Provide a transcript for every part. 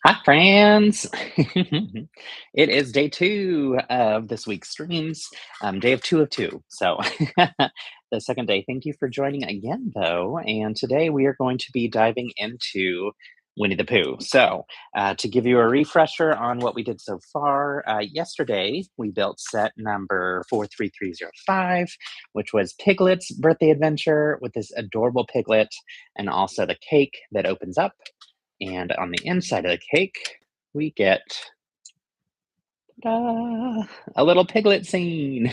Hi, friends. It is day two of this week's streams, day of two of two. So, the second day. Thank you for joining again, though. And today we are going to be diving into Winnie the Pooh. So, to give you a refresher on what we did so far, yesterday we built set number 43305, which was Piglet's birthday adventure with this adorable piglet and also the cake that opens up. And on the inside of the cake, we get a little piglet scene.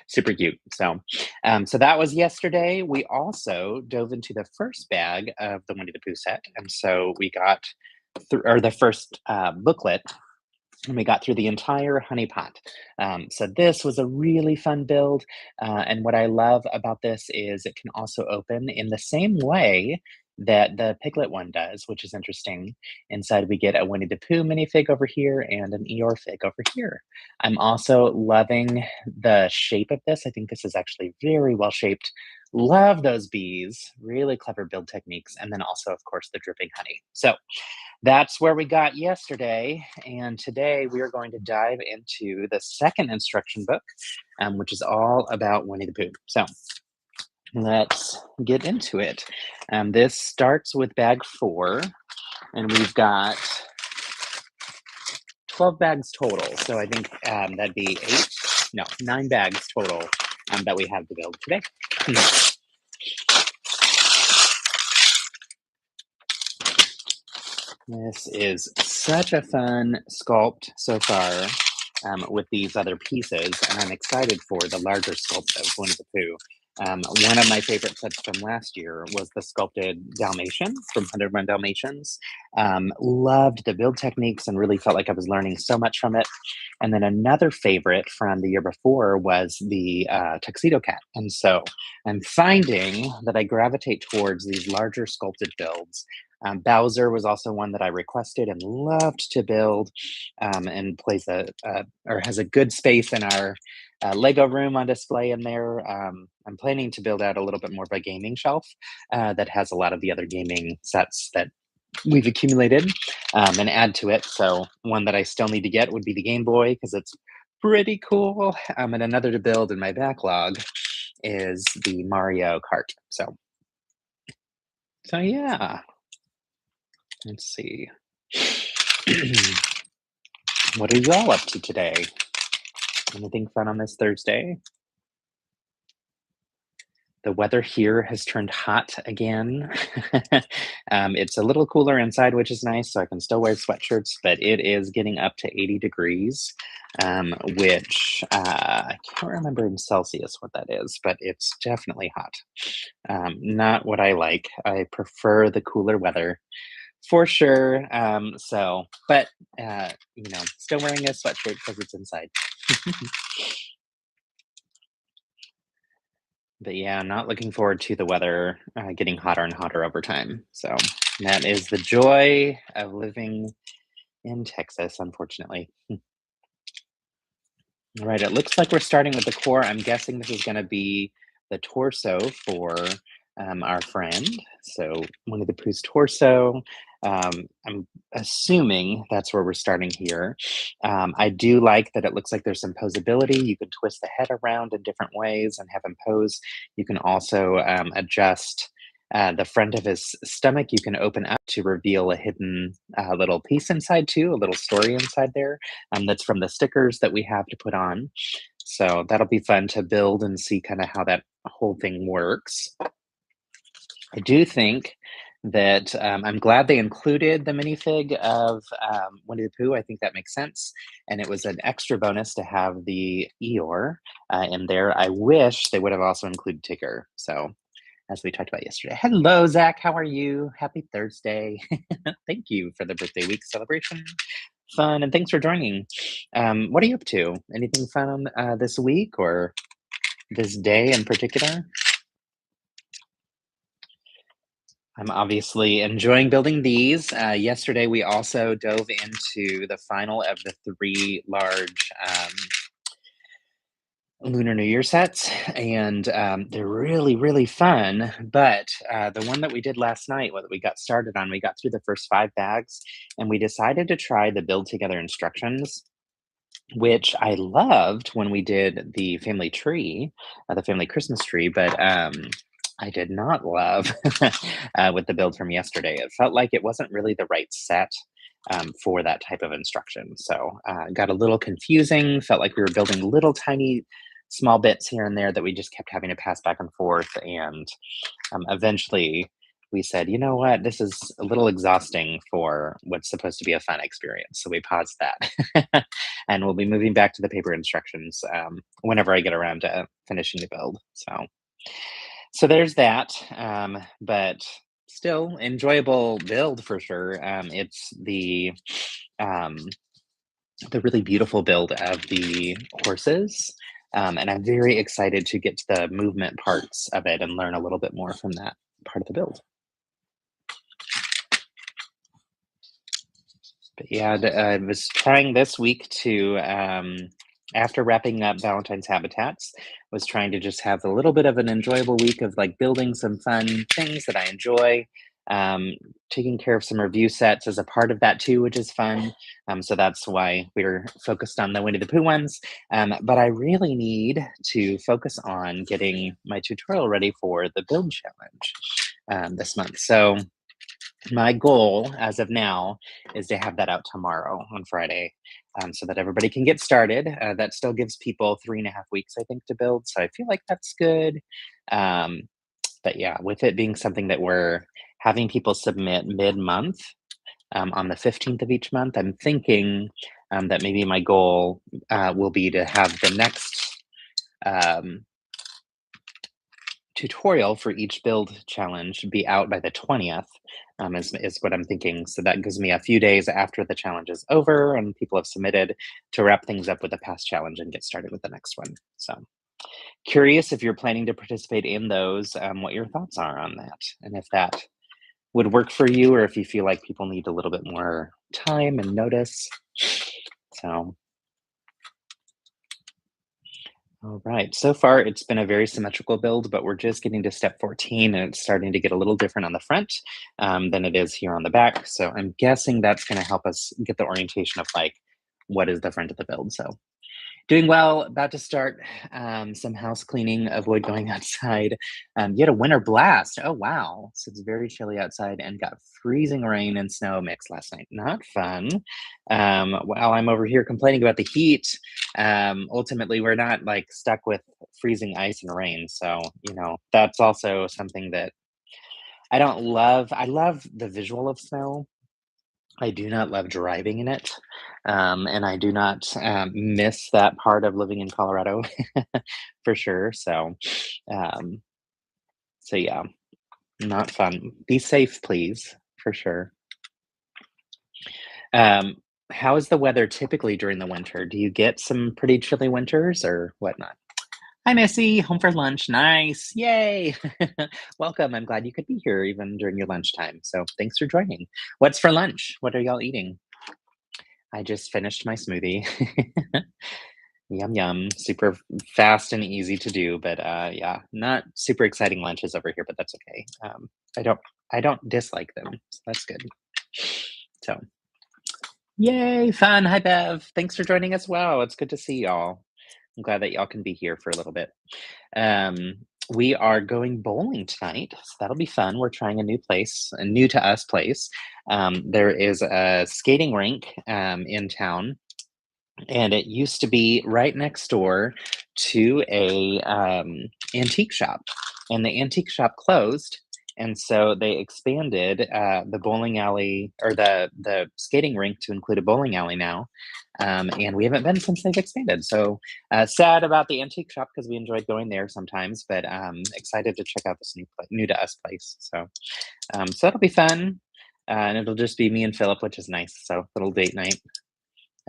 Super cute. So that was yesterday. We also dove into the first bag of the Winnie the Pooh set, and so we got or the first booklet, and we got through the entire honey pot. So this was a really fun build, and what I love about this is it can also open in the same way that the Piglet one does, which is interesting. Inside, we get a Winnie the Pooh minifig over here and an Eeyore fig over here. I'm also loving the shape of this. I think this is actually very well shaped. Love those bees. Really clever build techniques. And then also, of course, the dripping honey. So that's where we got yesterday. And today we are going to dive into the second instruction book, which is all about Winnie the Pooh. So let's get into it. This starts with bag 4, and we've got 12 bags total. So I think that'd be 9 bags total that we have to build today. This is such a fun sculpt so far with these other pieces, and I'm excited for the larger sculpt of Winnie the Pooh. One of my favorite sets from last year was the sculpted Dalmatian from 101 Dalmatians. Loved the build techniques and really felt like I was learning so much from it. And then another favorite from the year before was the Tuxedo Cat. And so I'm finding that I gravitate towards these larger sculpted builds. Bowser was also one that I requested and loved to build, and plays or has a good space in our Lego room on display in there. I'm planning to build out a little bit more of a gaming shelf that has a lot of the other gaming sets that we've accumulated, and add to it. So one that I still need to get would be the Game Boy because it's pretty cool. And another to build in my backlog is the Mario Kart. So yeah. Let's see. What are you all up to today? Anything fun on this Thursday? The weather here has turned hot again. It's a little cooler inside, which is nice, so I can still wear sweatshirts, but it is getting up to 80 degrees, which I can't remember in Celsius what that is, but it's definitely hot. Not what I like. I prefer the cooler weather for sure. But still wearing a sweatshirt because it's inside. But yeah, I'm not looking forward to the weather getting hotter and hotter over time. So that is the joy of living in Texas, unfortunately. All right, it looks like we're starting with the core. I'm guessing this is going to be the torso for our friend. So Winnie the Pooh's torso. I'm assuming that's where we're starting here. I do like that it looks like there's some posability. You can twist the head around in different ways and have him pose. You can also adjust the front of his stomach. You can open up to reveal a hidden little piece inside too, a little story inside there that's from the stickers that we have to put on. So that'll be fun to build and see kind of how that whole thing works. I do think that I'm glad they included the minifig of Winnie the Pooh. I think that makes sense. And it was an extra bonus to have the Eeyore in there. I wish they would have also included Tigger. So as we talked about yesterday. Hello, Zach. How are you? Happy Thursday. Thank you for the birthday week celebration. Fun. And thanks for joining. What are you up to? Anything fun this week or this day in particular? I'm obviously enjoying building these. Yesterday, we also dove into the final of the 3 large Lunar New Year sets, and they're really, really fun. But the one that we did last night, what we got started on, we got through the first 5 bags, and we decided to try the build together instructions, which I loved when we did the family tree, the family Christmas tree, but I did not love with the build from yesterday. It felt like it wasn't really the right set for that type of instruction. So it got a little confusing, felt like we were building little tiny small bits here and there that we just kept having to pass back and forth. And eventually we said, you know what, this is a little exhausting for what's supposed to be a fun experience. So we paused that. And we'll be moving back to the paper instructions whenever I get around to finishing the build. So there's that. But still enjoyable build for sure. It's um, the really beautiful build of the horses. And I'm very excited to get to the movement parts of it and learn a little bit more from that part of the build. But yeah, I was trying this week to, after wrapping up Valentine's Habitats, was trying to just have a little bit of an enjoyable week of like building some fun things that I enjoy. Taking care of some review sets as a part of that too, which is fun. So that's why we're focused on the Winnie the Pooh ones. But I really need to focus on getting my tutorial ready for the build challenge this month. So my goal as of now is to have that out tomorrow on Friday, so that everybody can get started. That still gives people 3.5 weeks, I think, to build. So I feel like that's good. Um, but yeah, with it being something that we're having people submit mid-month, on the 15th of each month, I'm thinking that maybe my goal will be to have the next um, tutorial for each build challenge be out by the 20th, is what I'm thinking. So that gives me a few days after the challenge is over and people have submitted to wrap things up with the past challenge and get started with the next one. So curious if you're planning to participate in those, what your thoughts are on that, and if that would work for you, or if you feel like people need a little bit more time and notice. So all right. So far, it's been a very symmetrical build, but we're just getting to step 14, and it's starting to get a little different on the front than it is here on the back. So I'm guessing that's going to help us get the orientation of like, what is the front of the build. So doing well, about to start some house cleaning, avoid going outside. You had a winter blast. Oh, wow. So it's very chilly outside and got freezing rain and snow mix last night. Not fun. While I'm over here complaining about the heat, ultimately, we're not like stuck with freezing ice and rain. So, that's also something that I don't love. I love the visual of snow. I do not love driving in it, and I do not miss that part of living in Colorado for sure. Um, so yeah, not fun. Be safe, please, for sure. Um, how is the weather typically during the winter? Do you get some pretty chilly winters or whatnot? Hi, Missy. Home for lunch. Nice. Yay. Welcome. I'm glad you could be here even during your lunchtime. So thanks for joining. What's for lunch? What are y'all eating? I just finished my smoothie. Yum yum. Super fast and easy to do, but yeah, not super exciting lunches over here, but that's okay. I don't I don't dislike them, so that's good. So yay, fun. Hi Bev. Thanks for joining as well. It's good to see y'all. I'm glad that y'all can be here for a little bit. Um, we are going bowling tonight, so that'll be fun. We're trying a new place, a new to us place. There is a skating rink in town, and it used to be right next door to a antique shop, and the antique shop closed, and so they expanded the bowling alley, or the skating rink, to include a bowling alley now. And we haven't been since they've expanded. So sad about the antique shop because we enjoyed going there sometimes, but excited to check out this new to us place. So that'll be fun, and it'll just be me and Philip, which is nice. So little date night.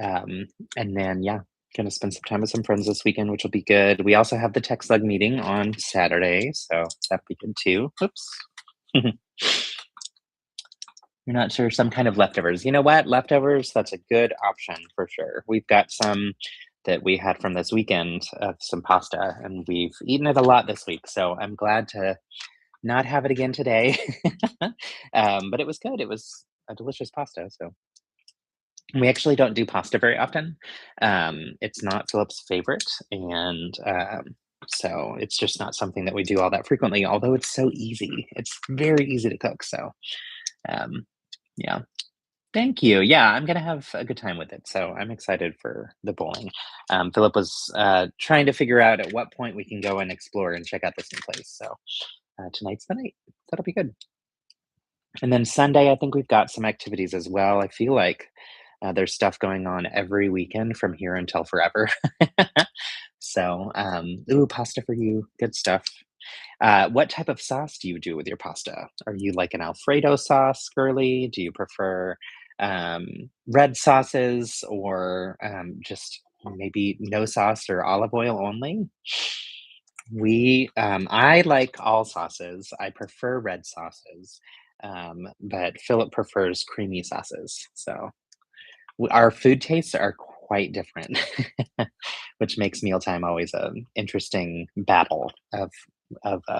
Um, and then, yeah, gonna spend some time with some friends this weekend, which will be good. We also have the tech slug meeting on Saturday, so that'll be good too. Oops. You're not sure, some kind of leftovers. You know what? Leftovers, that's a good option for sure. We've got some that we had from this weekend of some pasta, and we've eaten it a lot this week. So I'm glad to not have it again today. But it was good. It was a delicious pasta. So we actually don't do pasta very often. It's not Philip's favorite, and so it's just not something that we do all that frequently. Although it's so easy, it's very easy to cook. So um, yeah. Thank you. Yeah, I'm gonna have a good time with it, so I'm excited for the bowling. Philip was trying to figure out at what point we can go and explore and check out this new place. So tonight's the night. That'll be good. And then Sunday, I think we've got some activities as well. I feel like there's stuff going on every weekend from here until forever. So, ooh, pasta for you. Good stuff. What type of sauce do you do with your pasta? Are you like an Alfredo sauce girly? Do you prefer red sauces or just maybe no sauce or olive oil only? I like all sauces. I prefer red sauces, but Philip prefers creamy sauces. So our food tastes are quite different, which makes mealtime always an interesting battle of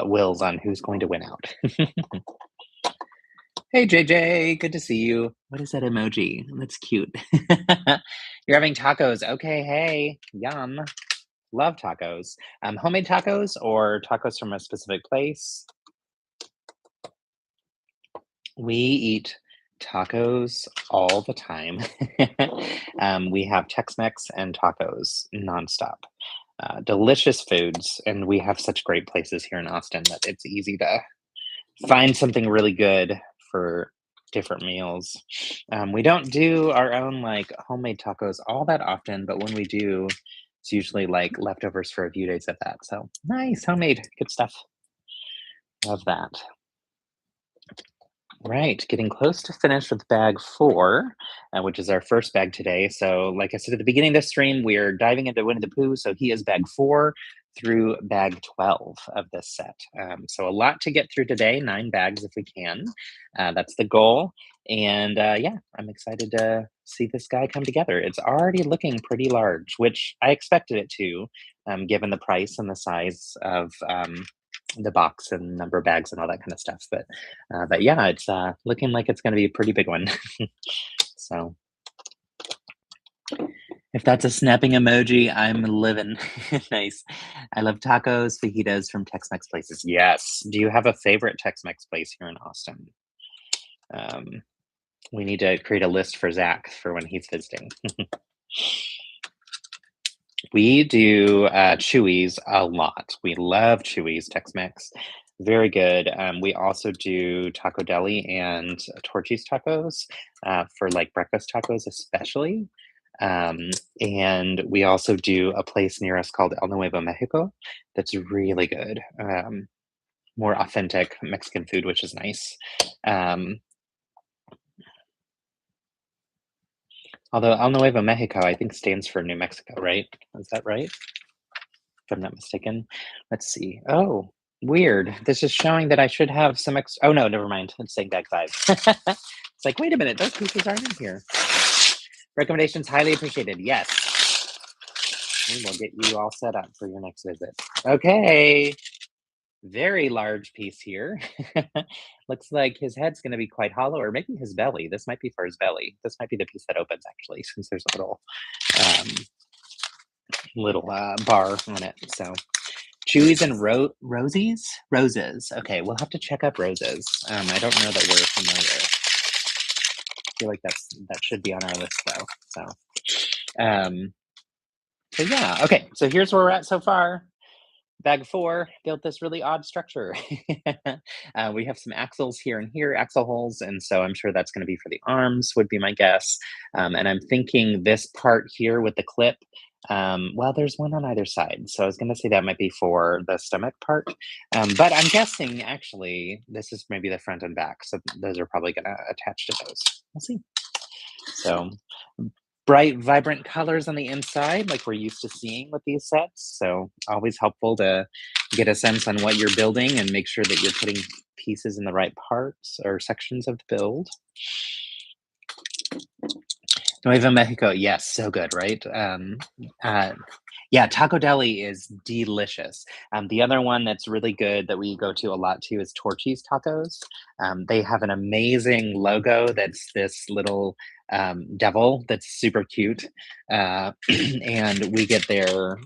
wills on who's going to win out. Hey JJ, good to see you. What is that emoji? That's cute. You're having tacos. Okay, hey, yum. Love tacos. Homemade tacos or tacos from a specific place? We eat tacos all the time. We have Tex-Mex and tacos nonstop. Delicious foods, and we have such great places here in Austin that it's easy to find something really good for different meals. We don't do our own like homemade tacos all that often, but when we do, it's usually like leftovers for a few days of that. So nice, homemade, good stuff. Love that. Right, getting close to finish with bag 4, which is our first bag today. So, like I said at the beginning of this stream, we are diving into Winnie the Pooh. So he is bag 4 through bag 12 of this set. So a lot to get through today, 9 bags if we can. That's the goal. And yeah, I'm excited to see this guy come together. It's already looking pretty large, which I expected it to, given the price and the size of the box and number of bags and all that kind of stuff. But yeah, it's looking like it's going to be a pretty big one. So if that's a snapping emoji, I'm living. Nice. I love tacos, fajitas from Tex-Mex places. Yes. Do you have a favorite Tex-Mex place here in Austin? Um, we need to create a list for Zach for when he's visiting. We do Chewy's a lot. We love Chewy's Tex-Mex. Very good. We also do Taco Deli and Torchy's tacos for like breakfast tacos, especially. And we also do a place near us called El Nuevo Mexico that's really good. More authentic Mexican food, which is nice. Although El Nuevo Mexico, I think, stands for New Mexico, right? Is that right? If I'm not mistaken. Let's see. Oh, weird. This is showing that I should have some oh no, never mind. It's saying bag 5. It's like, wait a minute, those pieces aren't in here. Recommendations highly appreciated. Yes. We will get you all set up for your next visit. Okay. Very large piece here. Looks like his head's going to be quite hollow, or maybe his belly. This might be for his belly. This might be the piece that opens, actually, since there's a little bar on it. So Chewy's and Roses. Okay, we'll have to check up Roses. I don't know that we're familiar. I feel like that should be on our list though. So yeah, okay. So here's where we're at so far. Bag 4 built this really odd structure. We have some axles here and here, axle holes, and so I'm sure that's going to be for the arms, would be my guess. And I'm thinking this part here with the clip, well, there's one on either side, so I was going to say that might be for the stomach part, but I'm guessing actually this is maybe the front and back, so those are probably going to attach to those. We'll see. So bright, vibrant colors on the inside, like we're used to seeing with these sets. So always helpful to get a sense on what you're building and make sure that you're putting pieces in the right parts or sections of the build. Nueva Mexico, yes, so good, right? Uh, yeah, Taco Deli is delicious. The other one that's really good that we go to a lot too is Torchy's Tacos. They have an amazing logo that's this little devil that's super cute. And we get their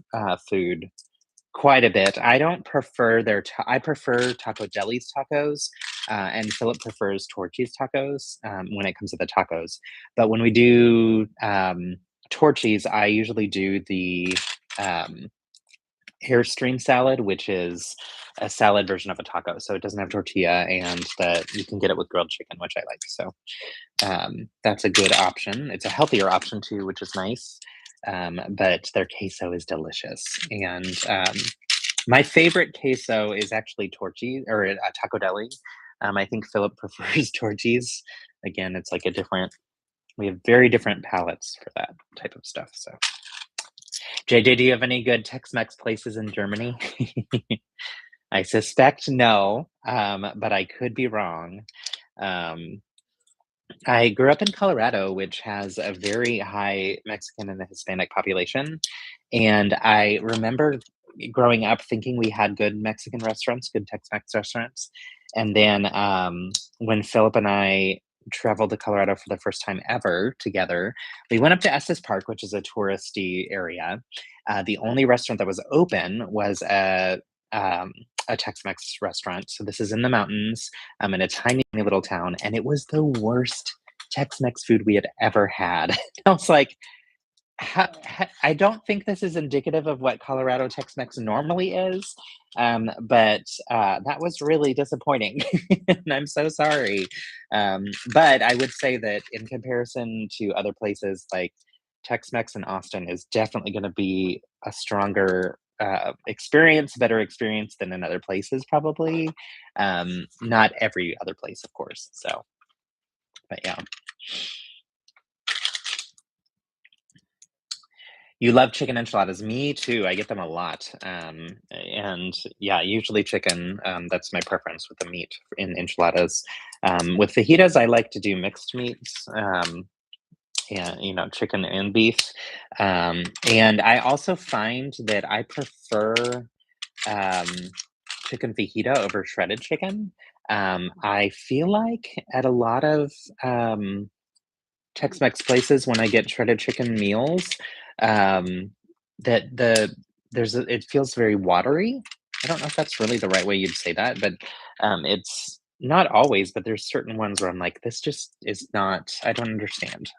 food quite a bit. I don't prefer I prefer Taco Deli's tacos, and Philip prefers Torchy's tacos, when it comes to the tacos. But when we do, Torchy's, I usually do the, um, Airstream salad, which is a salad version of a taco, so it doesn't have tortilla, and that you can get it with grilled chicken, which I like, so, that's a good option. It's a healthier option too, which is nice, but their queso is delicious, and, my favorite queso is actually Torchy's or Taco Deli. I think Philip prefers Torchy's. Again, it's like a different. We have very different palates for that type of stuff. So, JJ, do you have any good Tex-Mex places in Germany? I suspect no, but I could be wrong. Um, I grew up in Colorado, which has a very high Mexican and Hispanic population. And I remember growing up thinking we had good Mexican restaurants, good Tex-Mex restaurants. And then when Philip and I traveled to Colorado for the first time ever together, we went up to Estes Park, which is a touristy area. The only restaurant that was open was um, a Tex-Mex restaurant. So this is in the mountains, in a tiny little town, and it was the worst Tex-Mex food we had ever had. I was like, I don't think this is indicative of what Colorado Tex-Mex normally is, but that was really disappointing, and I'm so sorry. But I would say that in comparison to other places, like Tex-Mex in Austin is definitely going to be a stronger experience, better experience than in other places, probably. Not every other place, of course. So, but yeah. You love chicken enchiladas. Me too. I get them a lot. And yeah, usually chicken. That's my preference with the meat in enchiladas. With fajitas, I like to do mixed meats. And chicken and beef. And I also find that I prefer um, chicken fajita over shredded chicken. I feel like at a lot of Tex-Mex places when I get shredded chicken meals, um, that it feels very watery. I don't know if that's really the right way you'd say that, but it's not always, but there's certain ones where I'm like, this just is not. I don't understand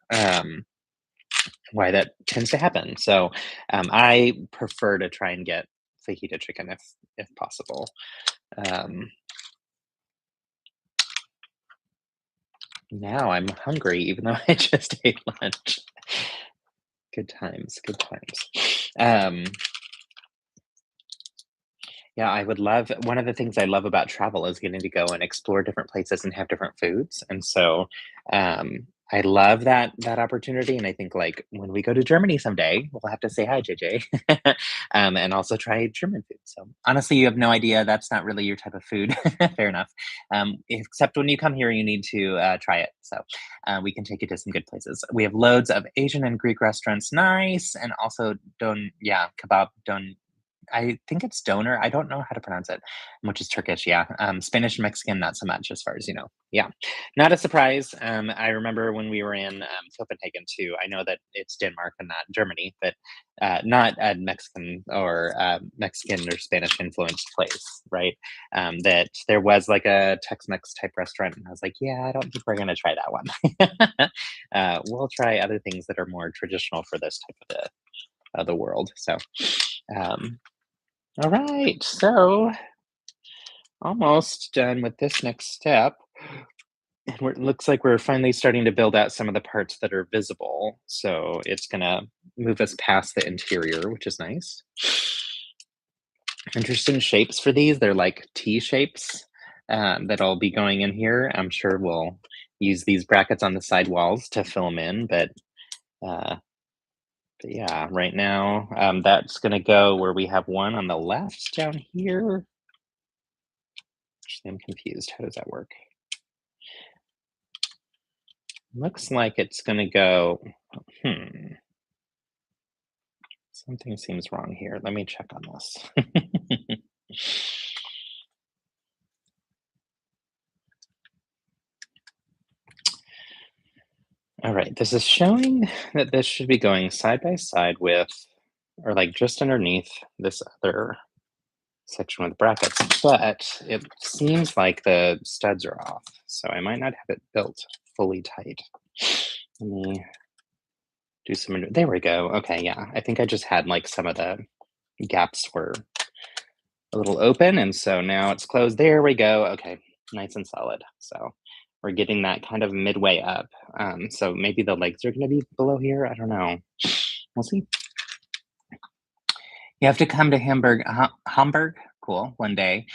why that tends to happen. So I prefer to try and get fajita chicken if possible. Um, Now I'm hungry, even though I just ate lunch. Good times, good times. Yeah, I would love one of the things I love about travel is getting to go and explore different places and have different foods, and so, I love that opportunity, and I think, like, when we go to Germany someday, we'll have to say hi, JJ, and also try German food, so, honestly, you have no idea, that's not really your type of food. Fair enough. Except when you come here, you need to, try it, so, we can take you to some good places. We have loads of Asian and Greek restaurants, nice, and also kebab, don I think it's donor. I don't know how to pronounce it, which is Turkish. Yeah. Spanish and Mexican, not so much as far as you know. Yeah. Not a surprise. I remember when we were in Copenhagen too. I know that it's Denmark and not Germany, but not a Mexican or Mexican or Spanish influenced place, right? That there was like a Tex Mex type restaurant. And I was like, yeah, I don't think we're going to try that one. We'll try other things that are more traditional for this type of the world. So, um, all right, so almost done with this next step. And it looks like we're finally starting to build out some of the parts that are visible. So it's gonna move us past the interior, which is nice. Interesting shapes for these. They're like T shapes that'll be going in here. I'm sure we'll use these brackets on the side walls to fill them in, uh, but yeah, right now that's gonna go where we have one on the left down here. Actually, I'm confused. How does that work? Looks like it's gonna go. Hmm. Something seems wrong here. Let me check on this. All right, this is showing that this should be going side by side with, or like just underneath this other section with brackets, but it seems like the studs are off, so I might not have it built fully tight. Let me do some, there we go. Okay, yeah, I think I just had like some of the gaps were a little open, and so now it's closed. There we go. Okay, nice and solid. So we're getting that kind of midway up. So maybe the legs are going to be below here. I don't know. We'll see. You have to come to Hamburg, Hamburg. Cool. One day.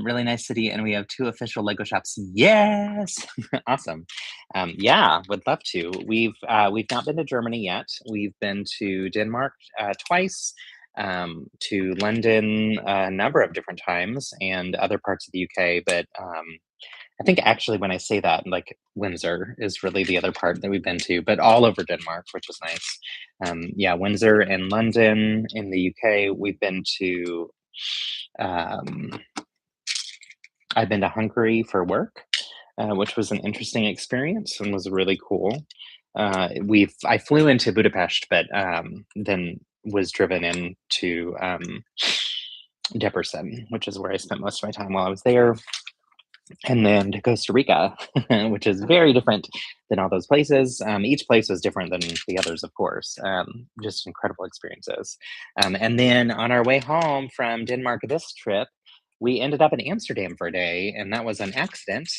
Really nice city, and we have two official Lego shops. Yes, awesome. Yeah, would love to. We've not been to Germany yet. We've been to Denmark twice, to London a number of different times, and other parts of the UK. But I think actually, when I say that, like Windsor is really the other part that we've been to, but all over Denmark, which is nice. Yeah, Windsor and London in the UK. We've been to, um, I've been to Hungary for work, which was an interesting experience and was really cool. I flew into Budapest, but then was driven into Debrecen, which is where I spent most of my time while I was there, and then to Costa Rica, which is very different than all those places. Each place was different than the others, of course. Just incredible experiences. And then on our way home from Denmark this trip, we ended up in Amsterdam for a day, and that was an accident.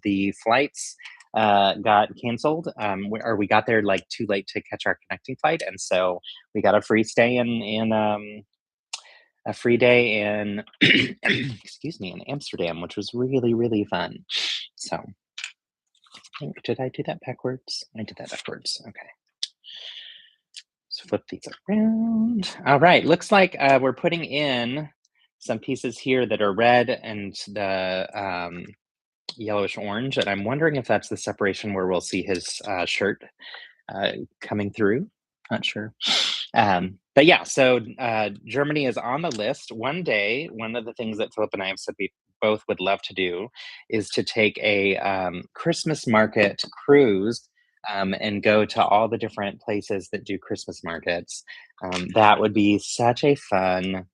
The flights got canceled, or we got there like too late to catch our connecting flight, and so we got a free stay in a free day in excuse me, in Amsterdam, which was really, really fun. So did I do that backwards? I did that backwards. Okay. Let's flip these around. All right. Looks like we're putting in some pieces here that are red and the yellowish orange. And I'm wondering if that's the separation where we'll see his shirt coming through. Not sure. But yeah, so Germany is on the list. One day, one of the things that Philip and I have said we both would love to do is to take a Christmas market cruise, and go to all the different places that do Christmas markets. That would be such a fun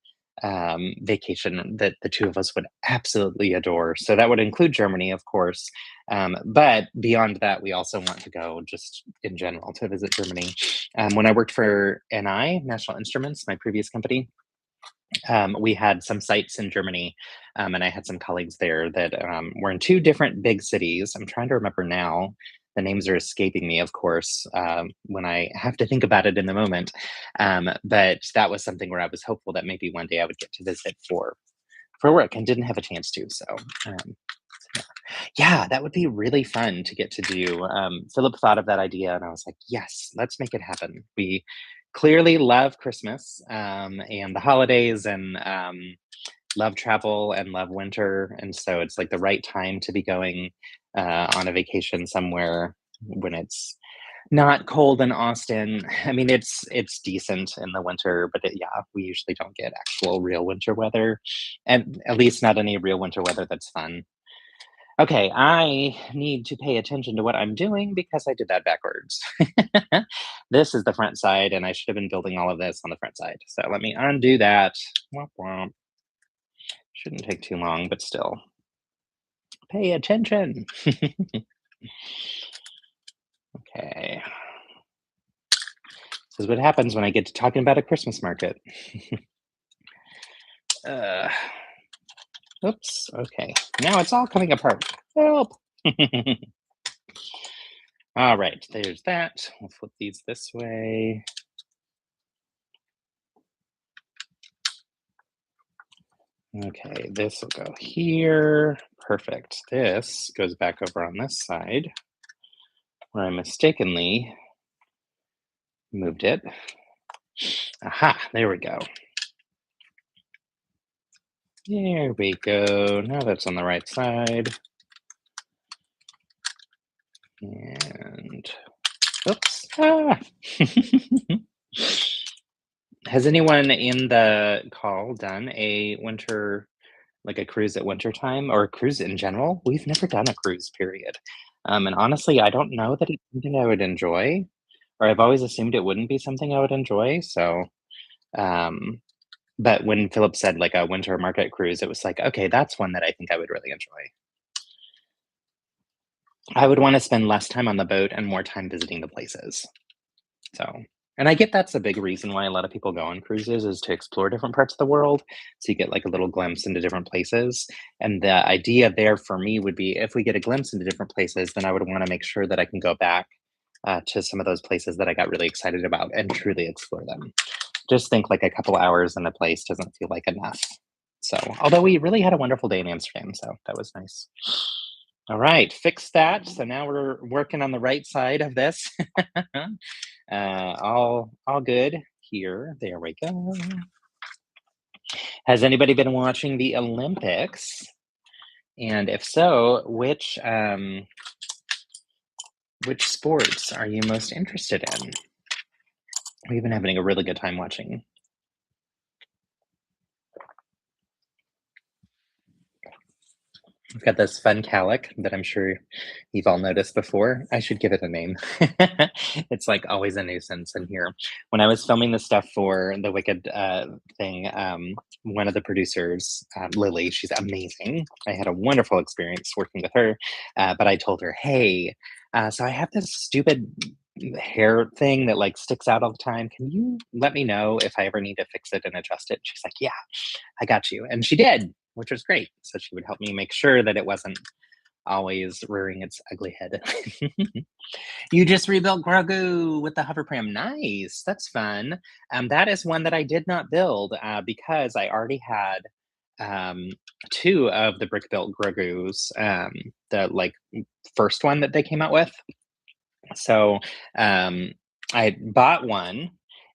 vacation that the two of us would absolutely adore. So that would include Germany, of course. But beyond that, we also want to go just in general to visit Germany. When I worked for NI, National Instruments, my previous company, we had some sites in Germany, and I had some colleagues there that were in two different big cities. I'm trying to remember now. The names are escaping me, of course, when I have to think about it in the moment. But that was something where I was hopeful that maybe one day I would get to visit for work and didn't have a chance to. So yeah, that would be really fun to get to do. Philip thought of that idea, and I was like, yes, let's make it happen. We clearly love Christmas, and the holidays, and love travel and love winter. And so it's like the right time to be going on a vacation somewhere when it's not cold in Austin. I mean, it's decent in the winter, but yeah, we usually don't get actual real winter weather, and at least not any real winter weather that's fun. Okay, I need to pay attention to what I'm doing because I did that backwards. This is the front side, and I should have been building all of this on the front side. So let me undo that. Womp womp. Shouldn't take too long, but still. Pay attention. Okay. This is what happens when I get to talking about a Christmas market. uh, Oops. Okay. Now it's all coming apart. Help. All right. There's that. We'll flip these this way. Okay, this will go here. Perfect. This goes back over on this side where I mistakenly moved it. Aha, there we go. There we go. Now that's on the right side. And oops. Ah. Has anyone in the call done a winter, like a cruise at winter time or a cruise in general? We've never done a cruise, period. And honestly, I don't know that it's something I would enjoy, or I've always assumed it wouldn't be something I would enjoy. So, um, but when Philip said like a winter market cruise, it was like, okay, that's one that I think I would really enjoy. I would want to spend less time on the boat and more time visiting the places. So, and I get that's a big reason why a lot of people go on cruises is to explore different parts of the world. So you get like a little glimpse into different places. And the idea there for me would be if we get a glimpse into different places, then I would want to make sure that I can go back to some of those places that I got really excited about and truly explore them. Just think like a couple hours in a place doesn't feel like enough. So, although we really had a wonderful day in Amsterdam, so that was nice. All right, fix that. So now we're working on the right side of this. All good here. There we go. Has anybody been watching the Olympics? And if so, which sports are you most interested in? We've been having a really good time watching. I've got this fun calic that I'm sure you've all noticed before. I should give it a name. It's like always a nuisance in here. When I was filming the stuff for the Wicked thing, one of the producers, Lily, she's amazing. I had a wonderful experience working with her, but I told her, hey, so I have this stupid hair thing that like sticks out all the time. Can you let me know if I ever need to fix it and adjust it? She's like, yeah, I got you. And she did, which was great. So she would help me make sure that it wasn't always rearing its ugly head. You just rebuilt Grogu with the hover pram. Nice. That's fun. That is one that I did not build because I already had um, two of the brick built Grogus, the like first one that they came out with. So I bought one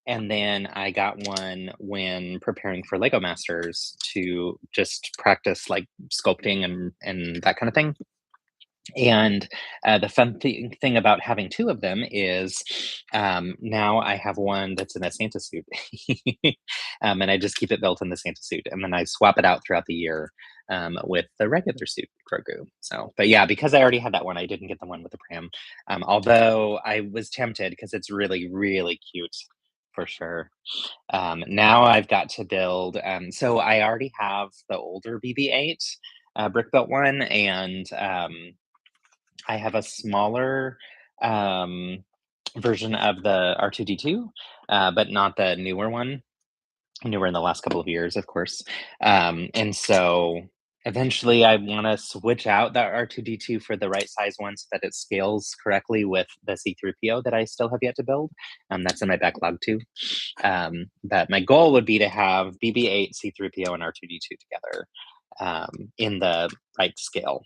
and then I got one when preparing for Lego Masters to just practice like sculpting and that kind of thing. And the thing about having two of them is now I have one that's in a Santa suit. And I just keep it built in the Santa suit. And then I swap it out throughout the year with the regular suit Grogu. So, but yeah, because I already had that one, I didn't get the one with the pram. Although I was tempted because it's really, really cute for sure. Now I've got to build. So I already have the older BB-8 brick built one, and I have a smaller version of the R2D2, but not the newer one. Newer in the last couple of years, of course. And so eventually, I want to switch out the R2D2 for the right size one so that it scales correctly with the C3PO that I still have yet to build. That's in my backlog too. But my goal would be to have BB-8, C3PO, and R2D2 together in the right scale.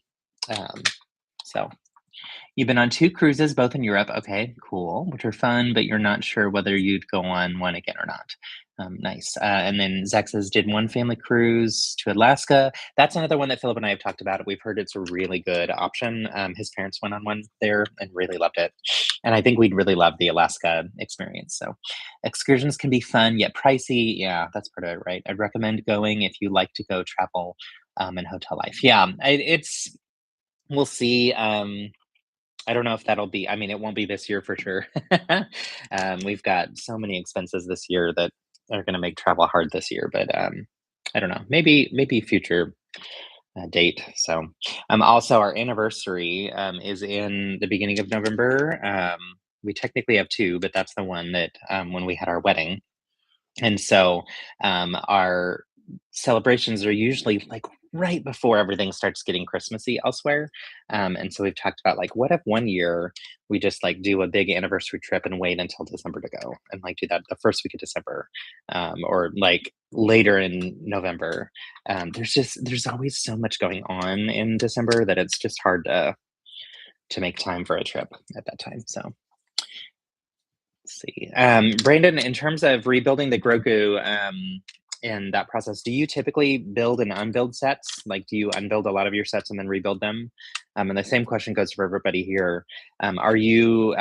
So you've been on 2 cruises, both in Europe. Okay, cool, which are fun, but you're not sure whether you'd go on one again or not. Nice. And then Zach says, did one family cruise to Alaska. That's another one that Philip and I have talked about. We've heard it's a really good option. His parents went on one there and really loved it. And I think we'd really love the Alaska experience. So excursions can be fun, yet pricey. Yeah, that's part of it, right? I'd recommend going if you like to go travel and hotel life. Yeah, we'll see. I don't know if that'll be, I mean, it won't be this year for sure. We've got so many expenses this year that are going to make travel hard this year, but I don't know, maybe future date. So also our anniversary is in the beginning of November. We technically have two, but that's the one that when we had our wedding. And so our celebrations are usually like right before everything starts getting Christmassy elsewhere. And so we've talked about like, what if one year we just like do a big anniversary trip and wait until December to go and like do that the first week of December or like later in November. There's always so much going on in December that it's just hard to make time for a trip at that time. So let's see. Brandon, in terms of rebuilding the Grogu, in that process. Do you typically build and unbuild sets? Like, do you unbuild a lot of your sets and then rebuild them? And the same question goes for everybody here. Are you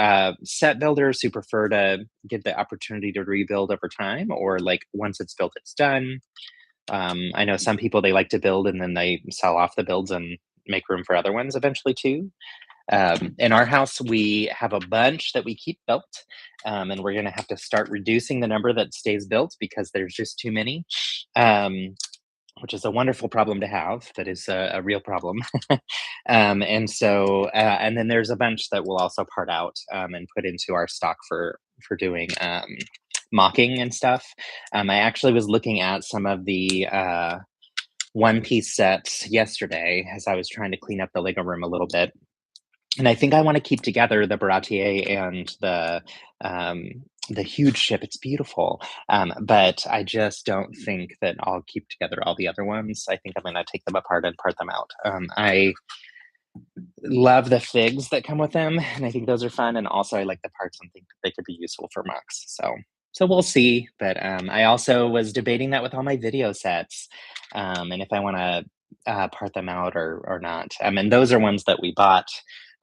set builders who prefer to get the opportunity to rebuild over time, or like once it's built, it's done? I know some people, they like to build and then they sell off the builds and make room for other ones eventually too. In our house, we have a bunch that we keep built, and we're going to have to start reducing the number that stays built because there's just too many, um, which is a wonderful problem to have. That is a real problem. And then there's a bunch that we'll also part out and put into our stock for doing mocking and stuff. I actually was looking at some of the one piece sets yesterday as I was trying to clean up the Lego room a little bit. And I think I want to keep together the Baratier and the huge ship. It's beautiful, but I just don't think that I'll keep together all the other ones. I think I'm going to take them apart and part them out. I love the figs that come with them, and I think those are fun. And also, I like the parts and think they could be useful for mocks. So we'll see. But I also was debating that with all my video sets, and if I want to part them out or not. And those are ones that we bought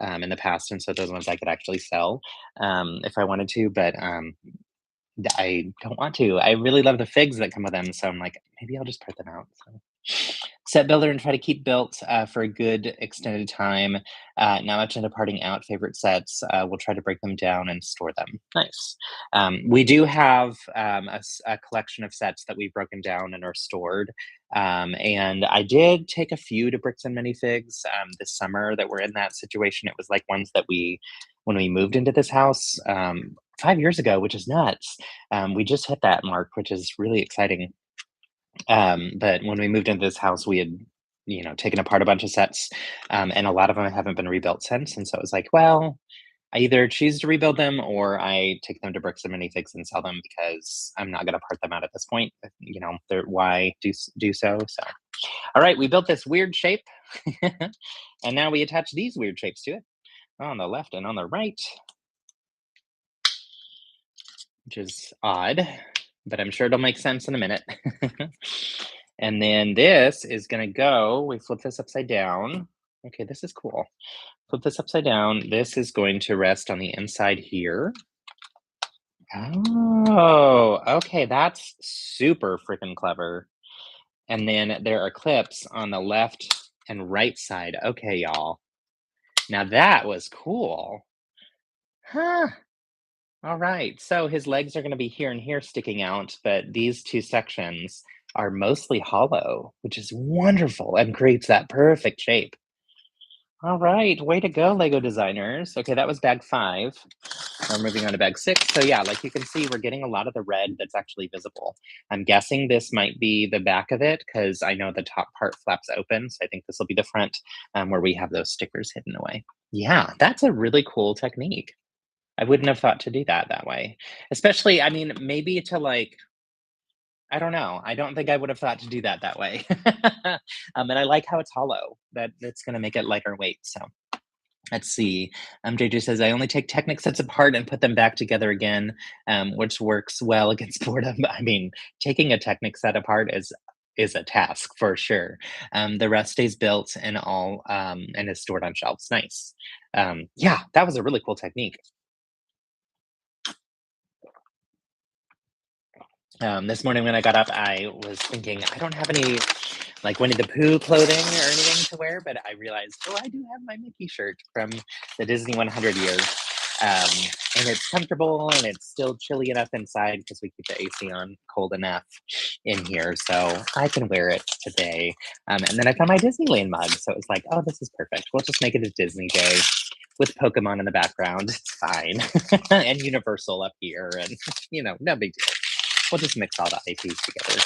in the past, and so those ones I could actually sell if I wanted to. But I don't want to. I really love the figs that come with them, so I'm like, maybe I'll just part them out. So. Set builder and try to keep built for a good extended time. Not much into parting out favorite sets. We'll try to break them down and store them. Nice. We do have a collection of sets that we've broken down and are stored. And I did take a few to bricks and minifigs this summer that were in that situation. It was like ones that when we moved into this house 5 years ago, which is nuts. We just hit that mark, which is really exciting. But when we moved into this house, we had, taken apart a bunch of sets, and a lot of them haven't been rebuilt since. And so it was like, well, I either choose to rebuild them or I take them to bricks and minifigs and sell them because I'm not going to part them out at this point. Why do so? So, all right, we built this weird shape, and now we attach these weird shapes to it on the left and on the right, which is odd, but I'm sure it'll make sense in a minute. And then this is going to go, we flip this upside down. Okay, this is cool. Flip this upside down. This is going to rest on the inside here. Oh, okay, that's super freaking clever. And then there are clips on the left and right side. Okay, y'all. Now that was cool. Huh. All right, so his legs are going to be here and here sticking out, but these two sections are mostly hollow, which is wonderful and creates that perfect shape. All right, way to go, Lego designers. Okay, that was bag 5. We're moving on to bag 6. So yeah, like you can see, we're getting a lot of the red that's actually visible. I'm guessing this might be the back of it because I know the top part flaps open. So I think this will be the front where we have those stickers hidden away. Yeah, that's a really cool technique. I wouldn't have thought to do that way. Especially, maybe to I don't know. I don't think I would have thought to do that way. And I like how it's hollow. That's going to make it lighter weight. So let's see. JJ says, I only take Technic sets apart and put them back together again, which works well against boredom. Taking a Technic set apart is a task for sure. The rest stays built and all and is stored on shelves. Nice. Yeah, that was a really cool technique. This morning when I got up, I was thinking, I don't have any like Winnie the Pooh clothing or anything to wear, but I realized, I do have my Mickey shirt from the Disney 100 years. And it's comfortable and it's still chilly enough inside because we keep the AC on cold enough in here. So I can wear it today. And then I found my Disneyland mug. So it was like, oh, this is perfect. We'll just make it a Disney day with Pokemon in the background. It's fine. And Universal up here. And, no big deal. We'll just mix all the IPs together.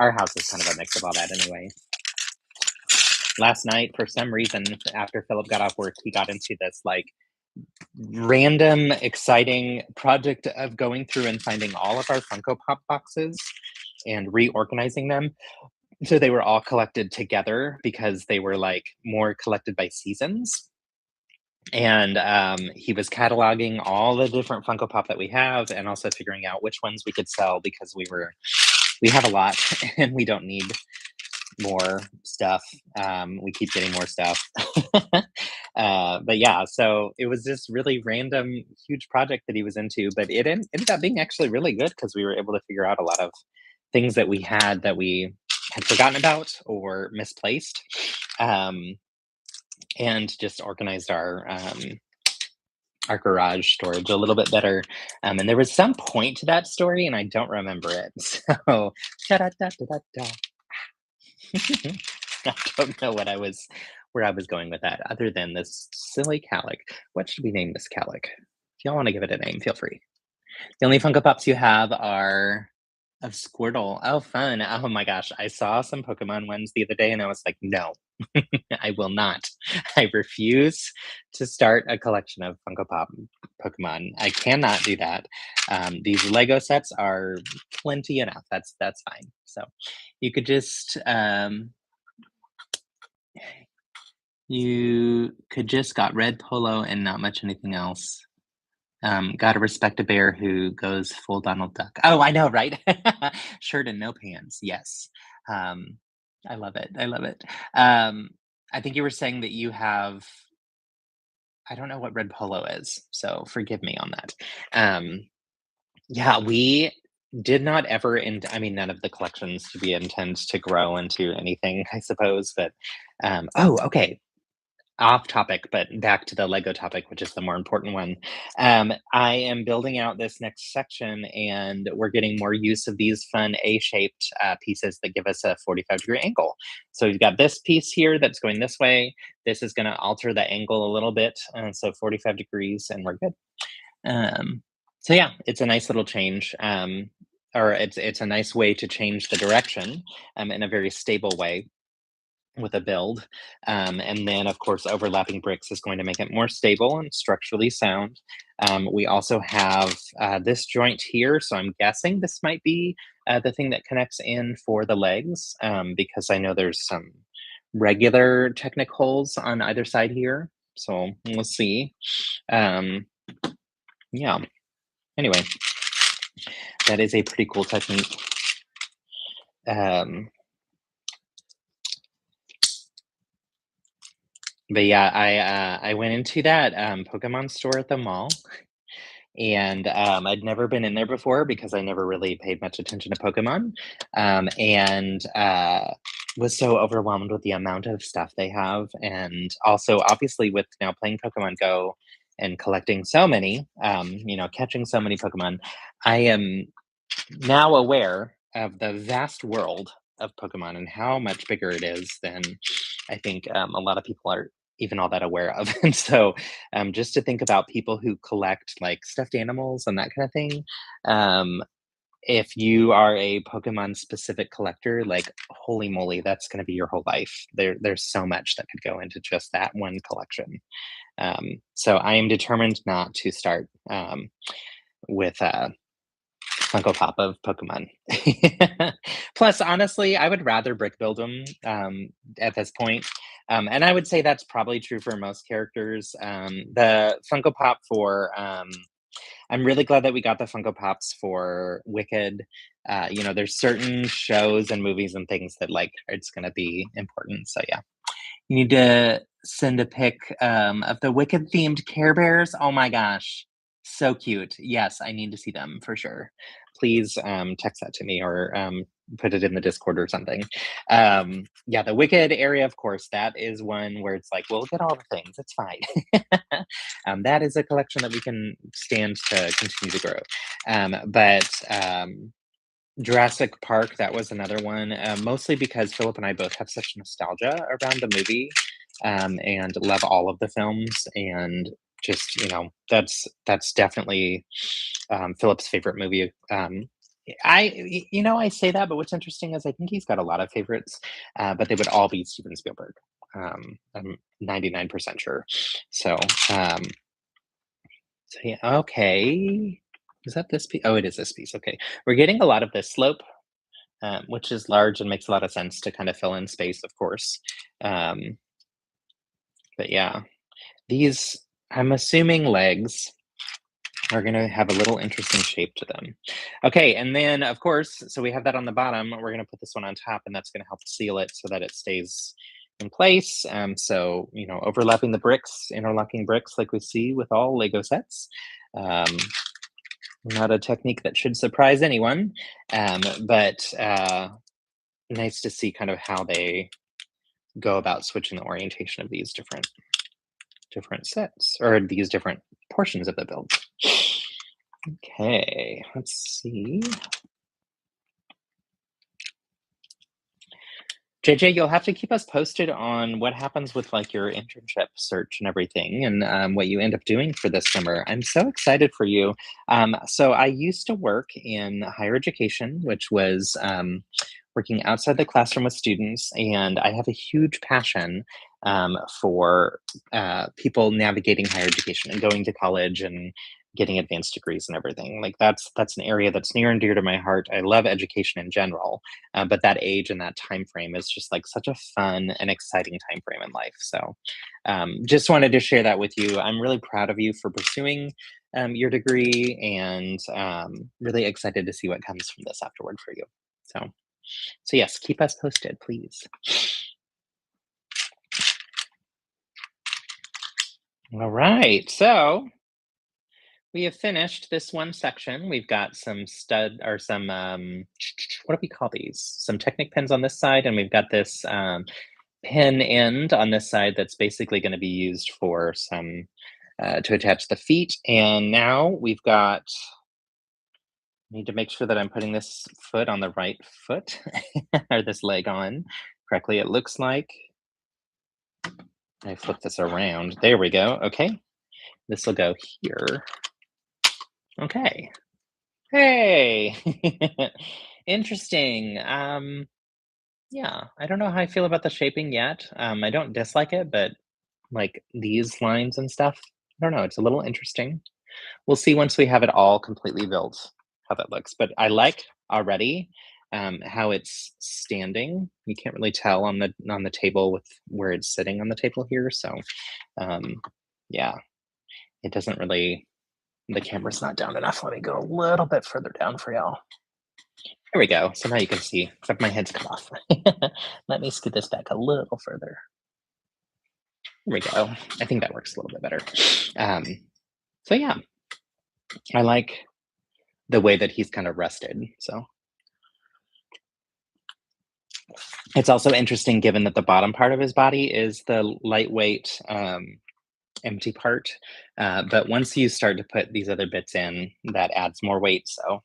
Our house is kind of a mix of all that anyway. Last night, for some reason, after Philip got off work, he got into this random, exciting project of going through and finding all of our Funko Pop boxes and reorganizing them. So they were all collected together because they were more collected by seasons. And he was cataloging all the different Funko Pop that we have and also figuring out which ones we could sell because we were we have a lot and we don't need more stuff. We keep getting more stuff. But yeah, so it was this really random, huge project that he was into, but ended up being actually really good because we were able to figure out a lot of things that we had forgotten about or misplaced, um, and just organized our garage storage a little bit better. And there was some point to that story, and I don't remember it. So, da-da-da-da-da-da. I don't know where I was going with that, other than this silly Calic. What should we name this Calic? If y'all want to give it a name, feel free. The only Funko Pops you have are of Squirtle. Oh, fun. Oh my gosh. I saw some Pokemon ones the other day and I was like, no, I will not. I refuse to start a collection of Funko Pop Pokemon. I cannot do that. These Lego sets are plenty enough. That's fine. So you could just you could just got red polo and not much anything else. Gotta respect a bear who goes full Donald Duck. Oh, I know, right? Shirt and no pants. Yes. Um, I love it. I love it. Um, I think you were saying that you have, I don't know what red polo is, so forgive me on that. Um, yeah, we did not ever, I mean, none of the collections to be intend to grow into anything, I suppose, but, oh, okay. Off topic, but back to the Lego topic, which is the more important one. I am building out this next section, and we're getting more use of these fun A-shaped pieces that give us a 45-degree angle. So you've got this piece here that's going this way. This is going to alter the angle a little bit, so 45 degrees, and we're good. Um, so yeah, it's a nice little change. Or it's a nice way to change the direction in a very stable way with a build. And then, of course, overlapping bricks is going to make it more stable and structurally sound. We also have this joint here, so I'm guessing this might be the thing that connects in for the legs, because I know there's some regular Technic holes on either side here. So we'll see. Um, yeah. Anyway, that is a pretty cool technique. But yeah, I went into that Pokemon store at the mall, and I'd never been in there before because I never really paid much attention to Pokemon, and was so overwhelmed with the amount of stuff they have, and also obviously with now playing Pokemon Go and collecting so many, catching so many Pokemon, I am now aware of the vast world of Pokemon and how much bigger it is than I think a lot of people are even all that aware of. And so, just to think about people who collect like stuffed animals and that kind of thing, um, if you are a Pokemon specific collector, like holy moly, that's going to be your whole life. There's so much that could go into just that one collection. So I am determined not to start with Funko Pop of Pokemon. Plus, honestly, I would rather brick build them at this point. And I would say that's probably true for most characters. The Funko Pop for, I'm really glad that we got the Funko Pops for Wicked. There's certain shows and movies and things that like it's going to be important. So yeah, you need to send a pic of the Wicked themed Care Bears. Oh my gosh, so cute. Yes, I need to see them for sure. Please text that to me or put it in the Discord or something. Yeah, the Wicked area, of course, that is one where it's like, we'll get all the things. It's fine. That is a collection that we can stand to continue to grow. But Jurassic Park, that was another one, mostly because Philip and I both have such nostalgia around the movie, and love all of the films, and just, that's definitely, Philip's favorite movie. I say that, but what's interesting is I think he's got a lot of favorites, but they would all be Steven Spielberg. I'm 99% sure. So, um, so yeah, okay. Is that this piece? Oh, it is this piece. Okay. We're getting a lot of this slope, which is large and makes a lot of sense to kind of fill in space, of course. Um, but yeah, these, I'm assuming legs. are going to have a little interesting shape to them. Okay, and then of course, so we have that on the bottom. We're going to put this one on top, and that's going to help seal it so that it stays in place. So, overlapping the bricks, interlocking bricks like we see with all Lego sets. Um, Not a technique that should surprise anyone, but nice to see kind of how they go about switching the orientation of these different sets or these different portions of the build. Okay, let's see. JJ, you'll have to keep us posted on what happens with like your internship search and everything, and what you end up doing for this summer. I'm so excited for you. So I used to work in higher education, which was working outside the classroom with students, and I have a huge passion for people navigating higher education and going to college and getting advanced degrees and everything. Like that's an area that's near and dear to my heart. I love education in general, but that age and that time frame is just like such a fun and exciting time frame in life. So just wanted to share that with you. I'm really proud of you for pursuing your degree, and really excited to see what comes from this afterward for you. So yes, keep us posted, please. All right, so we have finished this one section. We've got some what do we call these? Some Technic pins on this side, and we've got this pin end on this side that's basically going to be used for some to attach the feet. And now we've got, need to make sure that I'm putting this foot on the right foot or this leg on correctly. It looks like I flip this around. There we go. Okay, this will go here. Okay. Hey, interesting. Yeah, I don't know how I feel about the shaping yet. I don't dislike it, but like these lines and stuff, I don't know. It's a little interesting. We'll see once we have it all completely built how that looks. But I like already how it's standing. You can't really tell on the table with where it's sitting on the table here. So yeah, it doesn't really. The camera's not down enough. Let me go a little bit further down for y'all. There we go. So now you can see, except my head's cut off. Let me scoot this back a little further. There we go. I think that works a little bit better. So yeah, I like the way that he's kind of rested. So it's also interesting given that the bottom part of his body is the lightweight empty part. But once you start to put these other bits in, that adds more weight. So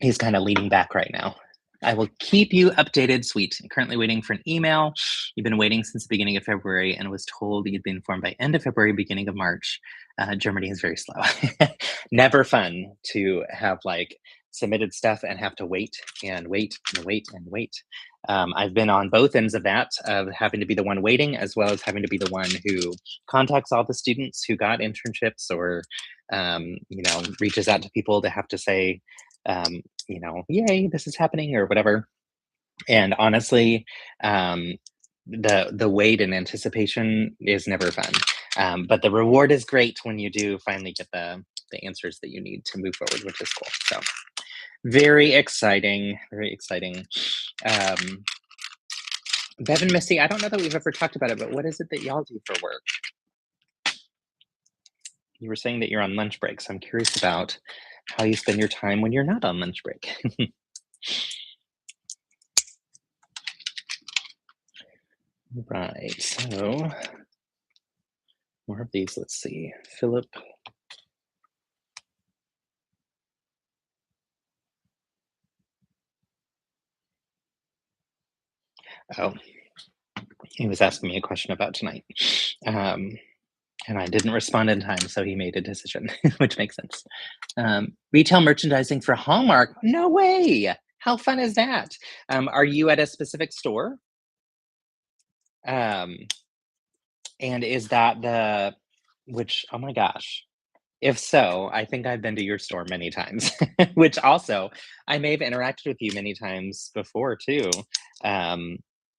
he's kind of leaning back right now. I will keep you updated, sweet. I'm currently waiting for an email. You've been waiting since the beginning of February and was told you'd be informed by end of February, beginning of March. Germany is very slow. Never fun to have like submitted stuff and have to wait and wait and wait and wait. I've been on both ends of that, of having to be the one waiting as well as having to be the one who contacts all the students who got internships or, reaches out to people to have to say, yay, this is happening or whatever. And honestly, the wait and anticipation is never fun. But the reward is great when you do finally get the answers that you need to move forward, which is cool. So very exciting, very exciting. Bev and Missy, I don't know that we've ever talked about it, but what is it that y'all do for work? You were saying that you're on lunch break, so I'm curious about how you spend your time when you're not on lunch break. Right, so more of these, let's see. Philip. Oh, he was asking me a question about tonight. And I didn't respond in time, so he made a decision, which makes sense. Retail merchandising for Hallmark. No way. How fun is that? Are you at a specific store? And is that which, oh my gosh. If so, I think I've been to your store many times, which also I may have interacted with you many times before too,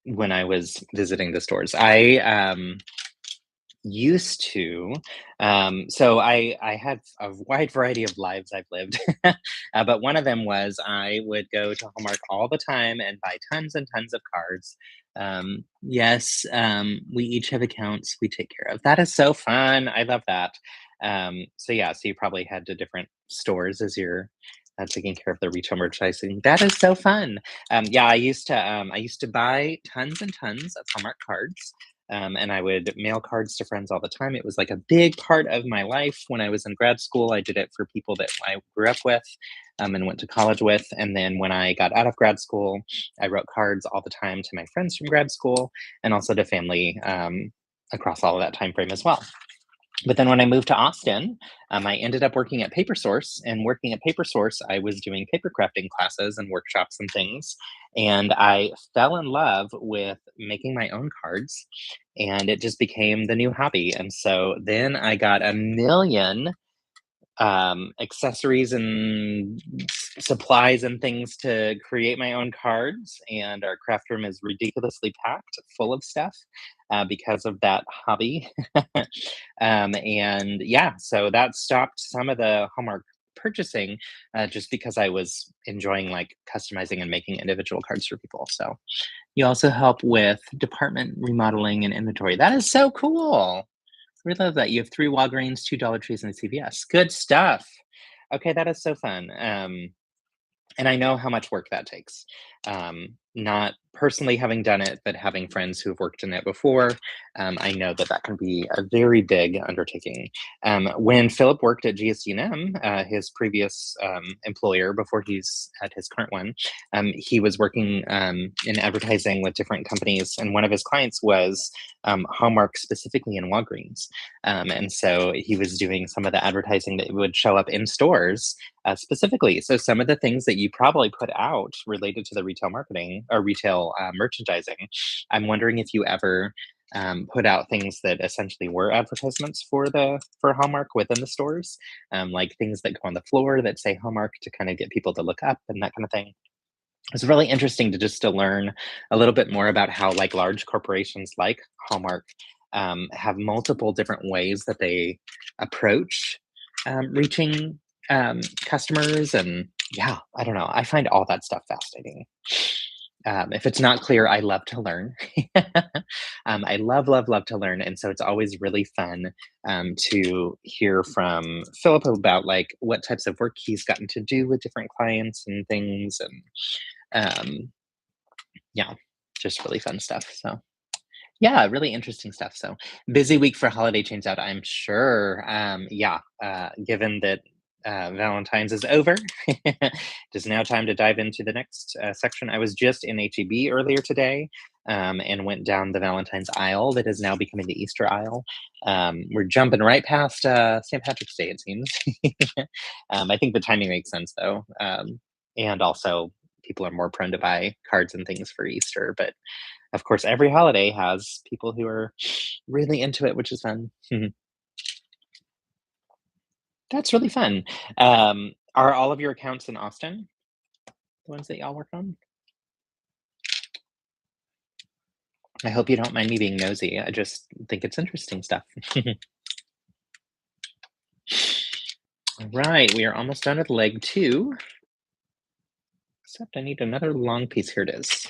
when I was visiting the stores. used to. So I had a wide variety of lives I've lived, but one of them was I would go to Hallmark all the time and buy tons and tons of cards. Yes, we each have accounts we take care of. That is so fun. I love that. So yeah, so you probably had to different stores as you're taking care of the retail merchandising. That is so fun. Yeah, I used to buy tons and tons of Hallmark cards. And I would mail cards to friends all the time. It was like a big part of my life when I was in grad school. I did it for people that I grew up with and went to college with. And then when I got out of grad school, I wrote cards all the time to my friends from grad school and also to family across all of that time frame as well. But then when I moved to Austin, I ended up working at PaperSource. And working at PaperSource, I was doing paper crafting classes and workshops and things. And I fell in love with making my own cards. And it just became the new hobby. And so then I got a million accessories and supplies and things to create my own cards. And our craft room is ridiculously packed full of stuff because of that hobby. And yeah, so that stopped some of the Hallmark purchasing just because I was enjoying like customizing and making individual cards for people. So you also help with department remodeling and inventory. That is so cool. We love that. You have 3 Walgreens, 2 Dollar Trees, and a CVS. Good stuff. Okay, that is so fun. And I know how much work that takes. Not personally having done it, but having friends who've worked in it before, I know that that can be a very big undertaking. When Philip worked at GSD&M, his previous employer before he's at his current one, he was working in advertising with different companies, and one of his clients was Hallmark, specifically in Walgreens. And so he was doing some of the advertising that would show up in stores specifically. So some of the things that you probably put out related to the retail marketing or retail merchandising, I'm wondering if you ever put out things that essentially were advertisements for Hallmark within the stores, like things that go on the floor that say Hallmark to kind of get people to look up and that kind of thing. It's really interesting to just to learn a little bit more about how like large corporations like Hallmark have multiple different ways that they approach reaching customers. And yeah, I don't know. I find all that stuff fascinating. If it's not clear, I love to learn. I love, love, love to learn, and so it's always really fun to hear from Philip about like what types of work he's gotten to do with different clients and things, and yeah, just really fun stuff. So yeah, really interesting stuff. So busy week for holiday change out, I'm sure. Yeah, given that Valentine's is over, it is now time to dive into the next section. I was just in HEB earlier today and went down the Valentine's aisle that is now becoming the Easter aisle. We're jumping right past St. Patrick's Day, it seems. I think the timing makes sense, though. And also, people are more prone to buy cards and things for Easter, but of course, every holiday has people who are really into it, which is fun. That's really fun. Are all of your accounts in Austin? The ones that y'all work on? I hope you don't mind me being nosy. I just think it's interesting stuff. All right, we are almost done with leg 2. Except I need another long piece. Here it is.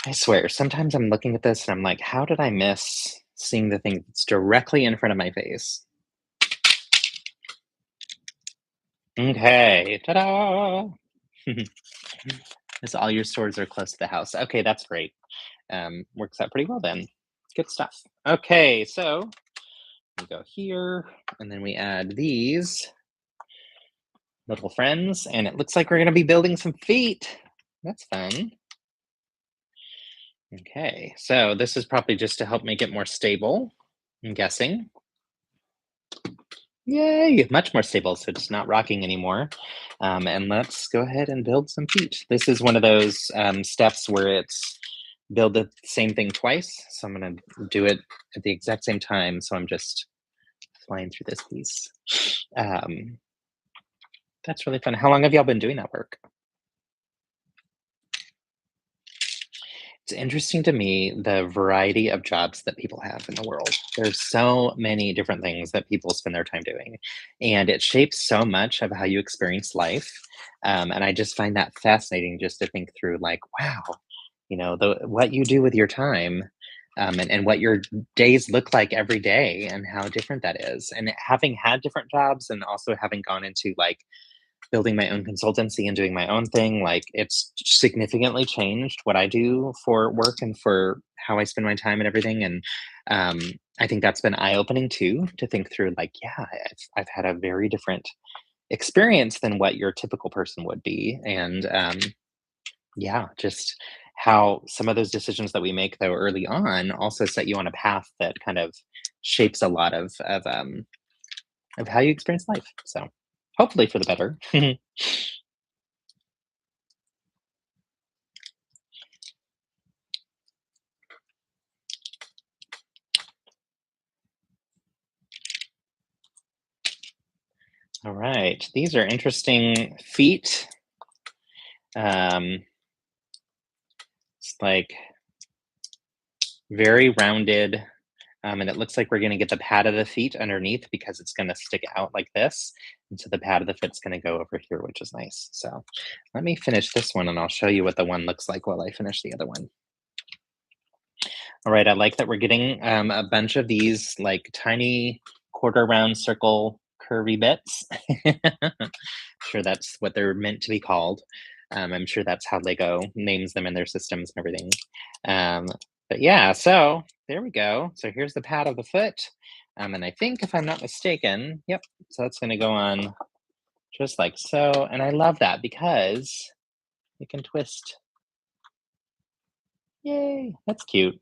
I swear, sometimes I'm looking at this and I'm like, how did I miss seeing the thing that's directly in front of my face? Okay, ta-da! As all your stores are close to the house. Okay, that's great. Works out pretty well then. Good stuff. Okay, so we go here, and then we add these little friends, and it looks like we're going to be building some feet. That's fun. Okay, so this is probably just to help make it more stable, I'm guessing. Yay, much more stable, so it's not rocking anymore. And let's go ahead and build some feet. This is one of those steps where it's build the same thing twice. So I'm gonna do it at the exact same time. So I'm just flying through this piece. Um, that's really fun. How long have y'all been doing that work? It's interesting to me the variety of jobs that people have in the world. There's so many different things that people spend their time doing, and it shapes so much of how you experience life. And I just find that fascinating just to think through, like, wow, the what you do with your time, and what your days look like every day, and how different that is. And having had different jobs, and also having gone into like building my own consultancy and doing my own thing, like it's significantly changed what I do for work and for how I spend my time and everything. And um, I think that's been eye opening too, to think through, like, yeah, I've had a very different experience than what your typical person would be. And yeah, just how some of those decisions that we make though early on also set you on a path that kind of shapes a lot of how you experience life. So hopefully for the better. All right, these are interesting feet. Um, it's like very rounded, and it looks like we're going to get the pad of the feet underneath because it's going to stick out like this. And so the pad of the foot's going to go over here, which is nice. So let me finish this one and I'll show you what the one looks like while I finish the other one. All right, I like that we're getting a bunch of these like tiny quarter round circle curvy bits. Sure that's what they're meant to be called. I'm sure that's how Lego names them in their systems and everything. Um, but yeah, so there we go. So here's the pad of the foot. And I think if I'm not mistaken, yep, so that's going to go on just like so. And I love that because you can twist. Yay, that's cute.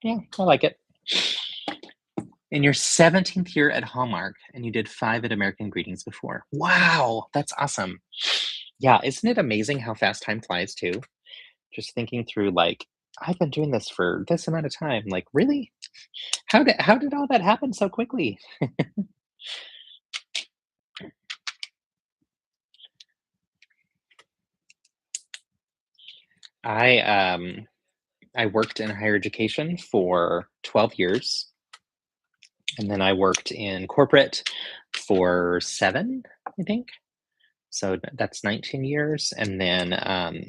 Yeah, I like it. In your 17th year at Hallmark, and you did 5 at American Greetings before. Wow, that's awesome. Yeah, isn't it amazing how fast time flies too? Just thinking through, like, I've been doing this for this amount of time. Like, really? How did all that happen so quickly? I I worked in higher education for 12 years, and then I worked in corporate for 7, I think. So that's 19 years, and then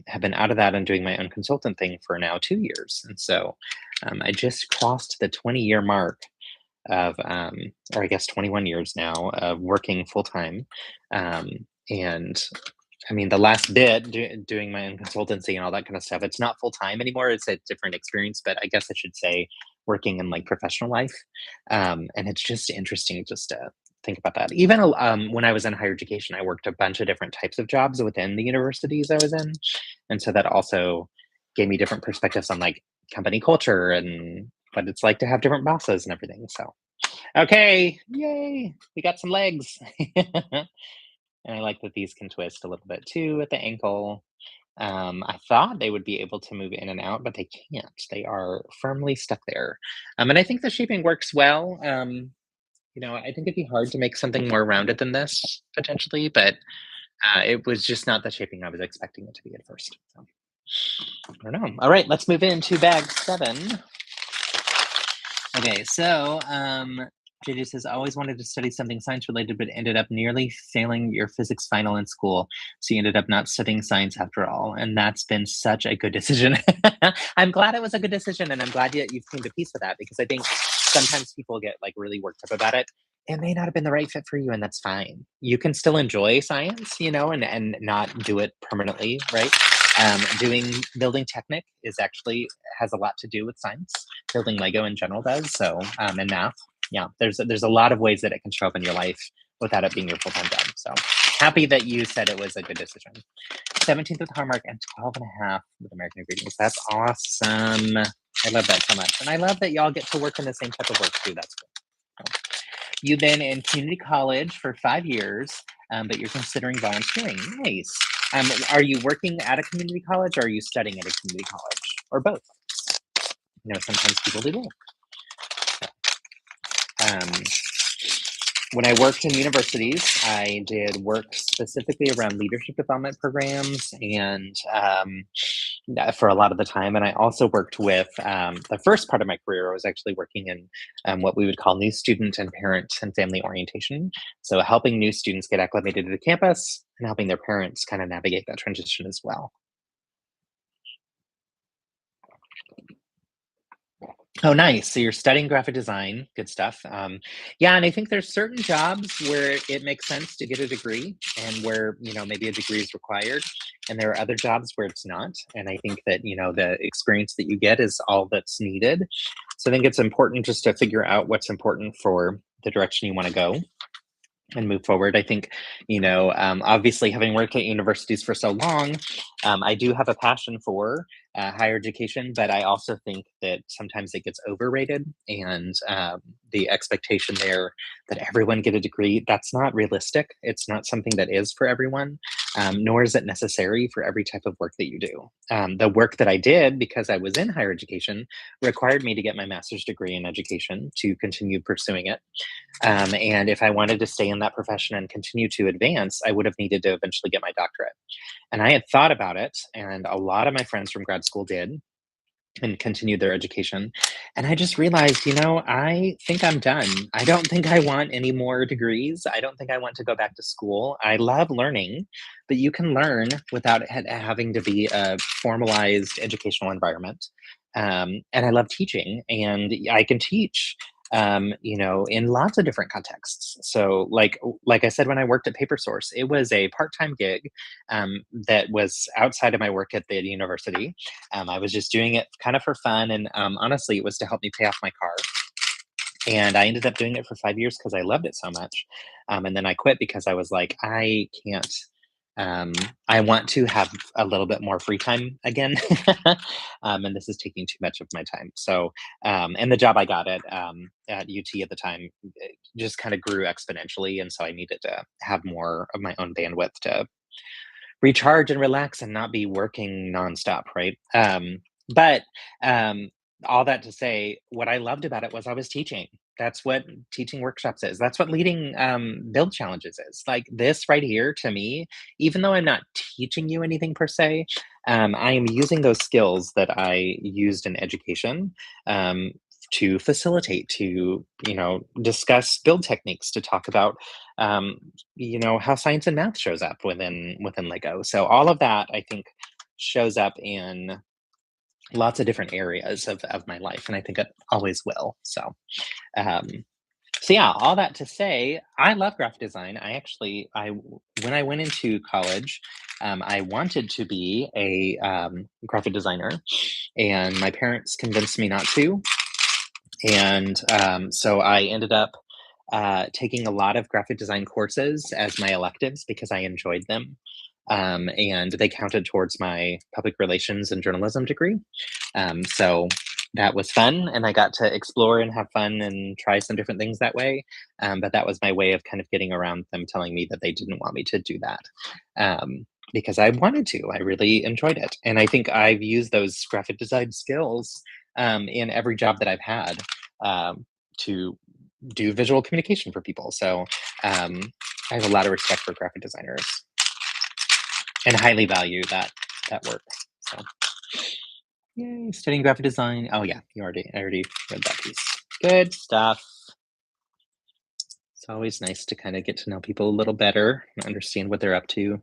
have been out of that and doing my own consultant thing for now 2 years. And so I just crossed the 20-year mark of, or I guess 21 years now of working full time. And I mean, the last bit doing my own consultancy and all that kind of stuff, it's not full time anymore. It's a different experience, but I guess I should say working in like professional life. And it's just interesting just to think about that. Even when I was in higher education, I worked a bunch of different types of jobs within the universities I was in. And so that also gave me different perspectives on like company culture and what it's like to have different bosses and everything. So, okay, yay, we got some legs. And I like that these can twist a little bit too at the ankle. I thought they would be able to move in and out, but they can't. They are firmly stuck there. And I think the shaping works well. I think it'd be hard to make something more rounded than this potentially, but it was just not the shaping I was expecting it to be at first. So, I don't know. All right, let's move into bag 7. Okay, so JJ says, I always wanted to study something science related, but ended up nearly failing your physics final in school. So you ended up not studying science after all. And that's been such a good decision. I'm glad it was a good decision. And I'm glad you've came to peace with that, because I think sometimes people get like really worked up about it. It may not have been the right fit for you, and that's fine. You can still enjoy science, and not do it permanently, right? Doing building technic is actually has a lot to do with science. Building Lego in general does so, and math. Yeah, there's a lot of ways that it can show up in your life without it being your full-time job. So happy that you said it was a good decision. 17th with Hallmark and 12 and a half with American Ingredients. That's awesome. I love that so much. And I love that y'all get to work in the same type of work too. That's cool. You've been in community college for 5 years, but you're considering volunteering. Nice. Are you working at a community college, or are you studying at a community college, or both? Sometimes people do both. Um, when I worked in universities, I did work specifically around leadership development programs and for a lot of the time. And I also worked with the first part of my career, I was actually working in what we would call new student and parent and family orientation. So helping new students get acclimated to the campus and helping their parents kind of navigate that transition as well. Oh, nice. So you're studying graphic design. Good stuff. Yeah, and I think there's certain jobs where it makes sense to get a degree and where, maybe a degree is required. And there are other jobs where it's not. And I think that, the experience that you get is all that's needed. So I think it's important just to figure out what's important for the direction you want to go and move forward. I think, obviously, having worked at universities for so long, I do have a passion for higher education, but I also think that sometimes it gets overrated, and the expectation there that everyone get a degree, that's not realistic. It's not something that is for everyone, nor is it necessary for every type of work that you do. The work that I did, because I was in higher education, required me to get my master's degree in education to continue pursuing it. And if I wanted to stay in that profession and continue to advance, I would have needed to eventually get my doctorate. And I had thought about it, and a lot of my friends from grad school did and continued their education. And I just realized, I think I'm done. I don't think I want any more degrees. I don't think I want to go back to school. I love learning, but you can learn without it having to be a formalized educational environment. And I love teaching, and I can teach. In lots of different contexts. So, like I said, when I worked at Paper Source, it was a part-time gig that was outside of my work at the university. I was just doing it kind of for fun, and honestly, it was to help me pay off my car. And I ended up doing it for 5 years because I loved it so much. And then I quit because I was like, I can't. Um, I want to have a little bit more free time again, and this is taking too much of my time. So, and the job I got at UT at the time just kind of grew exponentially, and so I needed to have more of my own bandwidth to recharge and relax and not be working nonstop, right? But all that to say, what I loved about it was I was teaching. That's what teaching workshops is. That's what leading build challenges is. Like this right here to me, even though I'm not teaching you anything per se, I am using those skills that I used in education um, to facilitate, to discuss build techniques, to talk about how science and math shows up within Lego. So all of that I think shows up in lots of different areas of my life, and I think it always will. Um, so yeah, all that to say, I love graphic design. I when I went into college, I wanted to be a graphic designer, and my parents convinced me not to. And so I ended up taking a lot of graphic design courses as my electives because I enjoyed them. And they counted towards my public relations and journalism degree. So that was fun. And I got to explore and have fun and try some different things that way. But that was my way of kind of getting around them telling me that they didn't want me to do that. Because I wanted to. I really enjoyed it. And I think I've used those graphic design skills in every job that I've had to do visual communication for people. So I have a lot of respect for graphic designers and highly value that work. So yay, studying graphic design. Oh yeah, I already read that piece. Good stuff. It's always nice to kind of get to know people a little better and understand what they're up to.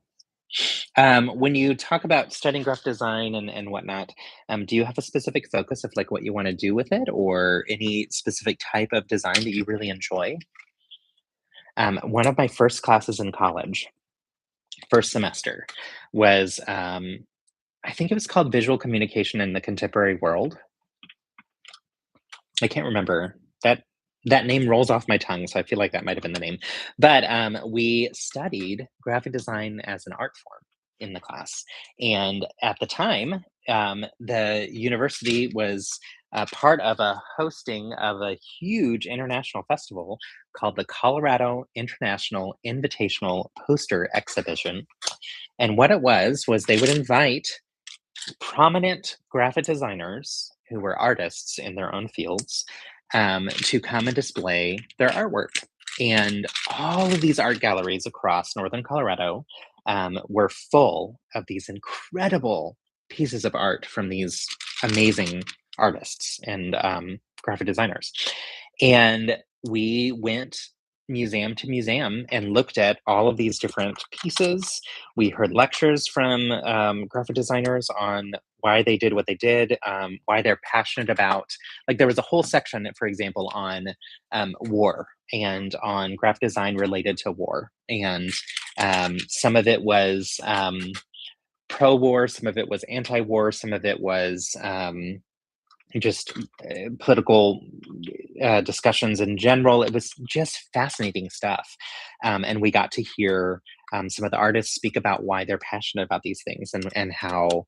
When you talk about studying graphic design and whatnot, do you have a specific focus of like what you want to do with it, or any specific type of design that you really enjoy? One of my first classes in college, first semester, was I think it was called Visual Communication in the Contemporary World. I can't remember. That name rolls off my tongue, so I feel like that might have been the name. But we studied graphic design as an art form in the class, and at the time, the university was part of a hosting of a huge international festival called the Colorado International Invitational Poster Exhibition. And what it was they would invite prominent graphic designers who were artists in their own fields to come and display their artwork. And all of these art galleries across northern Colorado were full of these incredible pieces of art from these amazing artists and graphic designers. And we went museum to museum and looked at all of these different pieces. We heard lectures from graphic designers on why they did what they did, why they're passionate about. Like there was a whole section, for example, on war and on graphic design related to war. And some of it was pro-war, some of it was anti-war, some of it was just political discussions in general. It was just fascinating stuff. And we got to hear some of the artists speak about why they're passionate about these things and how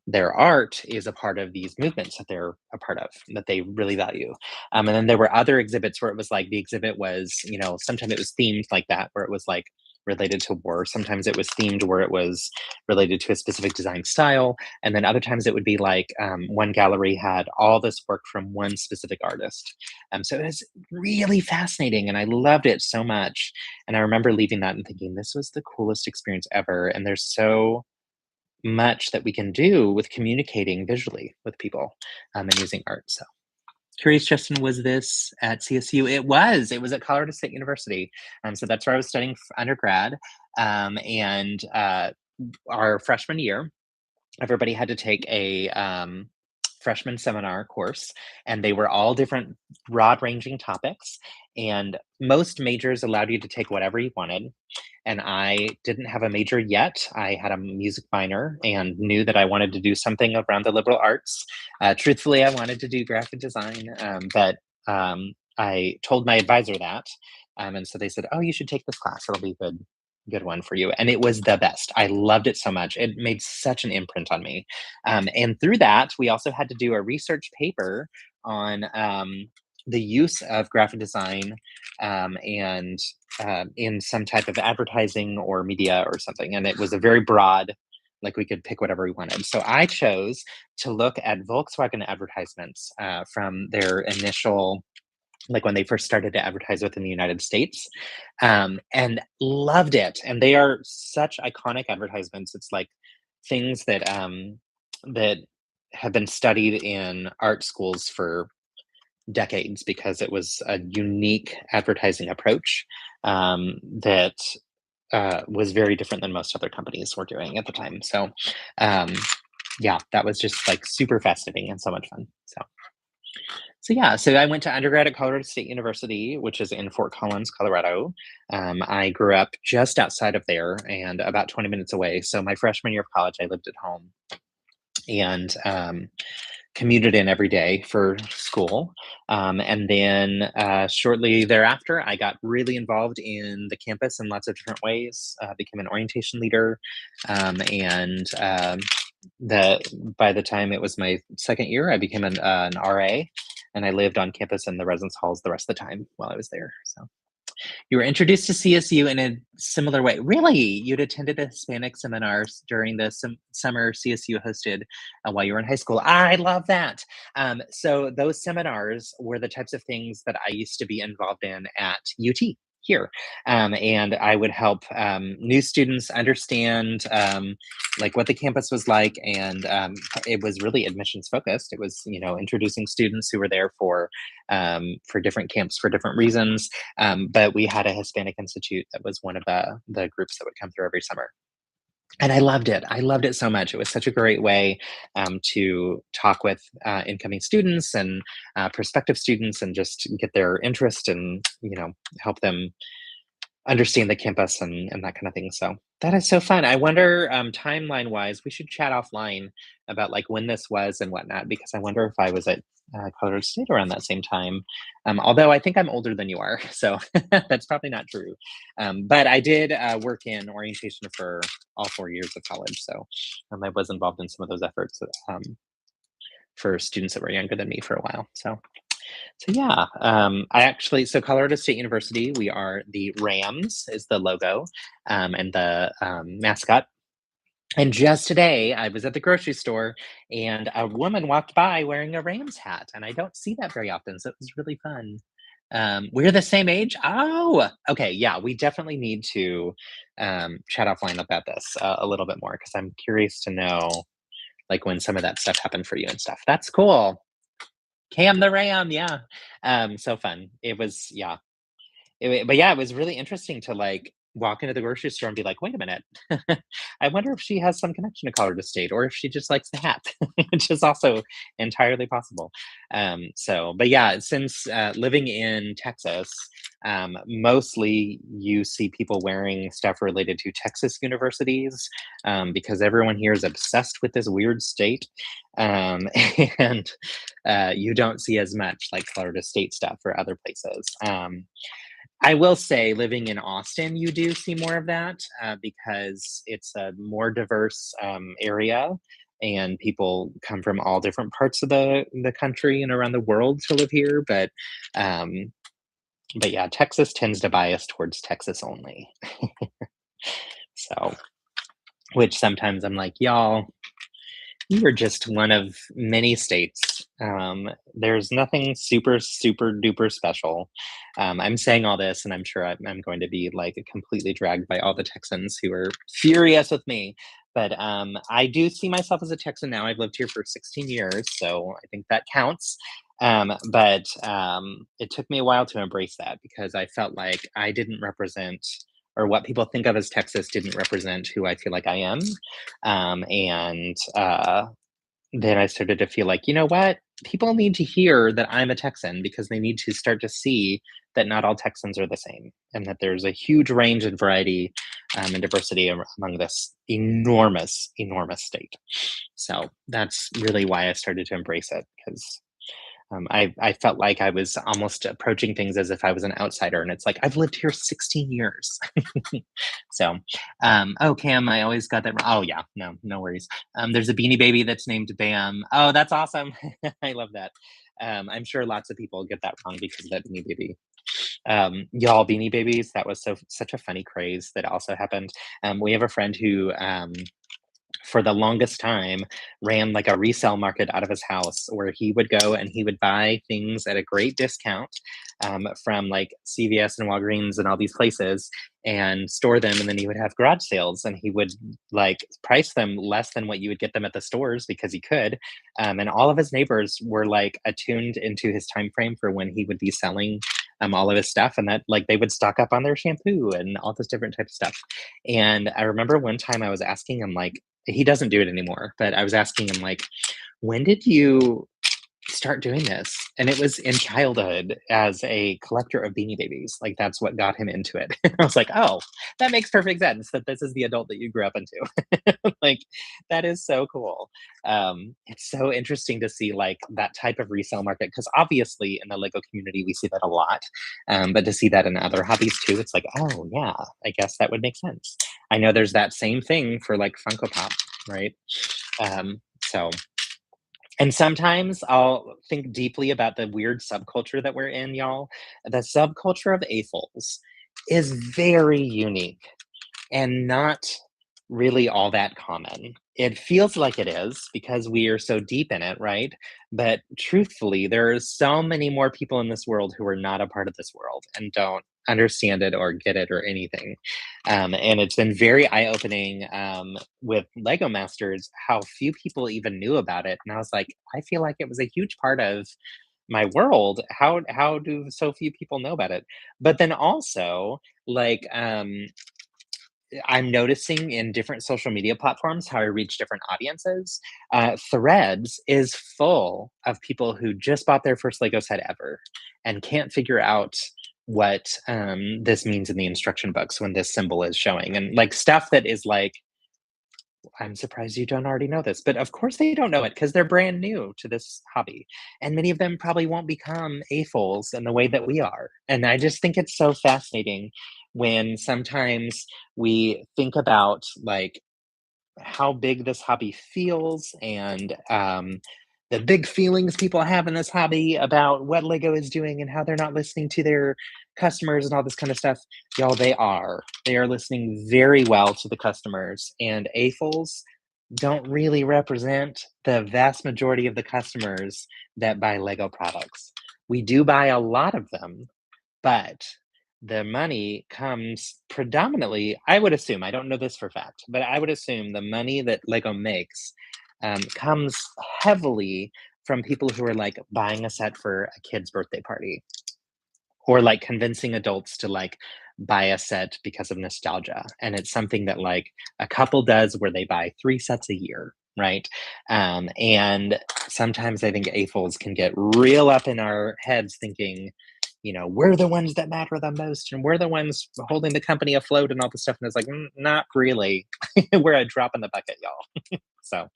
their art is a part of these movements that they're a part of, that they really value. And then there were other exhibits where it was like the exhibit was, sometimes it was themed like that, where it was like related to war. Sometimes it was themed where it was related to a specific design style. And then other times it would be like one gallery had all this work from one specific artist. So it was really fascinating and I loved it so much. And I remember leaving that and thinking, this was the coolest experience ever. And there's so much that we can do with communicating visually with people and using art. So curious, Justin, was this at CSU? It was at Colorado State University. So that's where I was studying undergrad. And our freshman year, everybody had to take a freshman seminar course, and they were all different broad ranging topics. And most majors allowed you to take whatever you wanted. And I didn't have a major yet. I had a music minor and knew that I wanted to do something around the liberal arts. Truthfully, I wanted to do graphic design, but I told my advisor that. And so they said, oh, you should take this class. It'll be good one for you. And it was the best. I loved it so much. It made such an imprint on me. And through that, we also had to do a research paper on the use of graphic design and in some type of advertising or media or something. And it was a very broad, like we could pick whatever we wanted. So I chose to look at Volkswagen advertisements from their initial, like when they first started to advertise within the United States, and loved it. And they are such iconic advertisements. It's like things that have been studied in art schools for decades because it was a unique advertising approach that was very different than most other companies were doing at the time. So, yeah, that was just like super fascinating and so much fun. So yeah, so I went to undergrad at Colorado State University, which is in Fort Collins, Colorado. I grew up just outside of there and about 20 minutes away. So my freshman year of college, I lived at home and commuted in every day for school. And then shortly thereafter, I got really involved in the campus in lots of different ways, became an orientation leader. And by the time it was my second year, I became an RA and I lived on campus in the residence halls the rest of the time while I was there. So you were introduced to CSU in a similar way. Really? You'd attended a Hispanic seminars during the summer CSU hosted while you were in high school. I love that. So those seminars were the types of things that I used to be involved in at UT here. And I would help new students understand like what the campus was like. And it was really admissions focused. It was, introducing students who were there for different camps for different reasons. But we had a Hispanic Institute that was one of the groups that would come through every summer. And I loved it. I loved it so much. It was such a great way to talk with incoming students and prospective students and just get their interest and, help them understand the campus and that kind of thing. So that is so fun. I wonder, timeline wise, we should chat offline about like when this was and whatnot, because I wonder if I was at Colorado State around that same time. Although I think I'm older than you are, so that's probably not true. But I did work in orientation for all 4 years of college, so I was involved in some of those efforts for students that were younger than me for a while. So yeah, so Colorado State University, we are the Rams is the logo, and the mascot. And just today, I was at the grocery store and a woman walked by wearing a Rams hat, and I don't see that very often, so it was really fun. We're the same age. Oh, okay, yeah, we definitely need to chat offline about this a little bit more because I'm curious to know like when some of that stuff happened for you and stuff. That's cool. Cam the Ram, yeah. So fun. It was, yeah. But yeah, it was really interesting to like walk into the grocery store and be like, wait a minute. I wonder if she has some connection to Colorado State or if she just likes the hat, which is also entirely possible. But yeah, since living in Texas, mostly you see people wearing stuff related to Texas universities because everyone here is obsessed with this weird state. Um, and you don't see as much like Florida State stuff or other places. I will say living in Austin, you do see more of that, because it's a more diverse, area, and people come from all different parts of the country and around the world to live here, um, but yeah, Texas tends to bias towards Texas only. So, which sometimes I'm like, "Y'all, you were just one of many states. There's nothing super, super duper special." I'm saying all this, and I'm sure I'm going to be like completely dragged by all the Texans who are furious with me. But I do see myself as a Texan now. I've lived here for 16 years, so I think that counts. But it took me a while to embrace that because I felt like I didn't represent, or what people think of as Texas didn't represent who I feel like I am. And then I started to feel like, you know what? People need to hear that I'm a Texan because they need to start to see that not all Texans are the same and that there's a huge range and variety and diversity among this enormous, enormous state. So that's really why I started to embrace it because I felt like I was almost approaching things as if I was an outsider, and it's like I've lived here 16 years. So, oh, Cam, I always got that wrong. Oh, yeah, no worries. There's a Beanie Baby that's named Bam. Oh, that's awesome. I love that. I'm sure lots of people get that wrong because of that Beanie Baby. Y'all, Beanie Babies, that was such a funny craze that also happened. We have a friend who for the longest time ran like a resale market out of his house where he would go and he would buy things at a great discount from like CVS and Walgreens and all these places and store them. And then he would have garage sales and he would like price them less than what you would get them at the stores because he could. And all of his neighbors were like attuned into his time frame for when he would be selling all of his stuff, and that like they would stock up on their shampoo and all this different type of stuff. And I remember one time I was asking him like, he doesn't do it anymore, but I was asking him like, "When did you start doing this?" And it was in childhood as a collector of Beanie Babies. Like that's what got him into it. I was like, "Oh, that makes perfect sense that this is the adult that you grew up into." Like that is so cool. It's so interesting to see like that type of resale market because obviously in the Lego community we see that a lot, but to see that in other hobbies too, it's like, oh yeah, I guess that would make sense. I know there's that same thing for like Funko Pop, right? So and sometimes I'll think deeply about the weird subculture that we're in, y'all. The subculture of AFOLs is very unique and not really all that common. It feels like it is because we are so deep in it, right? But truthfully, there are so many more people in this world who are not a part of this world and don't understand it or get it or anything. And it's been very eye opening with Lego Masters how few people even knew about it. And I was like, I feel like it was a huge part of my world. How do so few people know about it? But then also, like, I'm noticing in different social media platforms how I reach different audiences. Threads is full of people who just bought their first Lego set ever and can't figure out what this means in the instruction books when this symbol is showing, and like stuff that is like, I'm surprised you don't already know this, but of course they don't know it because they're brand new to this hobby. And many of them probably won't become AFOLs in the way that we are. And I just think it's so fascinating when sometimes we think about like how big this hobby feels and the big feelings people have in this hobby about what Lego is doing and how they're not listening to their customers and all this kind of stuff. Y'all, they are. They are listening very well to the customers, and AFOLs don't really represent the vast majority of the customers that buy Lego products. We do buy a lot of them, but the money comes predominantly, I would assume, I don't know this for fact, but I would assume the money that Lego makes comes heavily from people who are like buying a set for a kid's birthday party or like convincing adults to like buy a set because of nostalgia. And it's something that like a couple does where they buy 3 sets a year, right? And sometimes I think AFOLs can get real up in our heads thinking, we're the ones that matter the most and we're the ones holding the company afloat and all this stuff. And it's like, not really. We're a drop in the bucket, y'all. So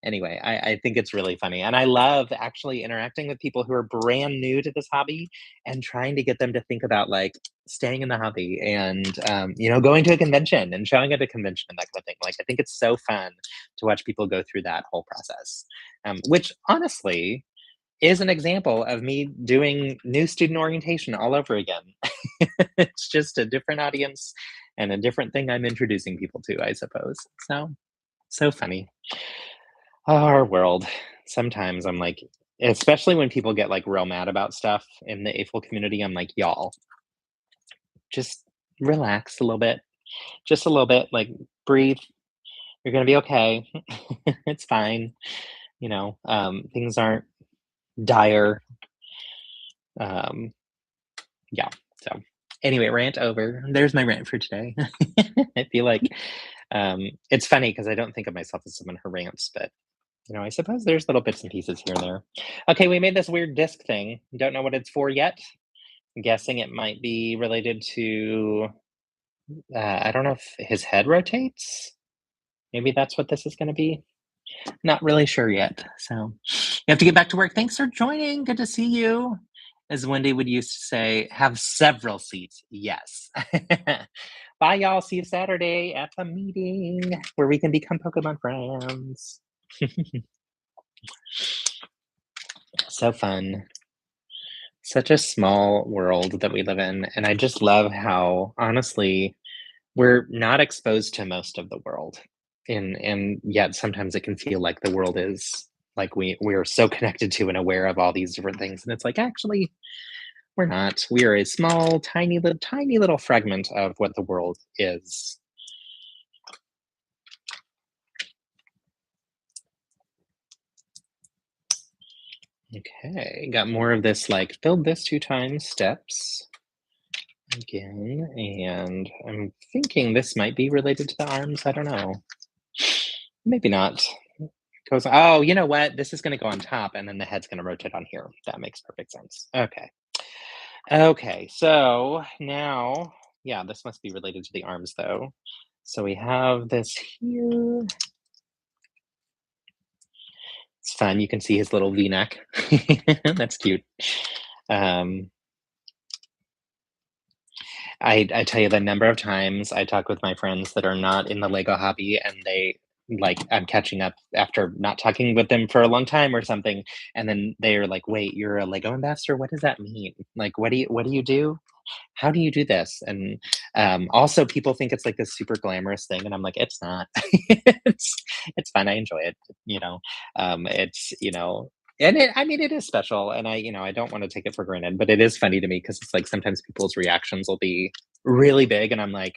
anyway, I think it's really funny. And I love actually interacting with people who are brand new to this hobby and trying to get them to think about like staying in the hobby and, going to a convention and showing at a convention and that kind of thing. Like, I think it's so fun to watch people go through that whole process, which honestly is an example of me doing new student orientation all over again. It's just a different audience and a different thing I'm introducing people to, I suppose. So funny. Our world. Sometimes I'm like, especially when people get like real mad about stuff in the AFL community, I'm like, y'all, just relax a little bit, just a little bit, like breathe. You're gonna be okay. It's fine. Things aren't dire. Um, yeah. So anyway, rant over. There's my rant for today. I feel like it's funny because I don't think of myself as someone who rants, but I suppose there's little bits and pieces here and there. Okay, we made this weird disc thing. Don't know what it's for yet. I'm guessing it might be related to, I don't know if his head rotates. Maybe that's what this is going to be. Not really sure yet. So you have to get back to work. Thanks for joining. Good to see you. As Wendy would used to say, have several seats. Yes. Bye, y'all. See you Saturday at the meeting where we can become Pokemon friends. So fun. Such a small world that we live in. And I just love how, honestly, we're not exposed to most of the world. And yet sometimes it can feel like the world is like we're so connected to and aware of all these different things. And it's like, actually, we're not. We are a small, tiny little fragment of what the world is. Okay, got more of this like build this 2 times steps again, and I'm thinking this might be related to the arms. I don't know. Maybe not. Goes. Oh, you know what? This is going to go on top, and then the head's going to rotate on here. That makes perfect sense. Okay. Okay. So now, yeah, this must be related to the arms, though. So we have this here. It's fun. You can see his little V-neck. That's cute. I tell you the number of times I talk with my friends that are not in the Lego hobby and they like I'm catching up after not talking with them for a long time or something, and then they're like, "Wait, you're a Lego ambassador? What does that mean? Like, what do you do? How do you do this?" And also, people think it's like this super glamorous thing, and I'm like, it's not. It's fun. I enjoy it. It's and I mean, it is special, and I don't want to take it for granted, but it is funny to me because it's like sometimes people's reactions will be really big, and I'm like,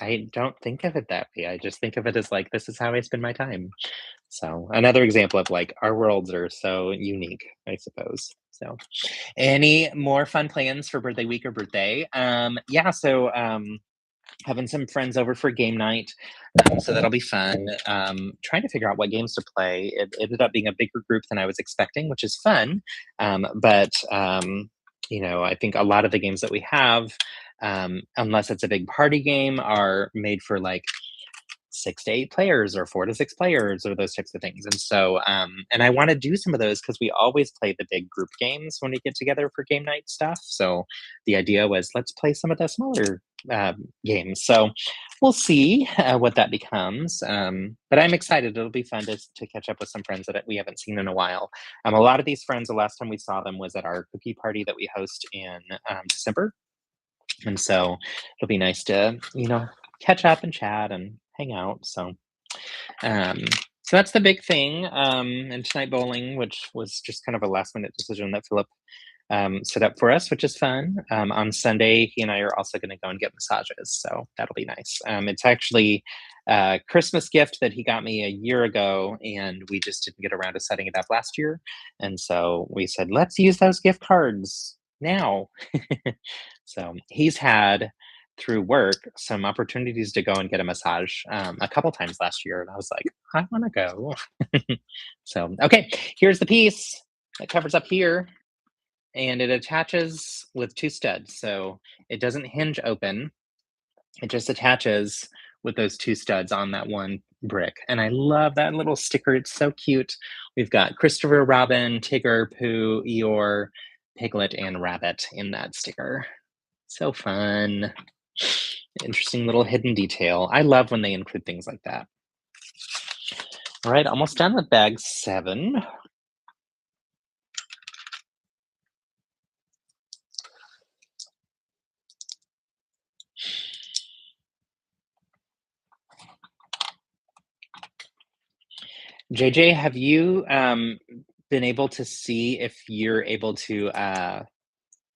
I don't think of it that way. I just think of it as like, this is how I spend my time. So another example of like our worlds are so unique, I suppose. So any more fun plans for birthday week or birthday? Yeah, so having some friends over for game night. So that'll be fun. Trying to figure out what games to play. It ended up being a bigger group than I was expecting, which is fun. But I think a lot of the games that we have, unless it's a big party game, are made for like 6 to 8 players or 4 to 6 players or those types of things. And so, and I want to do some of those because we always play the big group games when we get together for game night stuff. So the idea was let's play some of the smaller games. So we'll see what that becomes. But I'm excited. It'll be fun to catch up with some friends that we haven't seen in a while. A lot of these friends, the last time we saw them was at our cookie party that we host in December. And so it'll be nice to, catch up and chat and hang out. Um, so that's the big thing. And tonight bowling, which was just kind of a last minute decision that Philip set up for us, which is fun. On Sunday, he and I are also going to go and get massages. So that'll be nice. It's actually Christmas gift that he got me a year ago, and we just didn't get around to setting it up last year. And so we said, let's use those gift cards now. So he's had through work some opportunities to go and get a massage a couple times last year, and I was like, I want to go. So okay, here's the piece that covers up here, and it attaches with two studs, so it doesn't hinge open. It just attaches with those two studs on that one brick, and I love that little sticker. It's so cute. We've got Christopher, Robin, Tigger, Pooh, Eeyore, Piglet, and Rabbit in that sticker. So fun. Interesting little hidden detail. I love when they include things like that. All right, almost done with bag 7. JJ, have you been able to see if you're able to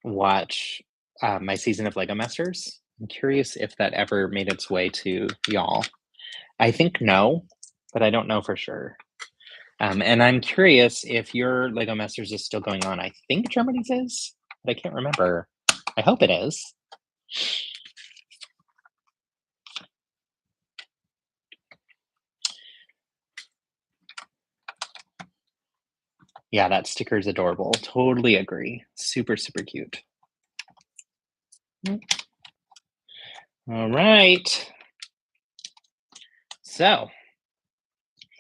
watch my season of Lego Masters? I'm curious if that ever made its way to y'all. I think no, but I don't know for sure. And I'm curious if your Lego Masters is still going on. I think Germany's is, but I can't remember. I hope it is. Yeah, that sticker is adorable. Totally agree. Super, super cute. All right. So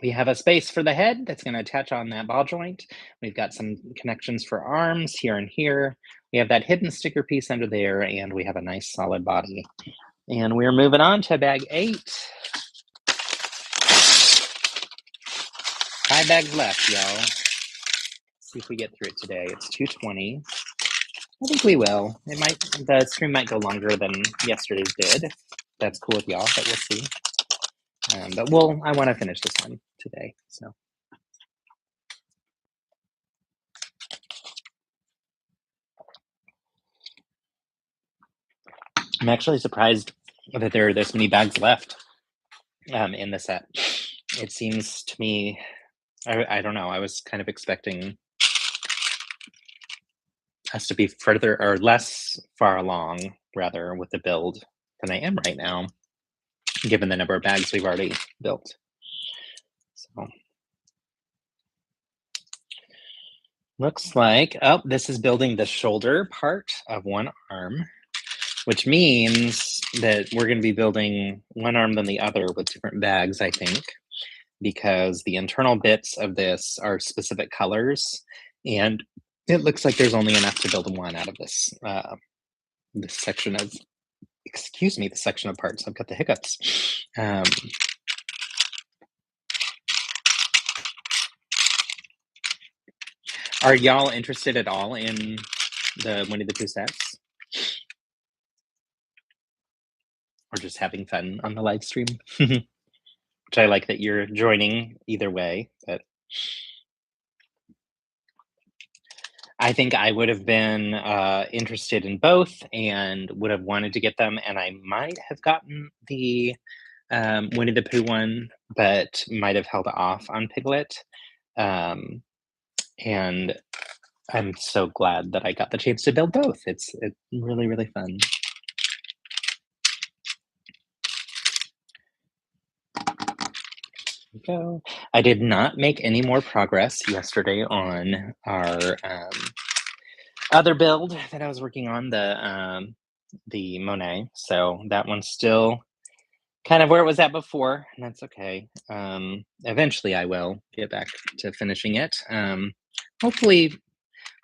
we have a space for the head that's going to attach on that ball joint. We've got some connections for arms here and here. We have that hidden sticker piece under there, and we have a nice solid body. And we're moving on to bag 8. 5 bags left, y'all. See if we get through it today. It's 2:20. I think we will. The stream might go longer than yesterday's did. That's cool with y'all, but we'll see. But I want to finish this one today. So I'm actually surprised that there are this many bags left in the set. It seems to me, I don't know, I was kind of expecting us to be further or less far along, rather, with the build than I am right now, given the number of bags we've already built. So looks like, this is building the shoulder part of one arm, which means that we're going to be building one arm than the other with different bags, I think, because the internal bits of this are specific colors, and it looks like there's only enough to build one out of this this section of, excuse me, the section of parts. I've got the hiccups. Are y'all interested at all in the Winnie the Pooh sets? Or just having fun on the live stream? Which I like that you're joining either way, but I think I would have been interested in both and would have wanted to get them, and I might have gotten the Winnie the Pooh one, but might have held off on Piglet. And I'm so glad that I got the chance to build both. It's really, really fun. Go. I did not make any more progress yesterday on our other build that I was working on, the Monet. So that one's still kind of where it was at before, and that's okay. Eventually I will get back to finishing it. Hopefully, I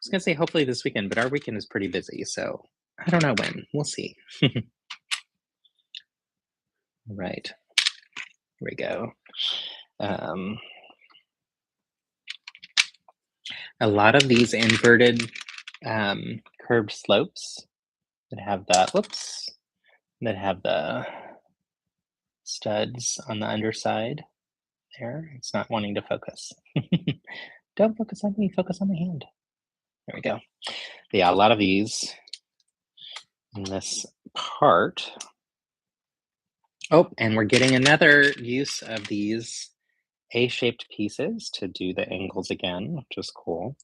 was gonna say hopefully this weekend, but our weekend is pretty busy, so I don't know when. We'll see. Right. Here we go. A lot of these inverted curved slopes that have the studs on the underside there. It's not wanting to focus. Don't focus on me, focus on my hand. There we go. But yeah, a lot of these in this part Oh, and we're getting another use of these A-shaped pieces to do the angles again, which is cool.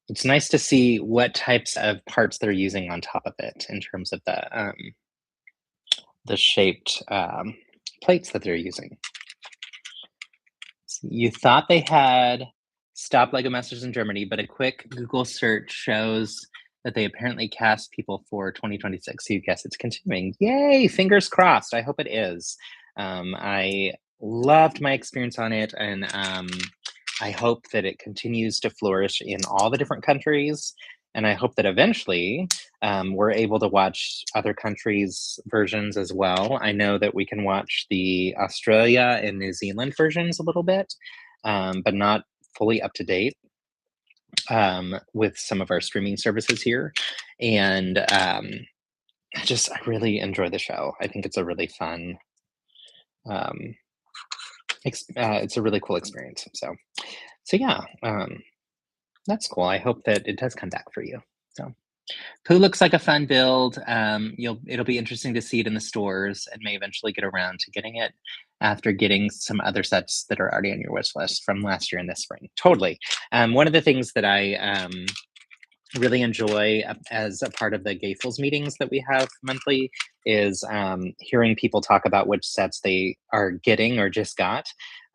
It's nice to see what types of parts they're using on top of it in terms of the shaped plates that they're using. You thought they had stopped Lego Masters in Germany, but a quick Google search shows that they apparently cast people for 2026. So you guess it's continuing. Yay! Fingers crossed. I hope it is. I loved my experience on it, and I hope that it continues to flourish in all the different countries. And I hope that eventually we're able to watch other countries' versions as well. I know that we can watch the Australia and New Zealand versions a little bit, but not fully up to date with some of our streaming services here. And I really enjoy the show. I think it's a really fun, um, it's a really cool experience. So yeah, that's cool. I hope that it does come back for you. So. Pooh looks like a fun build. It'll be interesting to see it in the stores and may eventually get around to getting it after getting some other sets that are already on your wish list from last year and this spring. Totally. One of the things that I really enjoy as a part of the Gayfuls meetings that we have monthly is hearing people talk about which sets they are getting or just got,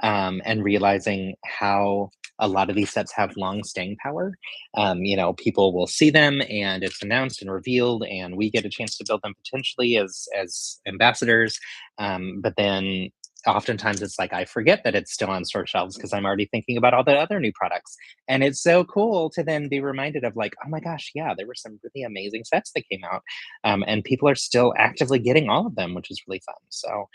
and realizing how a lot of these sets have long staying power. People will see them and it's announced and revealed, and we get a chance to build them potentially as ambassadors. But then oftentimes it's like I forget that it's still on store shelves because I'm already thinking about all the other new products. And it's so cool to then be reminded of like, oh my gosh, yeah, there were some really amazing sets that came out, and people are still actively getting all of them, which is really fun. So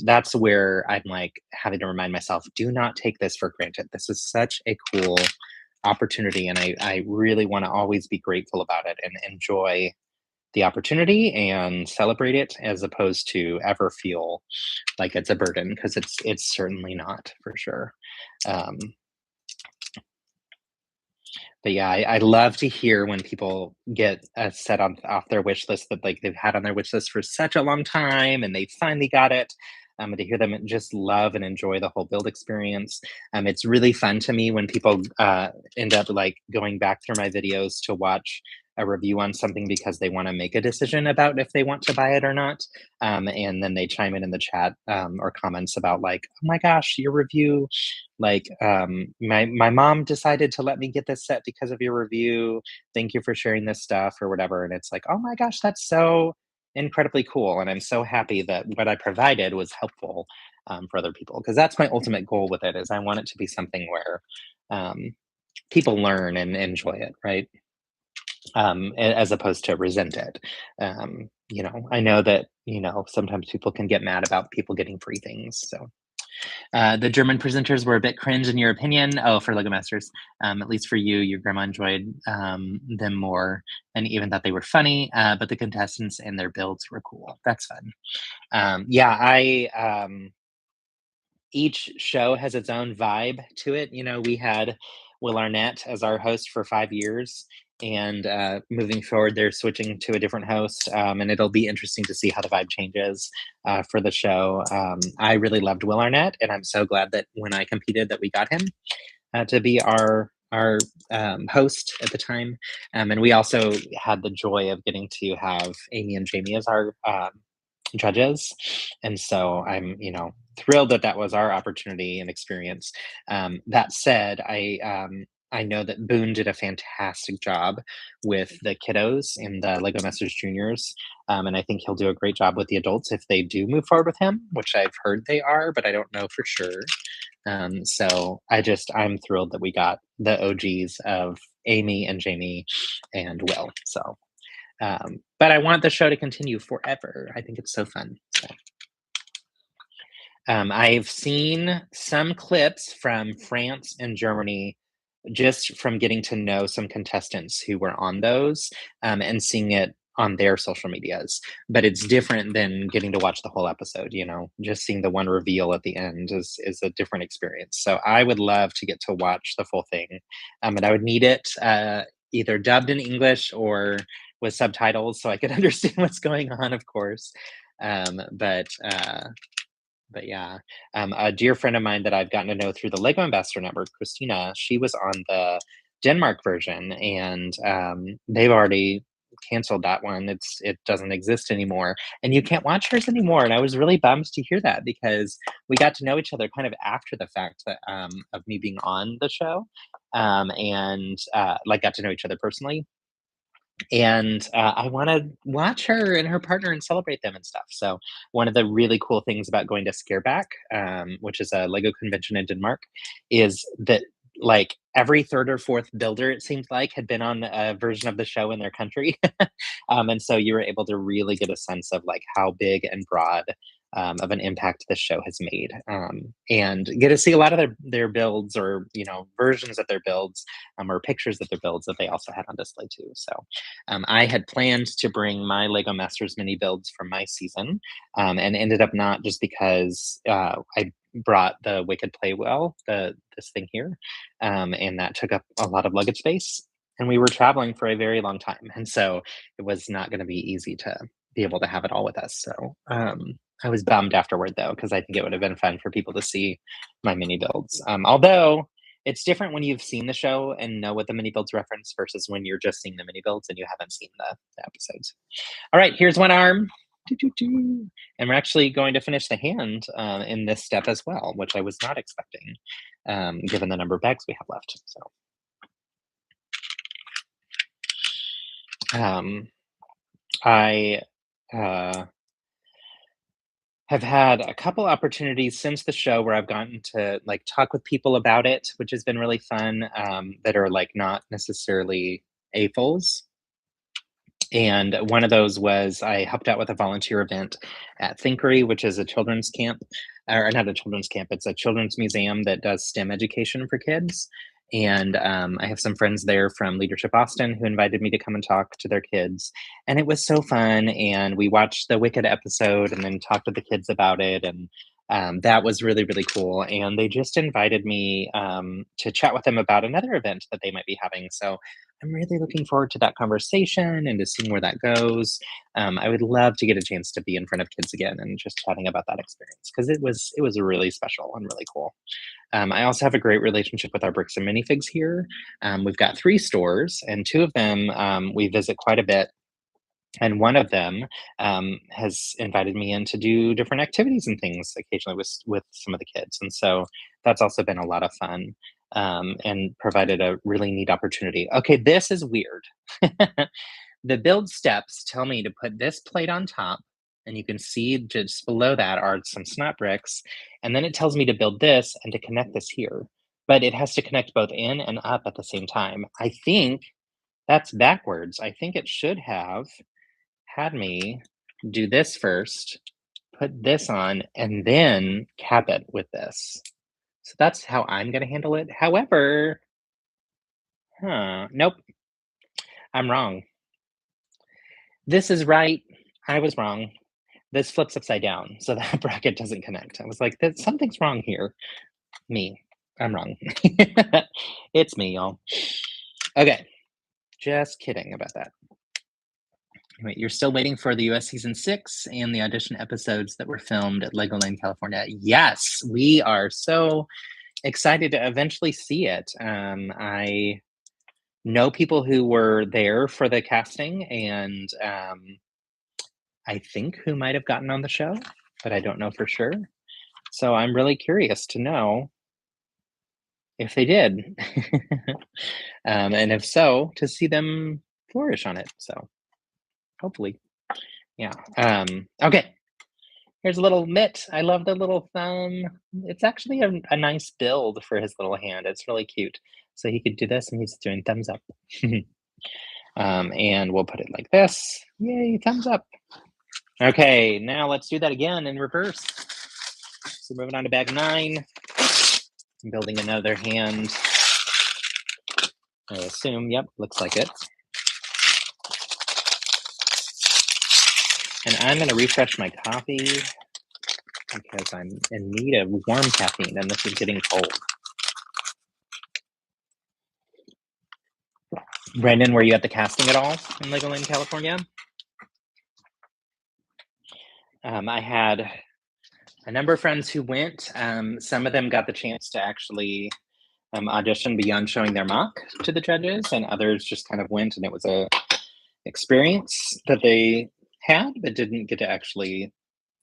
that's where I'm like having to remind myself, do not take this for granted. This is such a cool opportunity, and I really want to always be grateful about it and enjoy the opportunity and celebrate it as opposed to ever feel like it's a burden, because it's certainly not, for sure. Um, but yeah, I love to hear when people get a set on off their wish list that like they've had on their wish list for such a long time and they finally got it. And to hear them just love and enjoy the whole build experience. It's really fun to me when people end up like going back through my videos to watch a review on something because they want to make a decision about if they want to buy it or not. And then they chime in the chat or comments about like, oh my gosh, your review, like my mom decided to let me get this set because of your review, thank you for sharing this stuff or whatever. And it's like, oh my gosh, that's so incredibly cool, and I'm so happy that what I provided was helpful for other people, because that's my ultimate goal with it, is I want it to be something where um, people learn and enjoy it, right? As opposed to resent it. I know that sometimes people can get mad about people getting free things. So the German presenters were a bit cringe in your opinion. Oh, for Lego Masters, at least for you, your grandma enjoyed them more and even thought they were funny. But the contestants and their builds were cool. That's fun. Yeah, I each show has its own vibe to it. We had Will Arnett as our host for 5 years, and moving forward, they're switching to a different host, and it'll be interesting to see how the vibe changes for the show. I really loved Will Arnett, and I'm so glad that when I competed, that we got him to be our host at the time. And we also had the joy of getting to have Amy and Jamie as our judges. And so I'm, thrilled that that was our opportunity and experience. That said, I know that Boone did a fantastic job with the kiddos in the Lego Masters Juniors. And I think he'll do a great job with the adults if they do move forward with him, which I've heard they are, but I don't know for sure. So I'm thrilled that we got the OGs of Amy and Jamie and Will. So, but I want the show to continue forever. I think it's so fun. So. I've seen some clips from France and Germany just from getting to know some contestants who were on those, and seeing it on their social medias. But it's different than getting to watch the whole episode, just seeing the one reveal at the end is a different experience. So I would love to get to watch the full thing. And I would need it either dubbed in English or with subtitles so I could understand what's going on, of course. But yeah, a dear friend of mine that I've gotten to know through the Lego Ambassador Network, Christina, she was on the Denmark version, and they've already canceled that one. It doesn't exist anymore, and you can't watch hers anymore. And I was really bummed to hear that because we got to know each other kind of after the fact that, of me being on the show, and like got to know each other personally, and I want to watch her and her partner and celebrate them and stuff. So one of the really cool things about going to Scareback, which is a Lego convention in Denmark, is that like every third or fourth builder, it seems like, had been on a version of the show in their country, and so you were able to really get a sense of like how big and broad, of an impact this show has made, and get to see a lot of their builds, or versions of their builds, or pictures of their builds that they also had on display too. So I had planned to bring my Lego Masters mini builds from my season, and ended up not, just because I brought the Wicked Playwell, this thing here, and that took up a lot of luggage space. And we were traveling for a very long time, and so it was not going to be easy to be able to have it all with us. So I was bummed afterward, though, because I think it would have been fun for people to see my mini builds. Although it's different when you've seen the show and know what the mini builds reference versus when you're just seeing the mini builds and you haven't seen the episodes. All right, here's one arm. And we're actually going to finish the hand in this step as well, which I was not expecting, given the number of bags we have left. So I have had a couple opportunities since the show where I've gotten to like talk with people about it, which has been really fun, that are like not necessarily AFOLs. And one of those was I helped out with a volunteer event at Thinkery, which is a children's camp, or not a children's camp, it's a children's museum that does STEM education for kids. And I have some friends there from Leadership Austin who invited me to come and talk to their kids. And it was so fun. And we watched the Wicked episode and then talked to the kids about it. And that was really, really cool. And they just invited me to chat with them about another event that they might be having. So I'm really looking forward to that conversation and to seeing where that goes. I would love to get a chance to be in front of kids again and just chatting about that experience, because it was really special and really cool. I also have a great relationship with our bricks and minifigs here. We've got 3 stores, and 2 of them we visit quite a bit. And one of them has invited me in to do different activities and things occasionally with some of the kids, and so that's also been a lot of fun, and provided a really neat opportunity. Okay, this is weird. The build steps tell me to put this plate on top, and you can see just below that are some snap bricks, and then it tells me to build this and to connect this here. But it has to connect both in and up at the same time. I think that's backwards. I think it should have had me do this first, put this on, and then cap it with this. So that's how I'm going to handle it. However, nope, I'm wrong. This is right. I was wrong. This flips upside down, so that bracket doesn't connect. I was like, something's wrong here. Me, I'm wrong. It's me, y'all. Okay, just kidding about that. Wait, you're still waiting for the US season 6 and the audition episodes that were filmed at Legoland, California. Yes, we are so excited to eventually see it. I know people who were there for the casting, and I think who might have gotten on the show, but I don't know for sure. So I'm really curious to know if they did. And if so, to see them flourish on it. So hopefully, yeah. Okay. Here's a little mitt. I love the little thumb. It's actually a nice build for his little hand. It's really cute. So he could do this, and he's doing thumbs up. And we'll put it like this. Yay, thumbs up. Okay, now let's do that again in reverse. So moving on to bag 9. I'm building another hand. I assume, yep, looks like it. And I'm gonna refresh my coffee because I'm in need of warm caffeine, and this is getting cold. Brandon, were you at the casting at all in Legoland, California? I had a number of friends who went. Some of them got the chance to actually audition beyond showing their mock to the judges, and others just kind of went, and it was a experience that they had, but didn't get to actually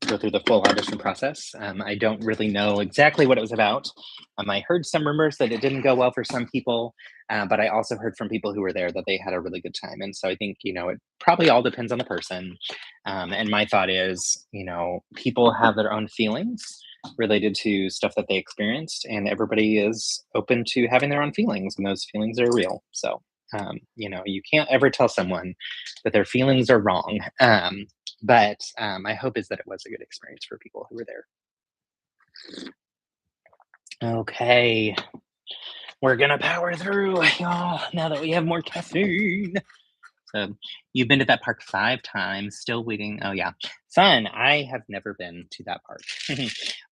go through the full audition process. I don't really know exactly what it was about. I heard some rumors that it didn't go well for some people, but I also heard from people who were there that they had a really good time. And so I think, it probably all depends on the person. And my thought is, people have their own feelings related to stuff that they experienced, and everybody is open to having their own feelings, and those feelings are real. So, you can't ever tell someone that their feelings are wrong. But my hope is that it was a good experience for people who were there. Okay, we're gonna power through, y'all, now that we have more caffeine. So you've been to that park 5 times, still waiting. Oh yeah, fun. I have never been to that park.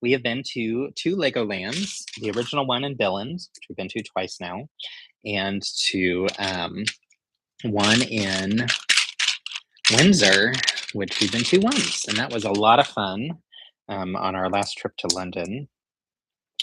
We have been to 2 Legolands, the original one in Billings, which we've been to twice now, and to one in Windsor, which we've been to once, and that was a lot of fun. On our last trip to London,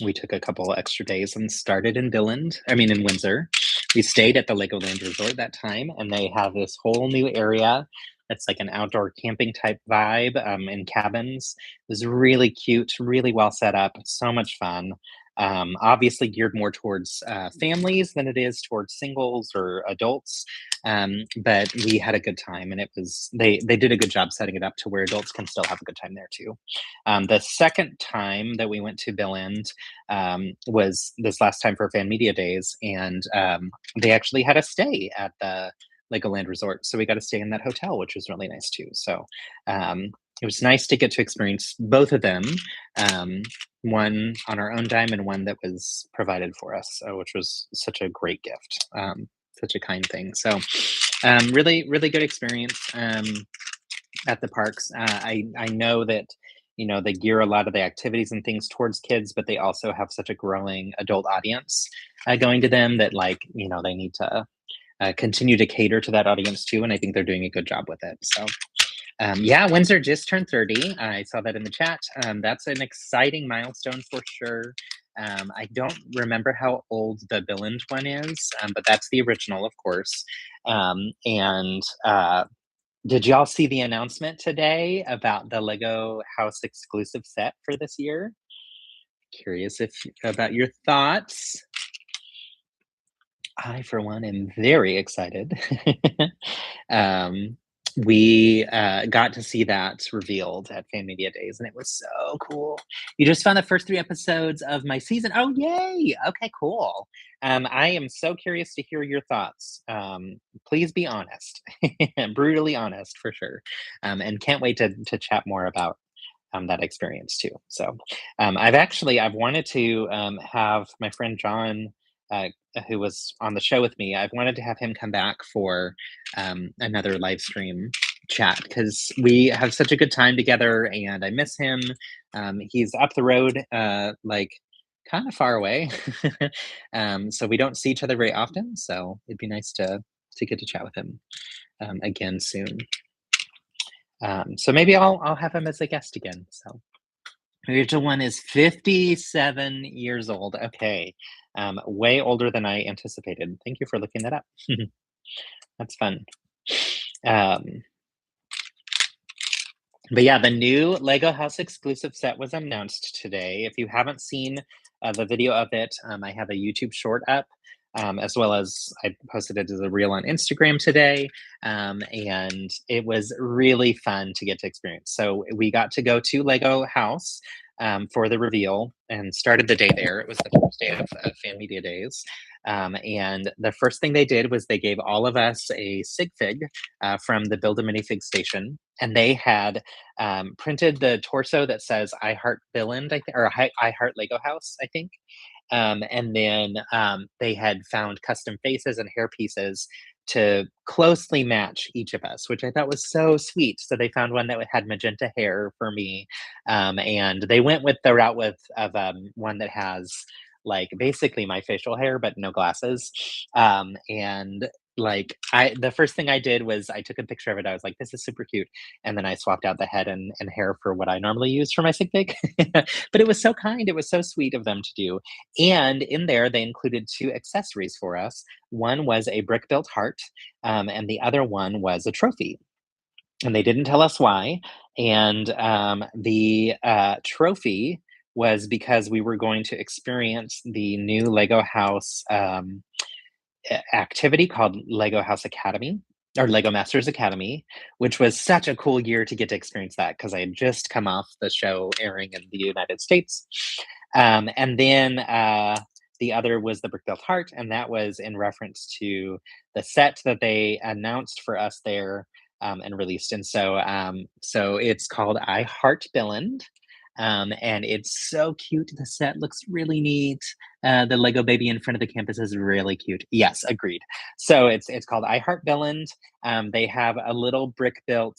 we took a couple extra days and started in in Windsor. We stayed at the Legoland Resort that time, and they have this whole new area that's like an outdoor camping type vibe in cabins. It was really cute, really well set up, so much fun. Obviously geared more towards families than it is towards singles or adults, but we had a good time, and they did a good job setting it up to where adults can still have a good time there too. The second time that we went to Billund was this last time for Fan Media Days, and they actually had a stay at the Legoland Resort, so we got to stay in that hotel, which was really nice too. So it was nice to get to experience both of them, one on our own dime and one that was provided for us, which was such a great gift, such a kind thing. So really, really good experience at the parks. I know that they gear a lot of the activities and things towards kids, but they also have such a growing adult audience going to them that they need to continue to cater to that audience too, and I think they're doing a good job with it. So yeah, Windsor just turned 30. I saw that in the chat. That's an exciting milestone for sure. I don't remember how old the Billand one is, but that's the original, of course. And did y'all see the announcement today about the Lego House exclusive set for this year? Curious about your thoughts. I, for one, am very excited. um, we got to see that revealed at Fan Media Days, and it was so cool. You just found the first 3 episodes of my season. Oh, yay! Okay, cool. I am so curious to hear your thoughts. Please be honest, brutally honest for sure, and can't wait to chat more about that experience too. So, I've wanted to have my friend John, uh, who was on the show with me. I've wanted to have him come back for another live stream chat because we have such a good time together, and I miss him. He's up the road, like kind of far away, so we don't see each other very often. So it'd be nice to get to chat with him again soon. So maybe I'll have him as a guest again. So Rachel one is 57 years old. Okay, way older than I anticipated. Thank you for looking that up. That's fun. But yeah, the new Lego House exclusive set was announced today. If you haven't seen the video of it, I have a YouTube short up, as well as I posted it as a reel on Instagram today. And it was really fun to get to experience. So we got to go to Lego House for the reveal and started the day there. It was the first day of Fan Media Days. And the first thing they did was they gave all of us a sig fig from the Build a Minifig station. And they had printed the torso that says "I Heart Billund," or "I Heart Lego House," I think. And then they had found custom faces and hair pieces to closely match each of us, which I thought was so sweet. So they found one that had magenta hair for me, and they went with the route of one that has like basically my facial hair but no glasses, and like, the first thing I did was I took a picture of it. I was like, "This is super cute," and then I swapped out the head and hair for what I normally use for my sick pig. But it was so kind, it was so sweet of them to do, and in there, they included 2 accessories for us. One was a brick-built heart, and the other one was a trophy, and they didn't tell us why, and, the, trophy was because we were going to experience the new Lego house, activity called Lego House Academy or Lego Masters Academy, which was such a cool year to get to experience that because I had just come off the show airing in the United States. And then the other was the Brick Built Heart, and that was in reference to the set that they announced for us there and released. And so it's called I Heart Billund. And it's so cute. The set looks really neat. The Lego baby in front of the campus is really cute. Yes, agreed. So it's called I Heart Billund. They have a little brick built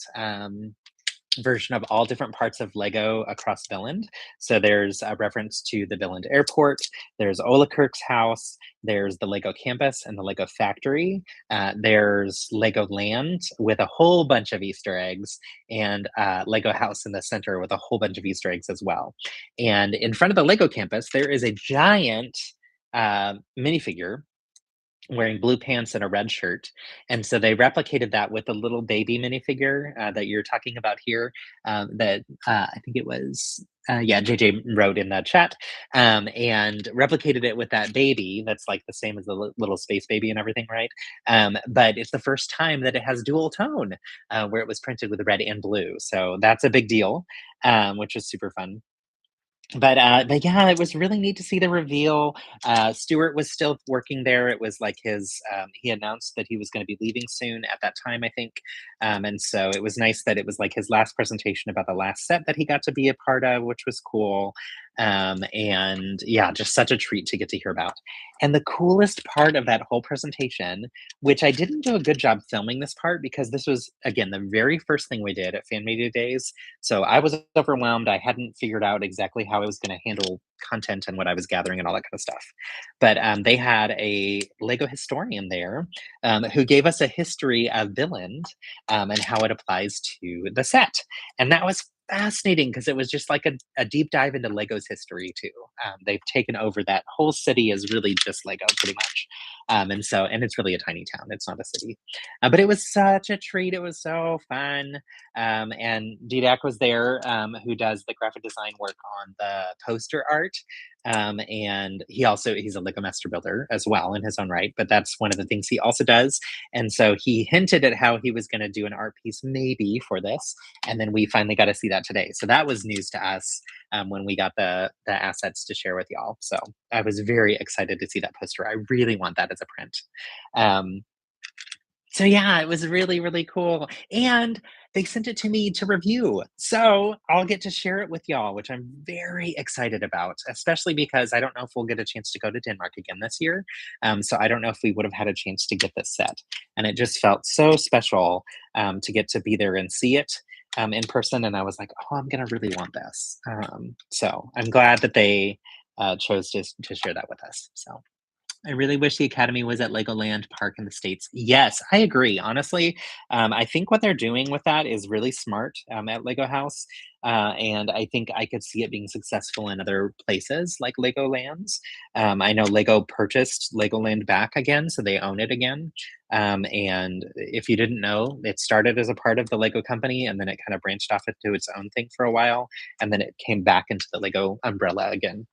version of all different parts of Lego across Billund. So there's a reference to the Billund Airport, there's Ola Kirk's house, there's the Lego campus and the Lego factory, there's Lego Land with a whole bunch of Easter eggs, and Lego House in the center with a whole bunch of Easter eggs as well. And in front of the Lego campus, there is a giant minifigure wearing blue pants and a red shirt. And so they replicated that with a little baby minifigure that you're talking about here. That I think it was, yeah, JJ wrote in the chat and replicated it with that baby that's like the same as the little space baby and everything, right? But it's the first time that it has dual tone where it was printed with red and blue. So that's a big deal, which is super fun. But yeah, it was really neat to see the reveal. Stuart was still working there. It was like his he announced that he was going to be leaving soon at that time, I think. And so it was nice that it was like his last presentation about the last set that he got to be a part of, which was cool. And yeah, just such a treat to get to hear about. And the coolest part of that whole presentation, which I didn't do a good job filming this part because this was again the very first thing we did at Fan Media Days, so I was overwhelmed. I hadn't figured out exactly how I was going to handle content and what I was gathering and all that kind of stuff. But they had a Lego historian there who gave us a history of Billund and how it applies to the set. And that was fascinating because it was just like a deep dive into Lego's history too. They've taken over that whole city is really just Lego pretty much. And it's really a tiny town. It's not a city. But it was such a treat. It was so fun. And Didak was there, who does the graphic design work on the poster art. And he's a Lego master builder as well in his own right, but that's one of the things he also does. And so he hinted at how he was going to do an art piece maybe for this, and then we finally got to see that today. So that was news to us when we got the assets to share with y'all. So I was very excited to see that poster. I really want that as a print. Um, so yeah, it was really, really cool. And they sent it to me to review. So I'll get to share it with y'all, which I'm very excited about, especially because I don't know if we'll get a chance to go to Denmark again this year. So I don't know if we would have had a chance to get this set. And it just felt so special to get to be there and see it in person. And I was like, oh, I'm going to really want this. So I'm glad that they chose to share that with us. So. I really wish the Academy was at Legoland Park in the States. Yes, I agree. Honestly, I think what they're doing with that is really smart at Lego House. And I think I could see it being successful in other places like Legolands. I know Lego purchased Legoland back again, so they own it again. And if you didn't know, it started as a part of the Lego company and then it kind of branched off into its own thing for a while. And then it came back into the Lego umbrella again.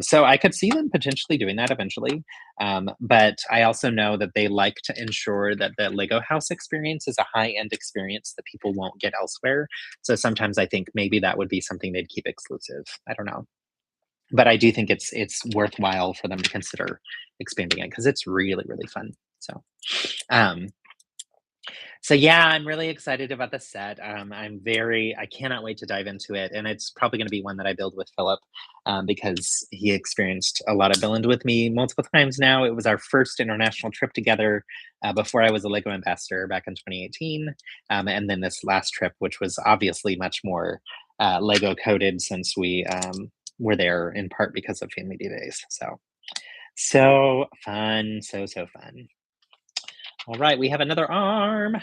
So I could see them potentially doing that eventually. But I also know that they like to ensure that the Lego house experience is a high end experience that people won't get elsewhere. So sometimes I think maybe that would be something they'd keep exclusive. I don't know. But I do think it's worthwhile for them to consider expanding it because it's really, really fun. Um, so yeah, I'm really excited about the set. I cannot wait to dive into it, and it's probably going to be one that I build with Philip because he experienced a lot of Billund with me multiple times now. It was our first international trip together before I was a Lego ambassador back in 2018, and then this last trip, which was obviously much more Lego coded since we were there in part because of Fan Media Days. So fun, so fun. All right, we have another arm.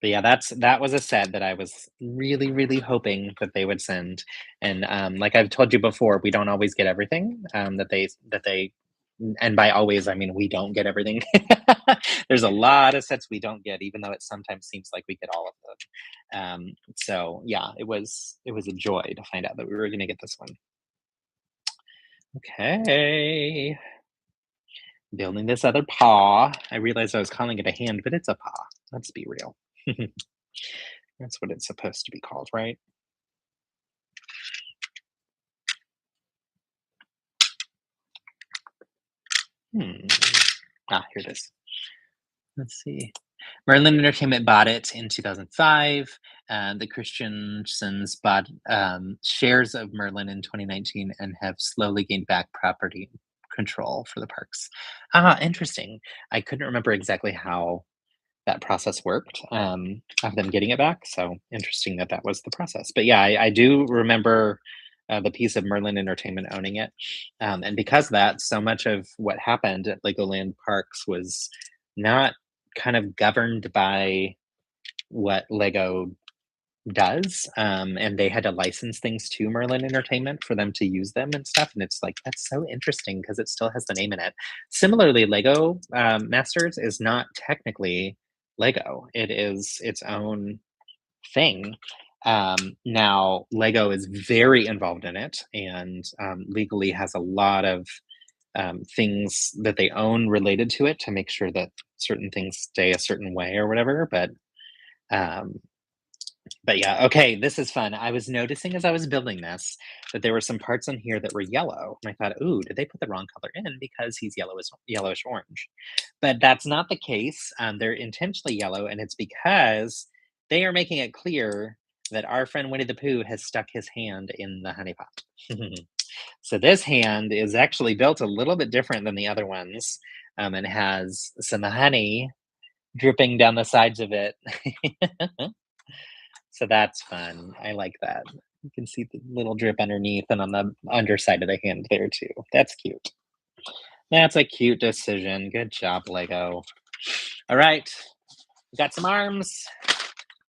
But yeah, that was a set that I was really, really hoping that they would send. And like I've told you before, we don't always get everything that they and by always I mean we don't get everything. There's a lot of sets we don't get, even though it sometimes seems like we get all of them. So yeah, it was a joy to find out that we were gonna get this one. Okay. Building this other paw. I realized I was calling it a hand, but it's a paw. Let's be real. That's what it's supposed to be called, right? Hmm. Here it is. Let's see. Merlin Entertainment bought it in 2005. The Christiansons bought shares of Merlin in 2019 and have slowly gained back property control for the parks. Interesting. I couldn't remember exactly how that process worked, of them getting it back. So interesting that that was the process. But yeah, I do remember the piece of Merlin Entertainment owning it, and because of that, so much of what happened at Legoland Parks was not kind of governed by what Lego does, and they had to license things to Merlin Entertainment for them to use them and stuff. And it's like that's so interesting because it still has the name in it. Similarly, Lego Masters is not technically Lego; it is its own thing. Now, Lego is very involved in it and legally has a lot of things that they own related to it to make sure that certain things stay a certain way or whatever. Um, but yeah, okay, this is fun. I was noticing as I was building this that there were some parts on here that were yellow. And I thought, ooh, did they put the wrong color in because he's yellowish orange? But that's not the case. They're intentionally yellow, and it's because they are making it clear that our friend Winnie the Pooh has stuck his hand in the honey pot. So this hand is actually built a little bit different than the other ones, and has some honey dripping down the sides of it. So that's fun. I like that. You can see the little drip underneath and on the underside of the hand there too. That's cute. That's a cute decision. Good job, Lego. All right, we got some arms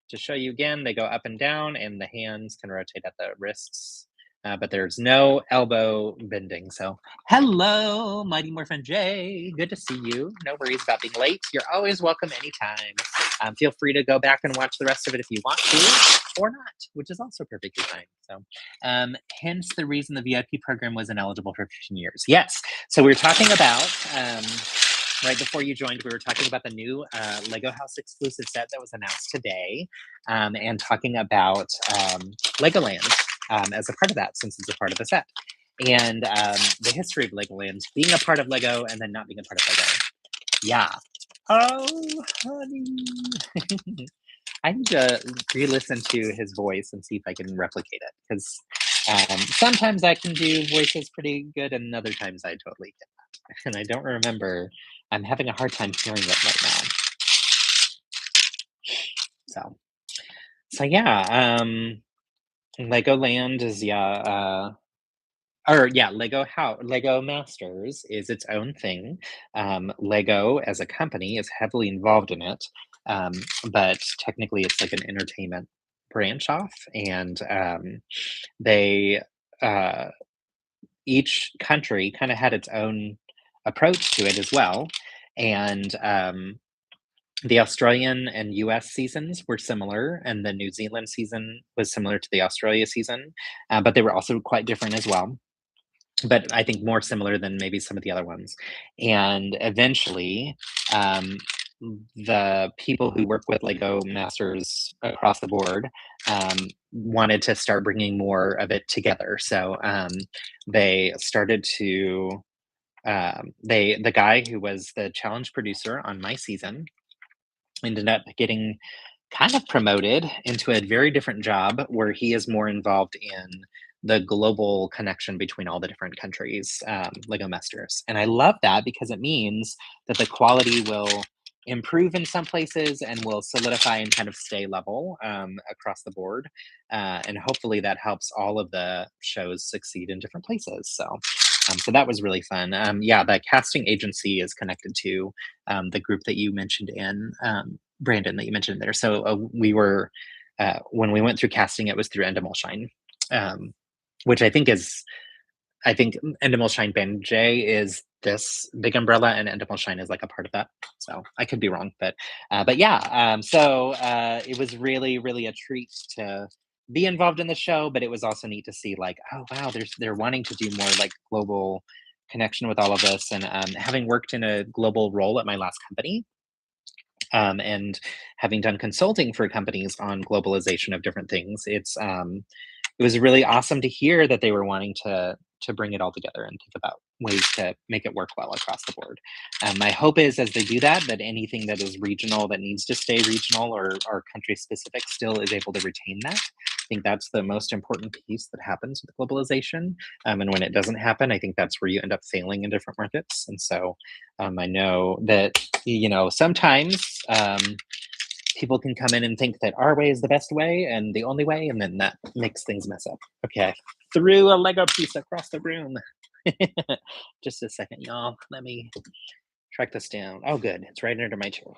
to show you again. They go up and down, and the hands can rotate at the wrists. But there's no elbow bending. So, hello, Mighty Morphin J. Good to see you. No worries about being late. You're always welcome anytime. Feel free to go back and watch the rest of it if you want to, or not, which is also perfectly fine. So, hence the reason the VIP program was ineligible for 15 years. Yes. So, we were talking about. Right before you joined, we were talking about the new Lego House exclusive set that was announced today, and talking about Legoland as a part of that, since it's a part of the set, and the history of Legoland being a part of Lego and then not being a part of Lego. Yeah. Oh, honey. I need to re-listen to his voice and see if I can replicate it because sometimes I can do voices pretty good, and other times I totally cannot. And I don't remember. I'm having a hard time hearing it right now. So, so yeah, Legoland is or yeah, Lego Masters is its own thing. Lego as a company is heavily involved in it, um, but technically it's like an entertainment branch off, and they uh, each country kind of had its own approach to it as well, and the Australian and US seasons were similar, and the New Zealand season was similar to the Australia season, but they were also quite different as well, but I think more similar than maybe some of the other ones. And eventually, um, the people who work with Lego Masters across the board wanted to start bringing more of it together. So they started to the guy who was the challenge producer on my season ended up getting kind of promoted into a very different job where he is more involved in the global connection between all the different countries, Lego Masters. And I love that because it means that the quality will improve in some places and will solidify and kind of stay level across the board. And hopefully that helps all of the shows succeed in different places. So So that was really fun. Yeah, the casting agency is connected to the group that you mentioned in Brandon that you mentioned there. So we were when we went through casting, it was through Endemol Shine, um, which I think Endemol Shine Banjay is this big umbrella, and Endemol Shine is like a part of that. So I could be wrong, but yeah. It was really really a treat to be involved in the show, but it was also neat to see like, oh wow, they're wanting to do more like global connection with all of this, and having worked in a global role at my last company, and having done consulting for companies on globalization of different things, it was really awesome to hear that they were wanting to bring it all together and think about ways to make it work well across the board. My hope is as they do that, that anything that is regional that needs to stay regional or country specific still is able to retain that. I think that's the most important piece that happens with globalization. And when it doesn't happen, I think that's where you end up failing in different markets. And so I know that, sometimes people can come in and think that our way is the best way and the only way, and then that makes things mess up. Okay, I threw a Lego piece across the room. Just a second, y'all. Let me track this down. Oh, good. It's right under my chair.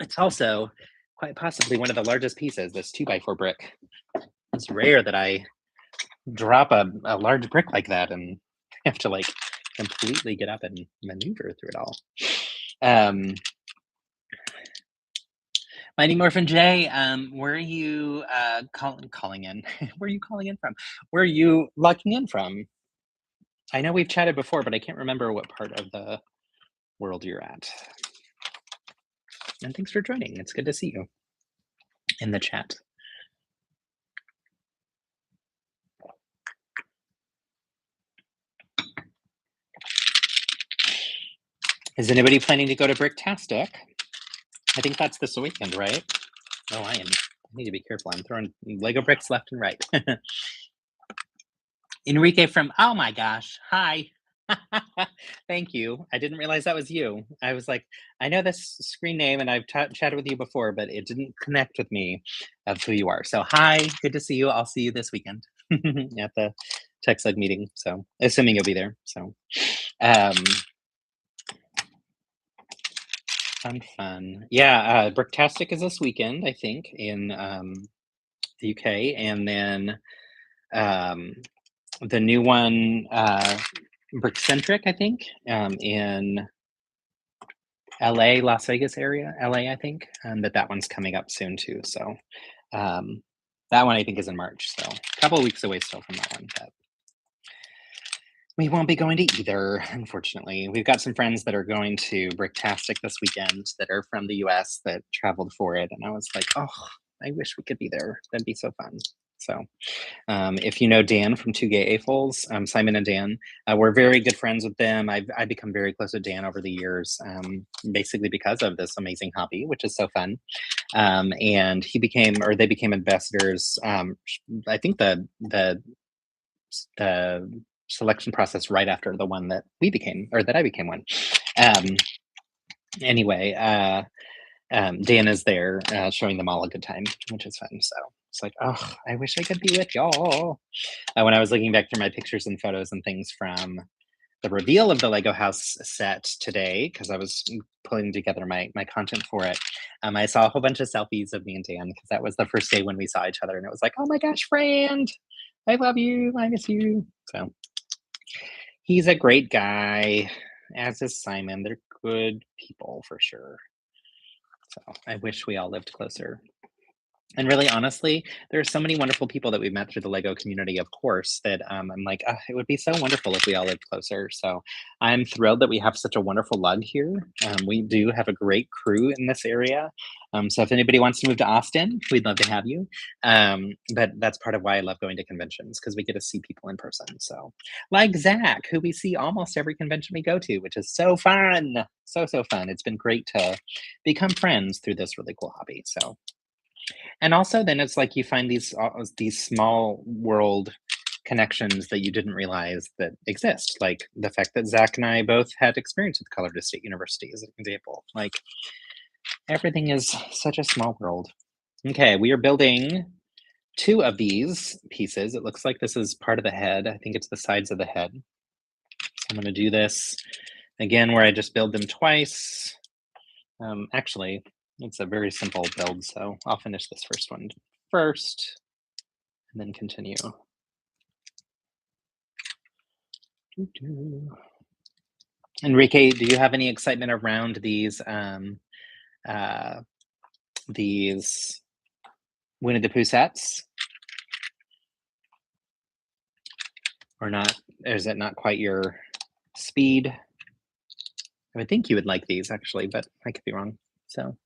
It's also quite possibly one of the largest pieces, this 2x4 brick. It's rare that I drop a large brick like that and have to like completely get up and maneuver through it all. Mighty Morphin J, where are you calling in? Where are you calling in from? Where are you logging in from? I know we've chatted before, but I can't remember what part of the world you're at. And thanks for joining. It's good to see you in the chat. Is anybody planning to go to Bricktastic? I think that's this weekend, right? Oh, I need to be careful. I'm throwing Lego bricks left and right. Enrique from, oh my gosh, hi. Thank you. I didn't realize that was you. I was like, I know this screen name and I've chatted with you before, but it didn't connect with me of who you are. So hi, good to see you. I'll see you this weekend at the TechSug meeting. So assuming you'll be there. So fun. Yeah, Bricktastic is this weekend, I think, in the UK. And then the new one, Brickcentric, I think, in LA, Las Vegas area, LA, I think, and that one's coming up soon too. So that one I think is in March. So a couple of weeks away still from that one, but we won't be going to either, unfortunately. We've got some friends that are going to Bricktastic this weekend that are from the US that traveled for it. And I was like, oh, I wish we could be there. That'd be so fun. So if you know Dan from Two Gay AFOLs, Simon and Dan, we're very good friends with them. I've become very close with Dan over the years, basically because of this amazing hobby, which is so fun. And they became ambassadors. I think the selection process right after the one that we became, or that I became one. Anyway, Dan is there showing them all a good time, which is fun. So it's like, oh, I wish I could be with y'all. When I was looking back through my pictures and photos and things from the reveal of the Lego house set today, because I was pulling together my content for it, I saw a whole bunch of selfies of me and Dan, because that was the first day when we saw each other, and it was like, oh my gosh, friend, I love you, I miss you. So he's a great guy, as is Simon. They're good people for sure. So I wish we all lived closer. And really, honestly, there are so many wonderful people that we've met through the Lego community, of course, that I'm like, it would be so wonderful if we all lived closer. So I'm thrilled that we have such a wonderful lug here. We do have a great crew in this area. So if anybody wants to move to Austin, we'd love to have you. But that's part of why I love going to conventions, because we get to see people in person. So like Zach, who we see almost every convention we go to, which is so fun. So fun. It's been great to become friends through this really cool hobby. So. And also then it's like you find these small world connections that you didn't realize that exist. Like the fact that Zach and I both had experience with Colorado State University as an example. Like everything is such a small world. Okay, we are building 2 of these pieces. It looks like this is part of the head. I think it's the sides of the head. I'm gonna do this again where I just build them twice. Actually, it's a very simple build, so I'll finish this first one first and then continue. Doo-doo. Enrique, do you have any excitement around uh, these Winnie the Pooh sets? Or not? Or is it not quite your speed? I would think you would like these actually, but I could be wrong. So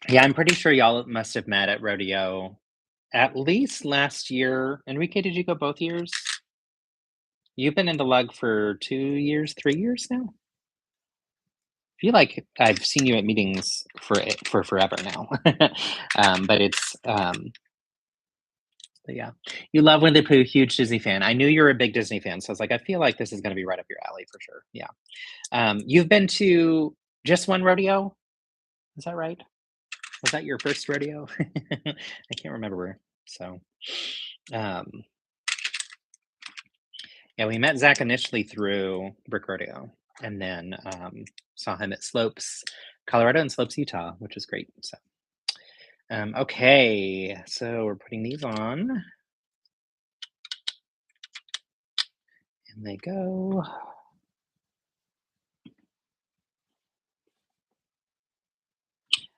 yeah, I'm pretty sure y'all must have met at rodeo at least last year. Enrique, did you go both years? You've been in the lug for 2 years, 3 years now? I feel like I've seen you at meetings for forever now. But but yeah, you love Winnie the Pooh, huge Disney fan. I knew you were a big Disney fan, so I was like, I feel like this is going to be right up your alley for sure. Yeah. You've been to just one rodeo, is that right? Was that your first rodeo? I can't remember. So, um, yeah, we met Zach initially through Brick Rodeo, and then saw him at Slopes, Colorado, and Slopes, Utah, which is great. So, okay, so we're putting these on, and they go.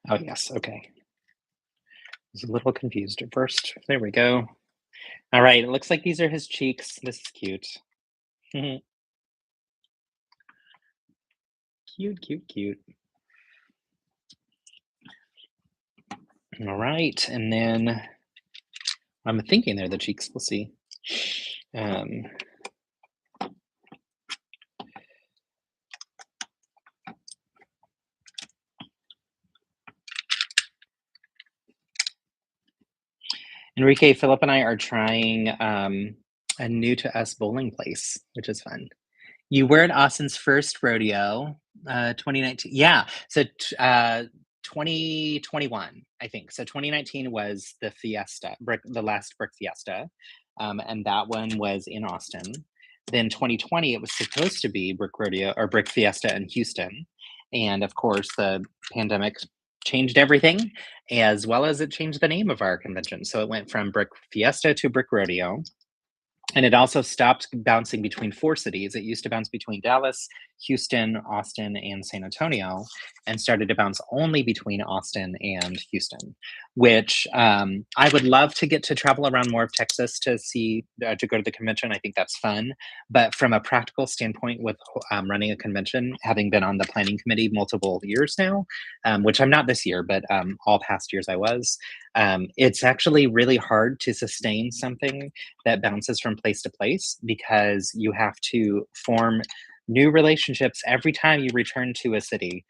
Oh yes, okay. I was a little confused at first. There we go. All right, it looks like these are his cheeks. This is cute. Cute, cute, cute. All right, and then I'm thinking they're the cheeks. We'll see. Enrique, Philip, and I are trying a new to us bowling place, which is fun. You were at Austin's first rodeo, 2019. Yeah, so 2021, I think. So 2019 was the Fiesta, the last Brick Fiesta, and that one was in Austin. Then 2020, it was supposed to be Brick Rodeo or Brick Fiesta in Houston, and of course, the pandemic changed everything, as well as it changed the name of our convention. So it went from Brick Fiesta to Brick Rodeo, and it also stopped bouncing between four cities. It used to bounce between Dallas, Houston, Austin, and San Antonio, and started to bounce only between Austin and Houston, which I would love to get to travel around more of Texas to see, to go to the convention. I think that's fun. But from a practical standpoint, with running a convention, having been on the planning committee multiple years now, which I'm not this year, but all past years I was, it's actually really hard to sustain something that bounces from place to place because you have to form new relationships every time you return to a city,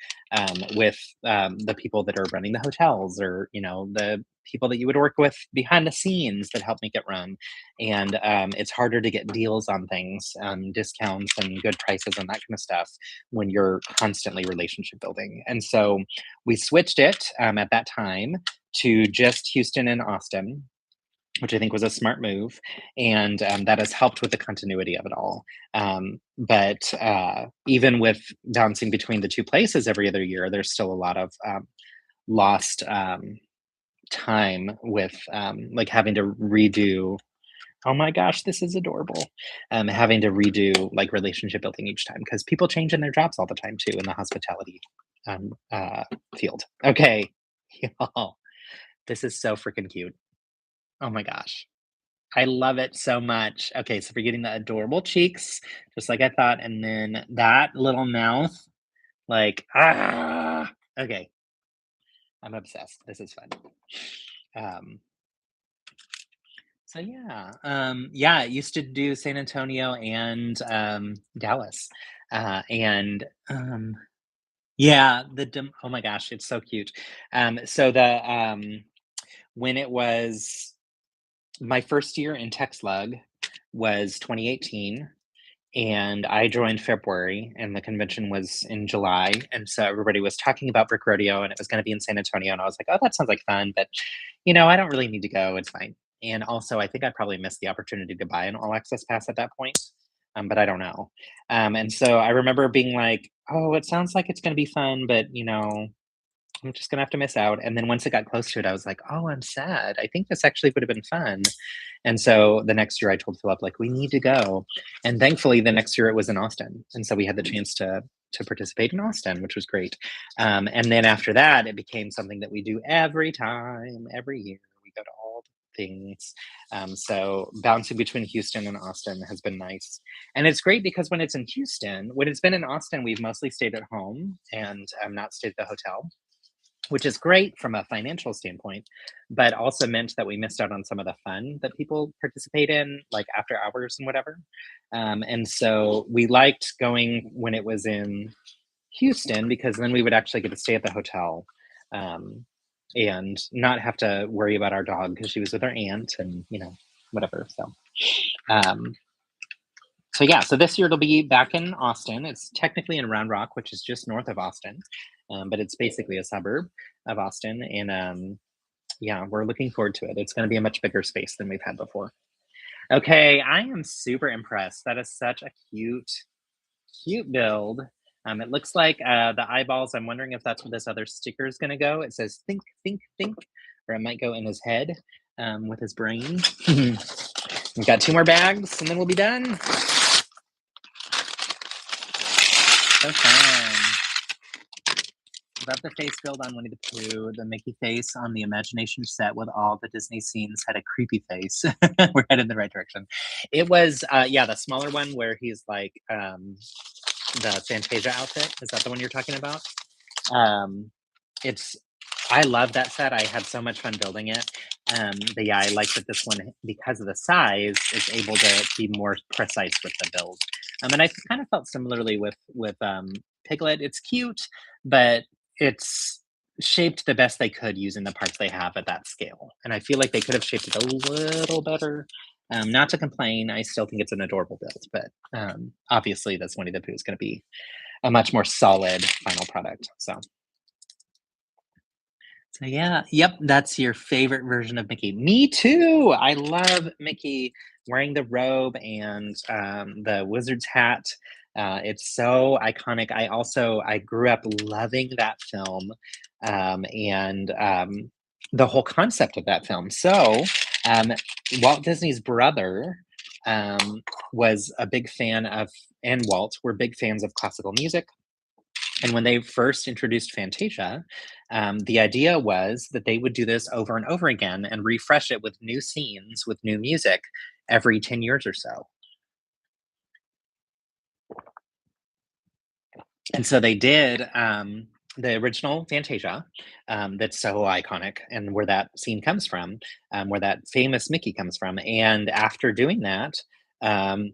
with the people that are running the hotels, or the people that you would work with behind the scenes that help make it run. And it's harder to get deals on things, discounts and good prices and that kind of stuff, when you're constantly relationship building. And so we switched it at that time to just Houston and Austin, which I think was a smart move, and that has helped with the continuity of it all. But even with bouncing between the two places every other year, there's still a lot of lost time with like having to redo. Oh my gosh, this is adorable. Having to redo like relationship building each time because people change in their jobs all the time too in the hospitality field. Okay, y'all, this is so freaking cute. Oh my gosh. I love it so much. Okay, so we're getting the adorable cheeks, just like I thought, and then that little mouth, like, ah! Okay, I'm obsessed. This is fun. Um, so yeah, yeah, I used to do San Antonio and Dallas, and yeah, oh my gosh, it's so cute. So when it was my first year in Tech Slug was 2018, and I joined February, and the convention was in July, and so everybody was talking about Brick Rodeo, and it was going to be in San Antonio, and I was like, "Oh, that sounds like fun," but I don't really need to go. It's fine. And also, I think I probably missed the opportunity to buy an all access pass at that point, but I don't know. And so I remember being like, "Oh, it sounds like it's gonna be fun, but, I'm just gonna have to miss out." And then once it got close to it, I was like, "Oh, I'm sad. I think this actually would have been fun." And so the next year I told Philip, like, "We need to go." And thankfully the next year it was in Austin. And so we had the chance to participate in Austin, which was great. And then after that, it became something that we do every time, every year. We go to all the things. So bouncing between Houston and Austin has been nice. And it's great because when it's been in Austin, we've mostly stayed at home and not stayed at the hotel, which is great from a financial standpoint, but also meant that we missed out on some of the fun that people participate in, like after hours and whatever. And so we liked going when it was in Houston because then we would actually get to stay at the hotel, um, and not have to worry about our dog because she was with her aunt and whatever. Um, so yeah, so this year it'll be back in Austin. It's technically in Round Rock, which is just north of Austin, but it's basically a suburb of Austin. And yeah, we're looking forward to it. It's going to be a much bigger space than we've had before. Okay, I am super impressed. That is such a cute, cute build. It looks like the eyeballs. I'm wondering if that's where this other sticker is going to go. It says "think, think, think," or it might go in his head with his brain. We've got 2 more bags, and then we'll be done. So fun. Love the face build on Winnie the Pooh. The Mickey face on the Imagination set with all the Disney scenes had a creepy face. We're headed in the right direction. It was, yeah, the smaller one where he's like the Fantasia outfit. Is that the one you're talking about? Um, it's I love that set. I had so much fun building it. But yeah, I like that this one, because of the size, is able to be more precise with the build. And I kind of felt similarly with Piglet. It's cute, but it's shaped the best they could using the parts they have at that scale. And I feel like they could have shaped it a little better. Not to complain, I still think it's an adorable build, but obviously this Winnie the Pooh is going to be a much more solid final product. So yeah, yep, that's your favorite version of Mickey. Me too. I love Mickey wearing the robe and the wizard's hat. It's so iconic. I grew up loving that film, and the whole concept of that film. So um, Walt Disney's brother was a big fan of, and Walt were big fans of classical music. And when they first introduced Fantasia, the idea was that they would do this over and over again and refresh it with new scenes, with new music every 10 years or so. And so they did the original Fantasia, that's so iconic, and where that scene comes from, where that famous Mickey comes from. And after doing that,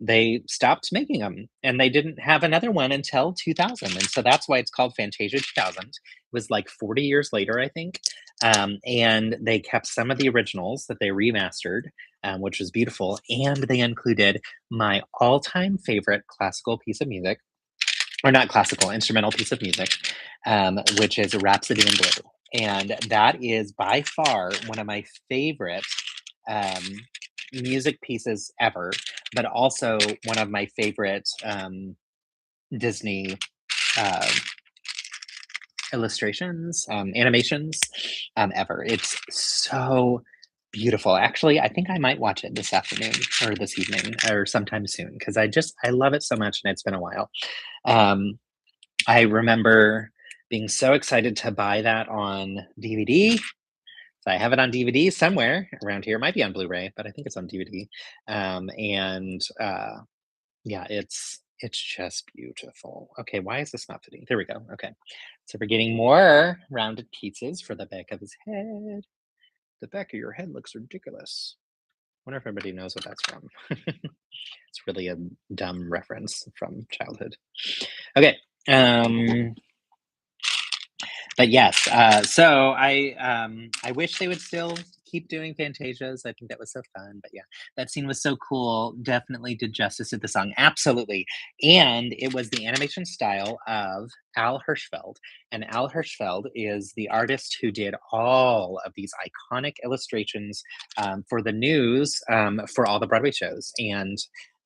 they stopped making them, and they didn't have another one until 2000. And so that's why it's called Fantasia 2000. It was like 40 years later, I think. And they kept some of the originals that they remastered, which was beautiful. And they included my all time favorite classical piece of music, or not classical, instrumental piece of music, which is Rhapsody in Blue. And that is by far one of my favorite um, music pieces ever, but also one of my favorite Disney uh, illustrations, animations ever. It's so beautiful. Actually, I think I might watch it this afternoon or this evening or sometime soon because I love it so much and it's been a while. Um, I remember being so excited to buy that on DVD. So I have it on DVD somewhere around here. It might be on Blu-ray, but I think it's on DVD. And yeah, it's just beautiful. Okay, why is this not fitting? There we go. Okay, so we're getting more rounded pieces for the back of his head. The back of your head looks ridiculous. Wonder if everybody knows what that's from. It's really a dumb reference from childhood. Okay. But yes, so I wish they would still keep doing Fantasias. I think that was so fun. But yeah, that scene was so cool. Definitely did justice to the song. Absolutely. And it was the animation style of Al Hirschfeld. And Al Hirschfeld is the artist who did all of these iconic illustrations for the news for all the Broadway shows. And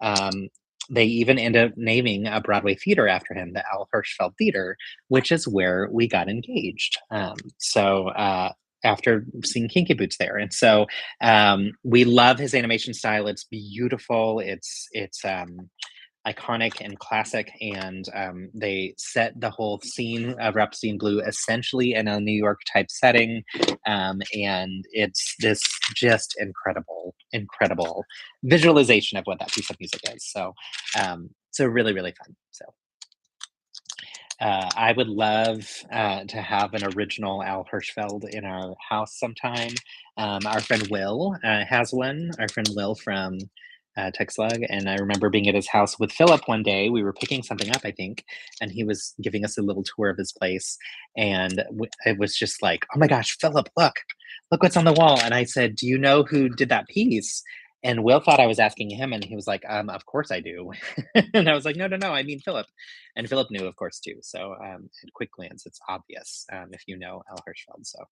um, they even end up naming a Broadway theater after him, the Al Hirschfeld Theater, which is where we got engaged. After seeing Kinky Boots there, and so we love his animation style. It's beautiful. It's iconic and classic, and they set the whole scene of Rhapsody in Blue essentially in a New York type setting, and it's this just incredible visualization of what that piece of music is. So really, really fun. So I would love to have an original Al Hirschfeld in our house sometime. Our friend Will has one. Our friend Will from Texlug, and I remember being at his house with Philip one day. We were picking something up, I think, and he was giving us a little tour of his place. And it was just like, "Oh my gosh, Philip, look what's on the wall!" And I said, "Do you know who did that piece?" And Will thought I was asking him, and he was like, "Of course I do." And I was like, "No, no, no, I mean Philip." And Philip knew, of course, too. So at quick glance, it's obvious if you know Al Hirschfeld. So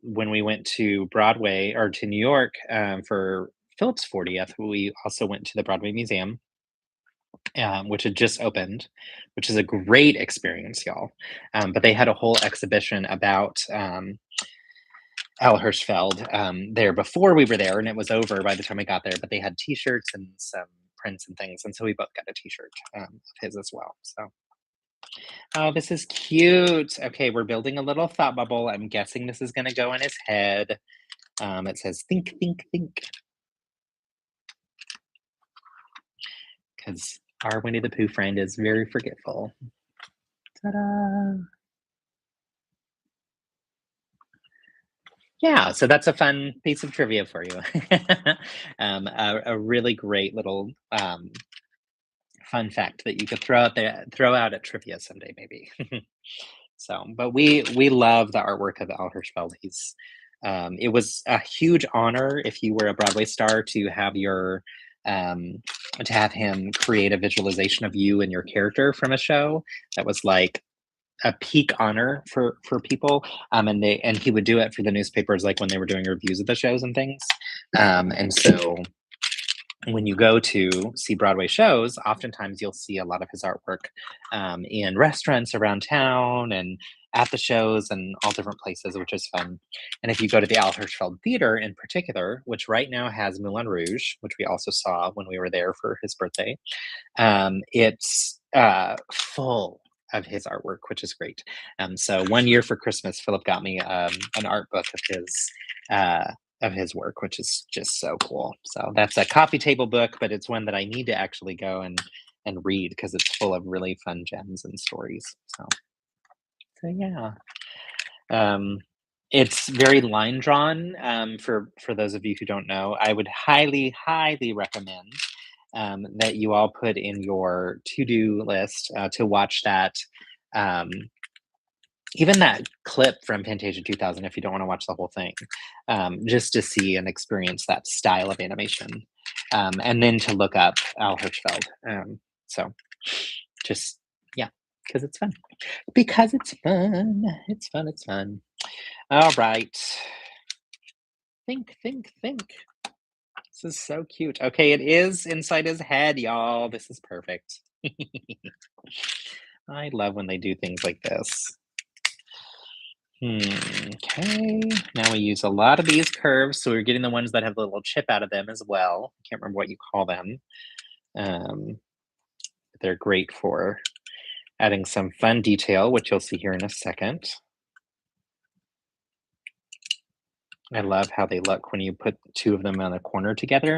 when we went to Broadway or to New York for Philip's 40th, we also went to the Broadway Museum, which had just opened, which is a great experience, y'all. But they had a whole exhibition about Al Hirschfeld there before we were there, and it was over by the time we got there. But they had T-shirts and some prints and things, and so we both got a T-shirt of his as well. So, oh, this is cute. Okay, we're building a little thought bubble. I'm guessing this is going to go in his head. It says, "Think, think, think," because our Winnie the Pooh friend is very forgetful. Ta-da! Yeah, so that's a fun piece of trivia for you. A really great little fun fact that you could throw out at trivia someday, maybe. So, but we love the artwork of Al Hirschfeld. It was a huge honor if you were a Broadway star to have um, to have him create a visualization of you and your character from a show. That was like a peak honor for people. And he would do it for the newspapers, like when they were doing reviews of the shows and things. And so when you go to see Broadway shows, oftentimes you'll see a lot of his artwork in restaurants around town and at the shows and all different places, which is fun. And if you go to the Al Hirschfeld Theater in particular, which right now has Moulin Rouge, which we also saw when we were there for his birthday, it's full of his artwork, which is great. So one year for Christmas, Philip got me an art book of his work, which is just so cool. So that's a coffee table book, but it's one that I need to actually go and read because it's full of really fun gems and stories. So yeah. Um, it's very line drawn. For those of you who don't know, I would highly recommend that you all put in your to-do list to watch that. Um, Even that clip from Fantasia 2000, if you don't want to watch the whole thing, just to see and experience that style of animation, and then to look up Al Hirschfeld. So just, yeah, because it's fun. Because it's fun. It's fun. It's fun. All right. Think, think, think. This is so cute. Okay, it is inside his head, y'all. This is perfect. I love when they do things like this. Okay, now we use a lot of these curves, so we're getting the ones that have a little chip out of them as well. I can't remember what you call them. They're great for adding some fun detail, which you'll see here in a second. I love how they look when you put two of them on a corner together.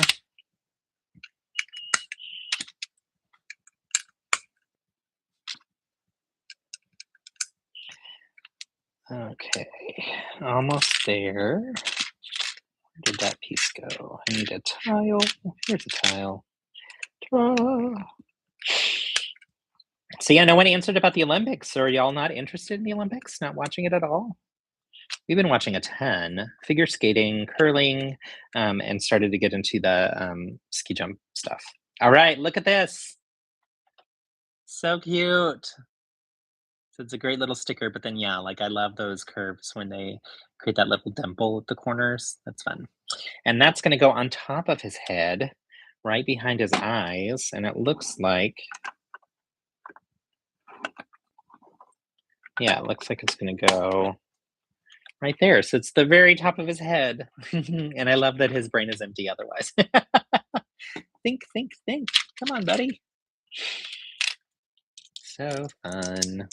Okay, almost there. Where did that piece go? I need a tile. Here's a tile. Ta-da. So yeah, no one answered about the Olympics. Are y'all not interested in the Olympics? Not watching it at all? we've been watching a ton, figure skating, curling, and started to get into the ski jump stuff. All right, look at this. So cute. So it's a great little sticker, but then yeah, like I love those curves when they create that little dimple at the corners. That's fun. And that's gonna go on top of his head, right behind his eyes, and it looks like, yeah, it looks like it's gonna go right there. So it's the very top of his head. And I love that his brain is empty otherwise. Think, think, think. Come on, buddy. So fun.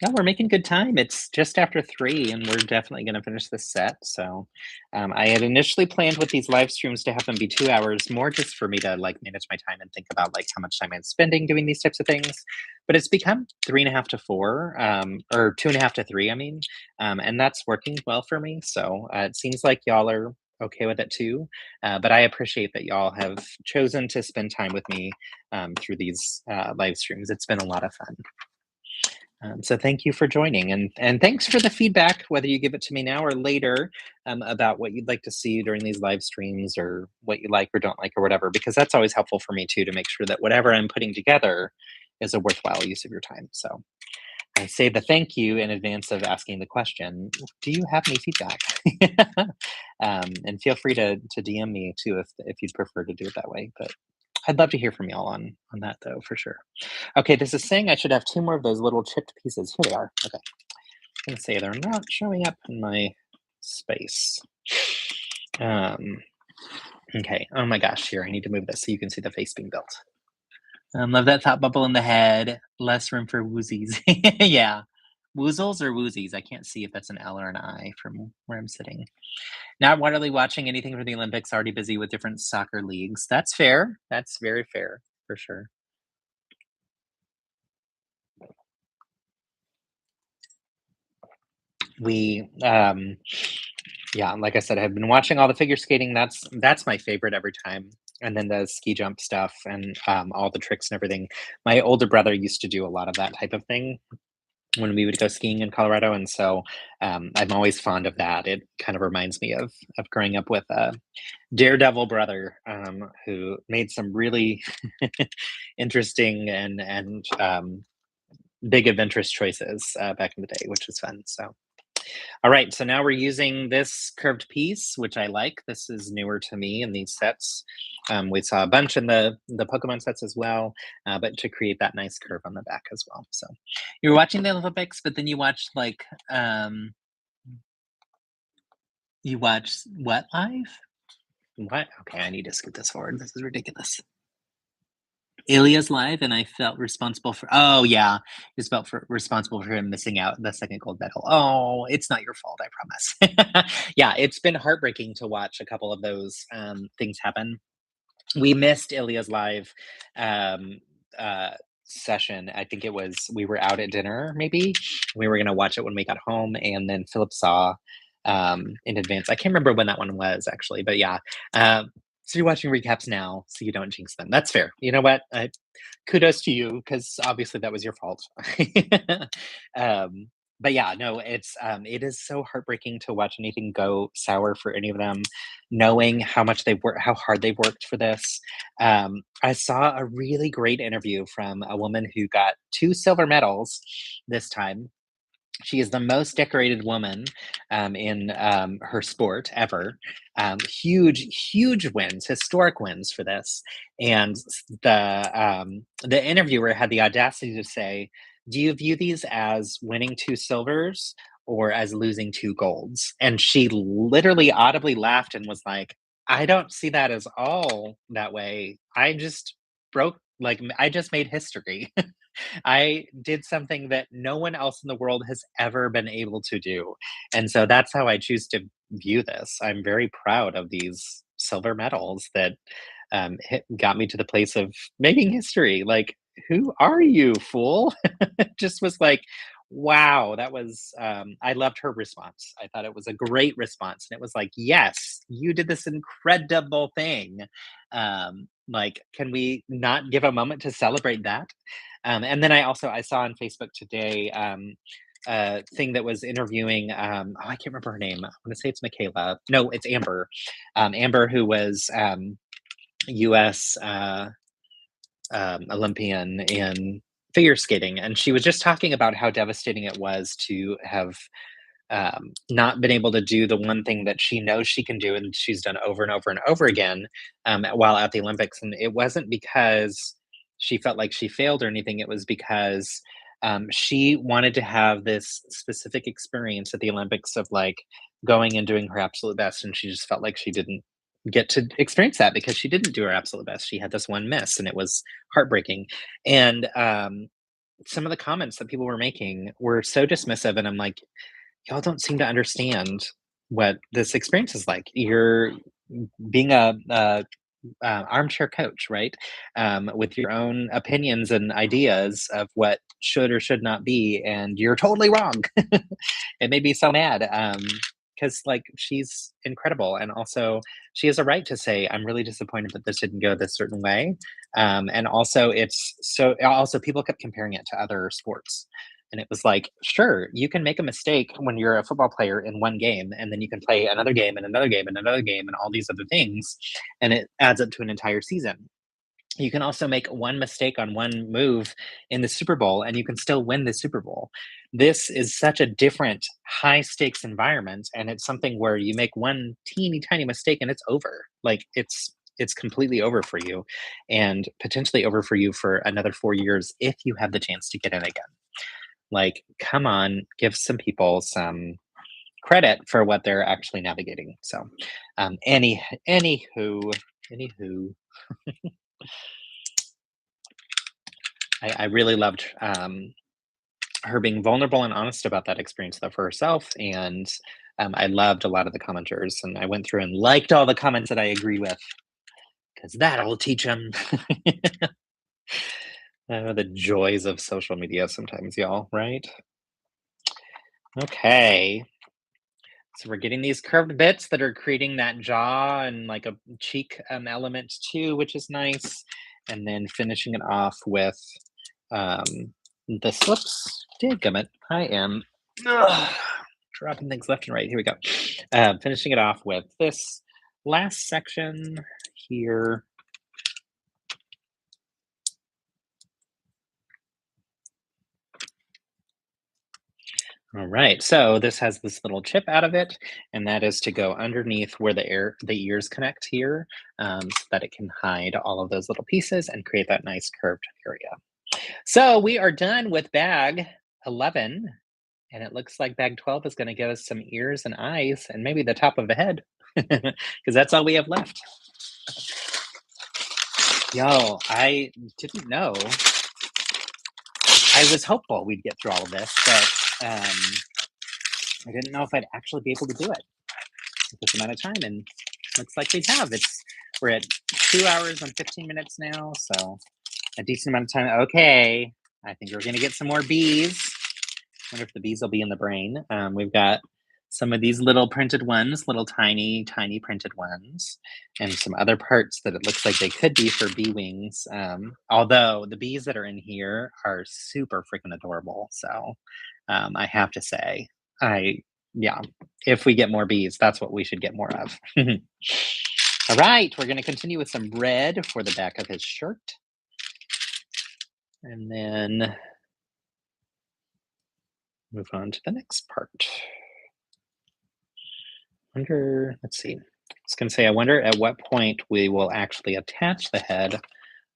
Yeah, we're making good time. It's just after 3, and we're definitely gonna finish this set, so, I had initially planned with these live streams to have them be 2 hours, more just for me to, like, manage my time and think about, like, how much time I'm spending doing these types of things, but it's become 3.5 to 4, or 2.5 to 3, I mean, and that's working well for me, so, it seems like y'all are okay with it too, but I appreciate that y'all have chosen to spend time with me, through these, live streams. It's been a lot of fun. So thank you for joining, and thanks for the feedback, whether you give it to me now or later, about what you'd like to see during these live streams, or what you like or don't like or whatever, because that's always helpful for me too to make sure that whatever I'm putting together is a worthwhile use of your time. So I say the thank you in advance of asking the question. Do you have any feedback? And feel free to DM me too if you'd prefer to do it that way. But I'd love to hear from y'all on that though, for sure. Okay, this is saying I should have 2 more of those little chipped pieces. Here they are. Okay. I'm gonna say they're not showing up in my space. Um, okay. Oh my gosh, here, I need to move this so you can see the face being built. Love that thought bubble in the head. Less room for woozies. Yeah. Woozles or woozies? I can't see if that's an L or an I from where I'm sitting. Not really watching anything for the Olympics, already busy with different soccer leagues. That's fair. That's very fair, for sure. We yeah, like I said, I've been watching all the figure skating. That's my favorite every time. And then the ski jump stuff and all the tricks and everything. My older brother used to do a lot of that type of thing when we would go skiing in Colorado, and so I'm always fond of that. It kind of reminds me of growing up with a daredevil brother, who made some really interesting and big adventurous choices back in the day, which was fun. So all right, so now we're using this curved piece, which I like. This is newer to me in these sets. We saw a bunch in the Pokemon sets as well, but to create that nice curve on the back as well. So you were watching the Olympics, but then you watched like you watched what live? What? Okay, I need to scoot this forward. This is ridiculous. Ilia's live, and I felt responsible for. Oh yeah, just felt responsible for him missing out the second gold medal. Oh, it's not your fault, I promise. Yeah, it's been heartbreaking to watch a couple of those things happen. We missed Ilia's live um, uh, session. I think it was we were out at dinner. Maybe we were gonna watch it when we got home, and then Philip saw in advance. I can't remember when that one was actually, but yeah. So you're watching recaps now, so you don't jinx them. That's fair. You know what? Kudos to you, because obviously that was your fault. um, but yeah, no, it is so heartbreaking to watch anything go sour for any of them, knowing how much they've worked, how hard they've worked for this. I saw a really great interview from a woman who got 2 silver medals this time. She is the most decorated woman in her sport ever. Huge wins, historic wins for this. And the interviewer had the audacity to say, "Do you view these as winning 2 silvers or as losing 2 golds?" And she literally audibly laughed and was like, "I don't see that as all that way. I just I just made history." I did something that no one else in the world has ever been able to do. And so that's how I choose to view this. I'm very proud of these silver medals that got me to the place of making history. Like, who are you, fool? It just was like, wow, that was, I loved her response. I thought it was a great response. And it was like, yes, you did this incredible thing. Like, can we not give a moment to celebrate that? And then I saw on Facebook today thing that was interviewing, oh, I can't remember her name. I want to say it's Michaela. No, it's Amber. Amber, who was U.S. Olympian in figure skating, and she was just talking about how devastating it was to have not been able to do the one thing that she knows she can do and she's done over and over and over again while at the Olympics. And it wasn't because she felt like she failed or anything, it was because she wanted to have this specific experience at the Olympics of like going and doing her absolute best. And she just felt like she didn't get to experience that because she didn't do her absolute best. She had this one miss and it was heartbreaking. And some of the comments that people were making were so dismissive. And I'm like, y'all don't seem to understand what this experience is like. You're being a armchair coach, right? With your own opinions and ideas of what should or should not be, and you're totally wrong. It made me so mad because, like, she's incredible, and also she has a right to say, "I'm really disappointed that this didn't go this certain way." And also, it's so also people kept comparing it to other sports. And it was like, sure, you can make a mistake when you're a football player in one game, and then you can play another game and another game and another game and all these other things, and it adds up to an entire season. You can also make one mistake on one move in the Super Bowl, and you can still win the Super Bowl. This is such a different high stakes environment, and it's something where you make one teeny tiny mistake and it's over. Like it's completely over for you, and potentially over for you for another 4 years if you have the chance to get in again. Like, come on, give some people some credit for what they're actually navigating. So, anywho, I really loved her being vulnerable and honest about that experience though for herself, and I loved a lot of the commenters, and I went through and liked all the comments that I agree with because that'll teach them. The joys of social media sometimes, y'all, right? Okay. So we're getting these curved bits that are creating that jaw and like a cheek element too, which is nice. And then finishing it off with um, the slips. Dadgummit, I am ugh, dropping things left and right. Here we go. Finishing it off with this last section here. All right, so this has this little chip out of it, and that is to go underneath where the ears connect here, so that it can hide all of those little pieces and create that nice curved area. So we are done with bag 11, and it looks like bag 12 is going to give us some ears and eyes, and maybe the top of the head, because that's all we have left. Yo, I didn't know. I was hopeful we'd get through all of this, but I didn't know if I'd actually be able to do it at this amount of time, and looks like we have. We're at 2 hours and 15 minutes now, so a decent amount of time. Okay, I think we're gonna get some more bees. Wonder if the bees will be in the brain. We've got some of these little printed ones, little tiny, tiny printed ones, and some other parts that it looks like they could be for bee wings. Although the bees that are in here are super freaking adorable. So I have to say, yeah, if we get more bees, that's what we should get more of. All right, we're going to continue with some red for the back of his shirt. And then move on to the next part. Let's see. I was going to say, I wonder at what point we will actually attach the head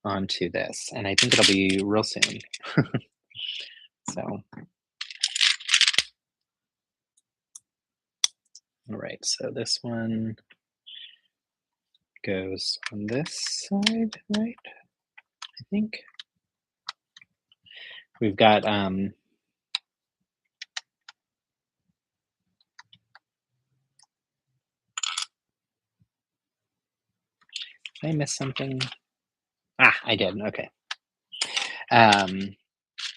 onto this. And I think it'll be real soon. So, all right. So this one goes on this side, right? I think. We've got, did I miss something? I did. Okay.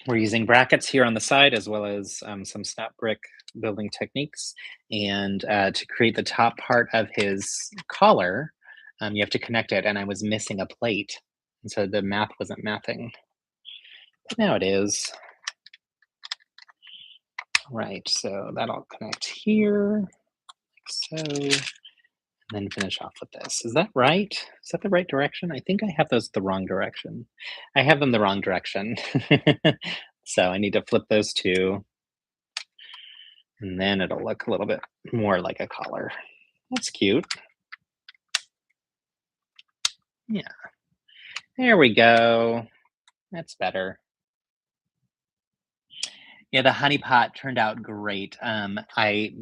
We're using brackets here on the side as well as some snap brick building techniques. And to create the top part of his collar, you have to connect it. And I was missing a plate. And so the math wasn't mathing. But now it is. Right, so that'll connect here, like so, and then finish off with this. Is that right? Is that the right direction? I think I have those the wrong direction. I have them the wrong direction. So I need to flip those two, and then it'll look a little bit more like a collar. That's cute. Yeah, there we go. That's better. Yeah, the honey pot turned out great. I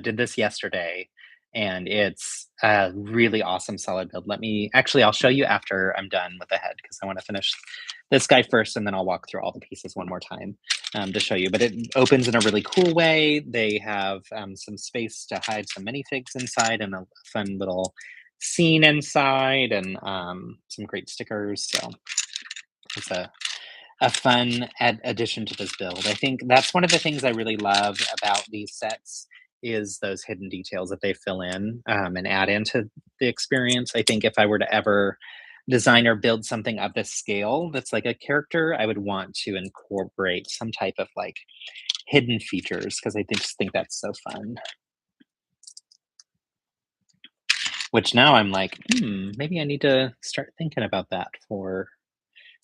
did this yesterday, and it's a really awesome solid build. I'll show you after I'm done with the head because I want to finish this guy first, and then I'll walk through all the pieces one more time to show you. But it opens in a really cool way. They have some space to hide some minifigs inside, and a fun little scene inside, and some great stickers. So it's a fun addition to this build. I think that's one of the things I really love about these sets is those hidden details that they fill in and add into the experience. I think if I were to ever design or build something of this scale that's like a character, I would want to incorporate some type of like hidden features because just think that's so fun. Which now I'm like, maybe I need to start thinking about that for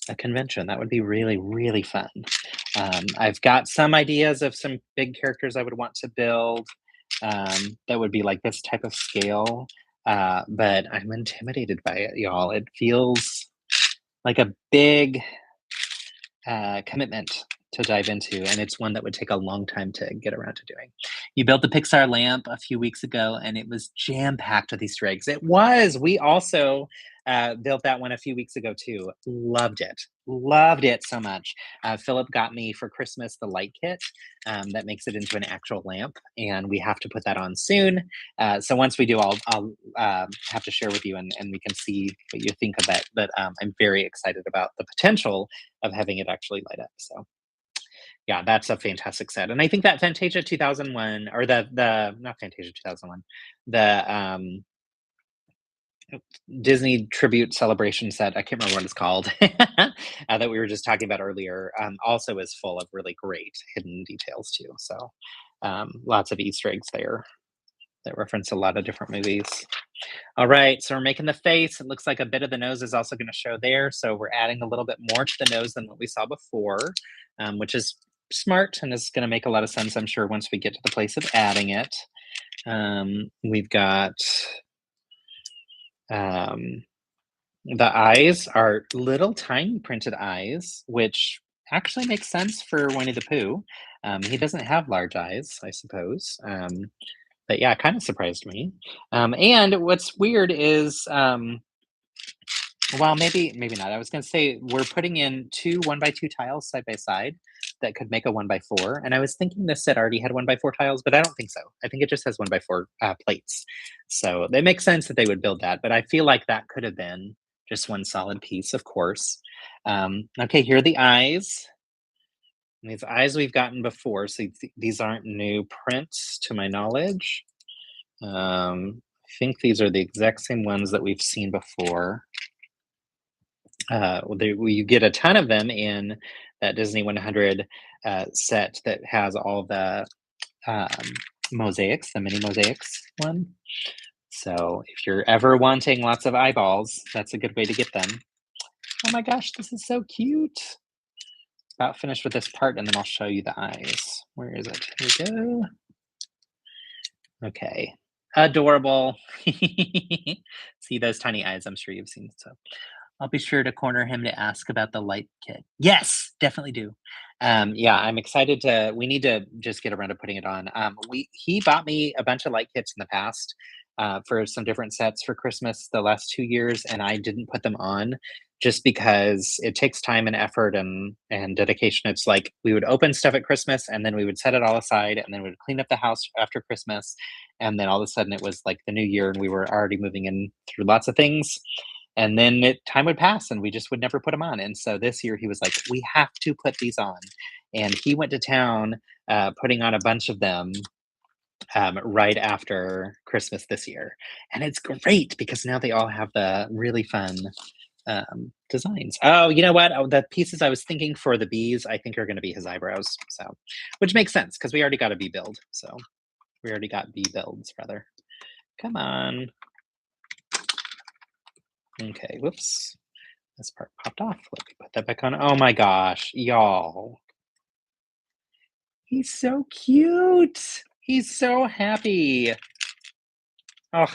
a convention. That would be really, really fun. I've got some ideas of some big characters I would want to build that would be like this type of scale, but I'm intimidated by it, y'all. It feels like a big commitment to dive into, and it's one that would take a long time to get around to doing. You built the Pixar lamp a few weeks ago, and it was jam packed with Easter eggs. It was. We also built that one a few weeks ago too. Loved it so much. Philip got me for Christmas the light kit that makes it into an actual lamp, and we have to put that on soon. So once we do, I'll have to share with you, and we can see what you think of that. But I'm very excited about the potential of having it actually light up. So yeah, that's a fantastic set, and I think that Fantasia 2001 or the not Fantasia 2001, the Disney tribute celebration set. I can't remember what it's called that we were just talking about earlier. Also is full of really great hidden details too. So lots of Easter eggs there that reference a lot of different movies. All right, so we're making the face. It looks like a bit of the nose is also going to show there. So we're adding a little bit more to the nose than what we saw before, which is smart and is going to make a lot of sense, I'm sure, once we get to the place of adding it. We've got the eyes are little tiny printed eyes, which actually makes sense for Winnie the Pooh. He doesn't have large eyes, I suppose. But yeah, it kind of surprised me. And what's weird is, well, maybe not. I was going to say we're putting in two 1x2 tiles side by side that could make a 1x4. And I was thinking this set already had 1x4 tiles, but I don't think so. I think it just has 1x4 plates. So it makes sense that they would build that. But I feel like that could have been just one solid piece, of course. Okay, here are the eyes. And these eyes we've gotten before, so these aren't new prints to my knowledge. I think these are the exact same ones that we've seen before. You get a ton of them in that Disney 100 set that has all the mosaics, the mini mosaics one. So if you're ever wanting lots of eyeballs, that's a good way to get them. Oh my gosh, this is so cute. About finished with this part, and then I'll show you the eyes. Where is it? Here we go. Okay. Adorable. See those tiny eyes? I'm sure you've seen. So I'll be sure to corner him to ask about the light kit. Yes, definitely do. Yeah, I'm excited to. We need to just get around to putting it on. He bought me a bunch of light kits in the past for some different sets for Christmas the last 2 years, and I didn't put them on just because it takes time and effort and dedication. It's like we would open stuff at Christmas and then we would set it all aside and then we would clean up the house after Christmas, and then all of a sudden it was like the new year and we were already moving in through lots of things, and then time would pass and we just would never put them on. And so this year he was like, we have to put these on, and he went to town putting on a bunch of them right after Christmas this year. And it's great because now they all have the really fun designs. Oh, you know what? Oh, the pieces I was thinking for the bees, I think are going to be his eyebrows. So, which makes sense because we already got a bee build. So we already got bee builds rather. Come on. Okay. Whoops. This part popped off. Let me put that back on. Oh my gosh, y'all. He's so cute. He's so happy. Oh,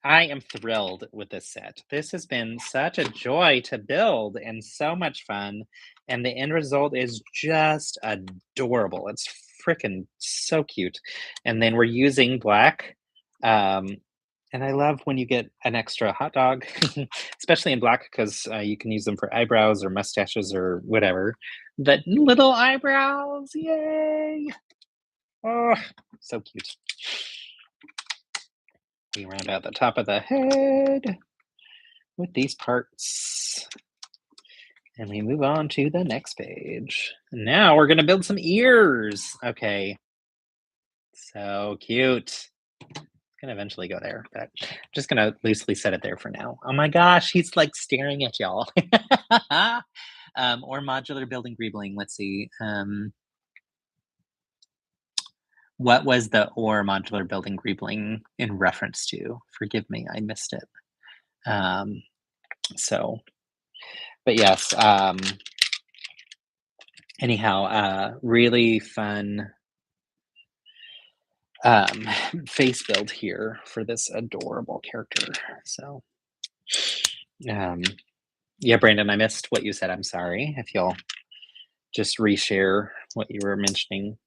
I am thrilled with this set. This has been such a joy to build and so much fun. And the end result is just adorable. It's freaking so cute. And then we're using black. Um, and I love when you get an extra hot dog, especially in black, because you can use them for eyebrows or mustaches or whatever. The little eyebrows, yay! Oh, so cute. We round out the top of the head with these parts. And we move on to the next page. Now we're gonna build some ears. Okay. So cute. Gonna eventually go there, but I'm just gonna loosely set it there for now. Oh my gosh, he's like staring at y'all. Or modular building greebling. Let's see. What was the or modular building greebling in reference to? Forgive me, I missed it. Um, so, but yes. Anyhow, really fun um, face build here for this adorable character. So, um, yeah, Brandon, I missed what you said. I'm sorry. If you'll just reshare what you were mentioning.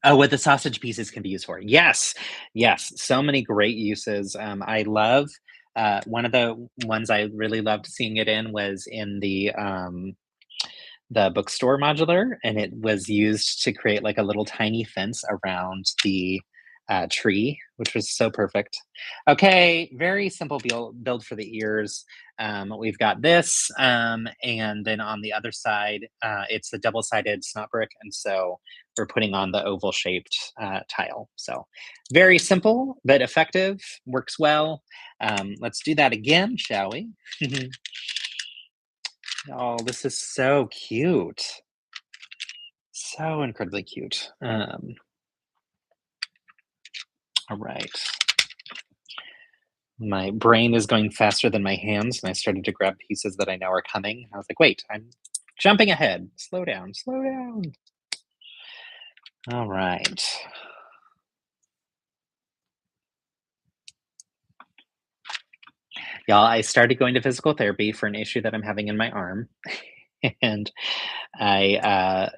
Oh, what the sausage pieces can be used for. Yes, yes, so many great uses. I love one of the ones I really loved seeing it in was in the bookstore modular, and it was used to create like a little tiny fence around the tree, which was so perfect. Okay, very simple build for the ears. We've got this, and then on the other side, it's the double-sided snot brick, and so we're putting on the oval-shaped tile. So very simple but effective, works well. Let's do that again, shall we? Oh, this is so cute. So incredibly cute. All right. My brain is going faster than my hands, and I started to grab pieces that I know are coming. I was like, wait, I'm jumping ahead. Slow down, slow down. All right. Y'all, I started going to physical therapy for an issue that I'm having in my arm. And I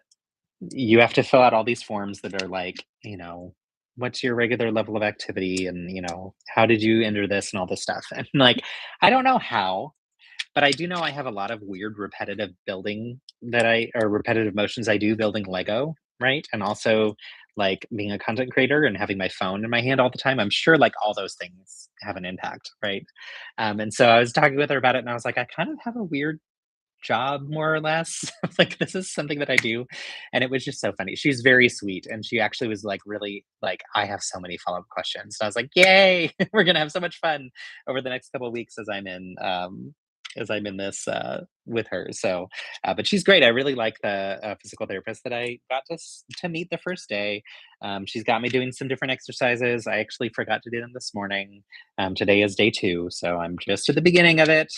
you have to fill out all these forms that are like, what's your regular level of activity and, how did you enter this and all this stuff. And like, I don't know how, but I do know I have a lot of weird repetitive building or repetitive motions I do building Lego, right? And also like being a content creator and having my phone in my hand all the time. I'm sure like all those things have an impact, right? And so I was talking with her about it and I was like, I kind of have a weird job more or less. Like this is something that I do. And it was just so funny. She's very sweet. And she actually was like really like, I have so many follow-up questions. And I was like, yay, we're gonna have so much fun over the next couple of weeks as I'm in this with her. So but she's great. I really like the physical therapist that I got to meet the first day. She's got me doing some different exercises. I actually forgot to do them this morning. Today is day 2, so I'm just at the beginning of it.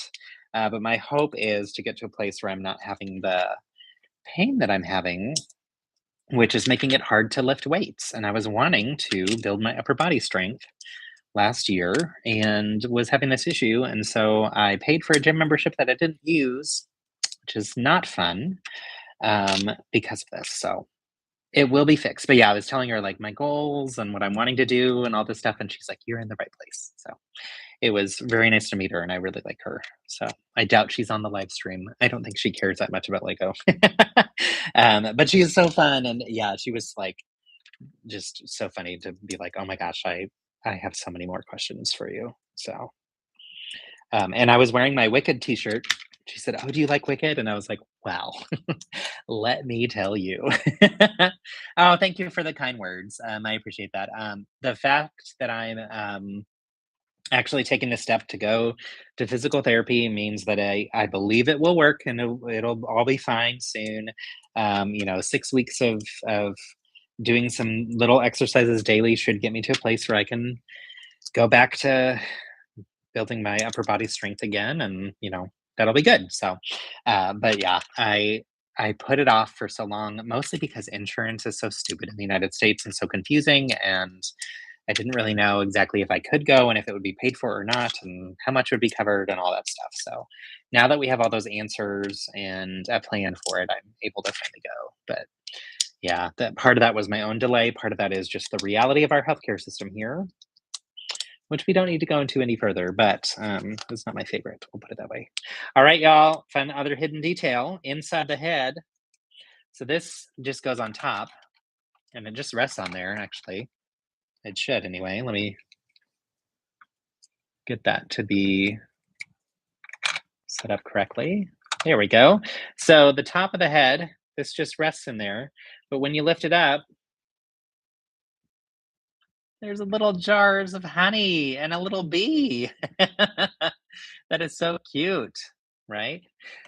But my hope is to get to a place where I'm not having the pain that I'm having, which is making it hard to lift weights. And I was wanting to build my upper body strength last year and was having this issue. And so I paid for a gym membership that I didn't use, which is not fun because of this. So it will be fixed. But yeah, I was telling her like my goals and what I'm wanting to do and all this stuff. And she's like, you're in the right place. So it was very nice to meet her, and I really like her. So I doubt she's on the live stream. I don't think she cares that much about Lego. But she is so fun, and yeah, she was like just so funny to be like, "Oh my gosh, I have so many more questions for you." So, and I was wearing my Wicked T-shirt. She said, "Oh, do you like Wicked?" And I was like, "Wow, let me tell you." Oh, thank you for the kind words. I appreciate that. The fact that I'm Actually taking the step to go to physical therapy means that I believe it will work and it'll all be fine soon. 6 weeks of doing some little exercises daily should get me to a place where I can go back to building my upper body strength again, and that'll be good. So, but yeah, I put it off for so long, mostly because insurance is so stupid in the United States and so confusing, and I didn't really know exactly if I could go and if it would be paid for or not, and how much would be covered and all that stuff. So now that we have all those answers and a plan for it, I'm able to finally go. But yeah, that part of that was my own delay. Part of that is just the reality of our healthcare system here, which we don't need to go into any further, but it's not my favorite. We'll put it that way. All right, y'all. Fun other hidden detail inside the head. So this just goes on top and it just rests on there, actually. It should anyway. Let me get that to be set up correctly. There we go. So the top of the head, this just rests in there. But when you lift it up, there's a little jars of honey and a little bee. That is so cute, right?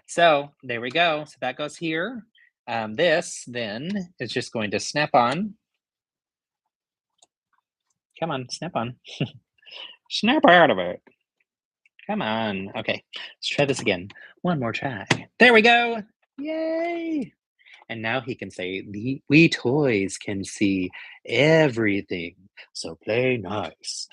So there we go. So that goes here. This then is just going to snap on. Come on, snap on. Snap out of it. Come on. Okay, let's try this again. One more try. There we go. Yay! And now he can say, we toys can see everything, so play nice.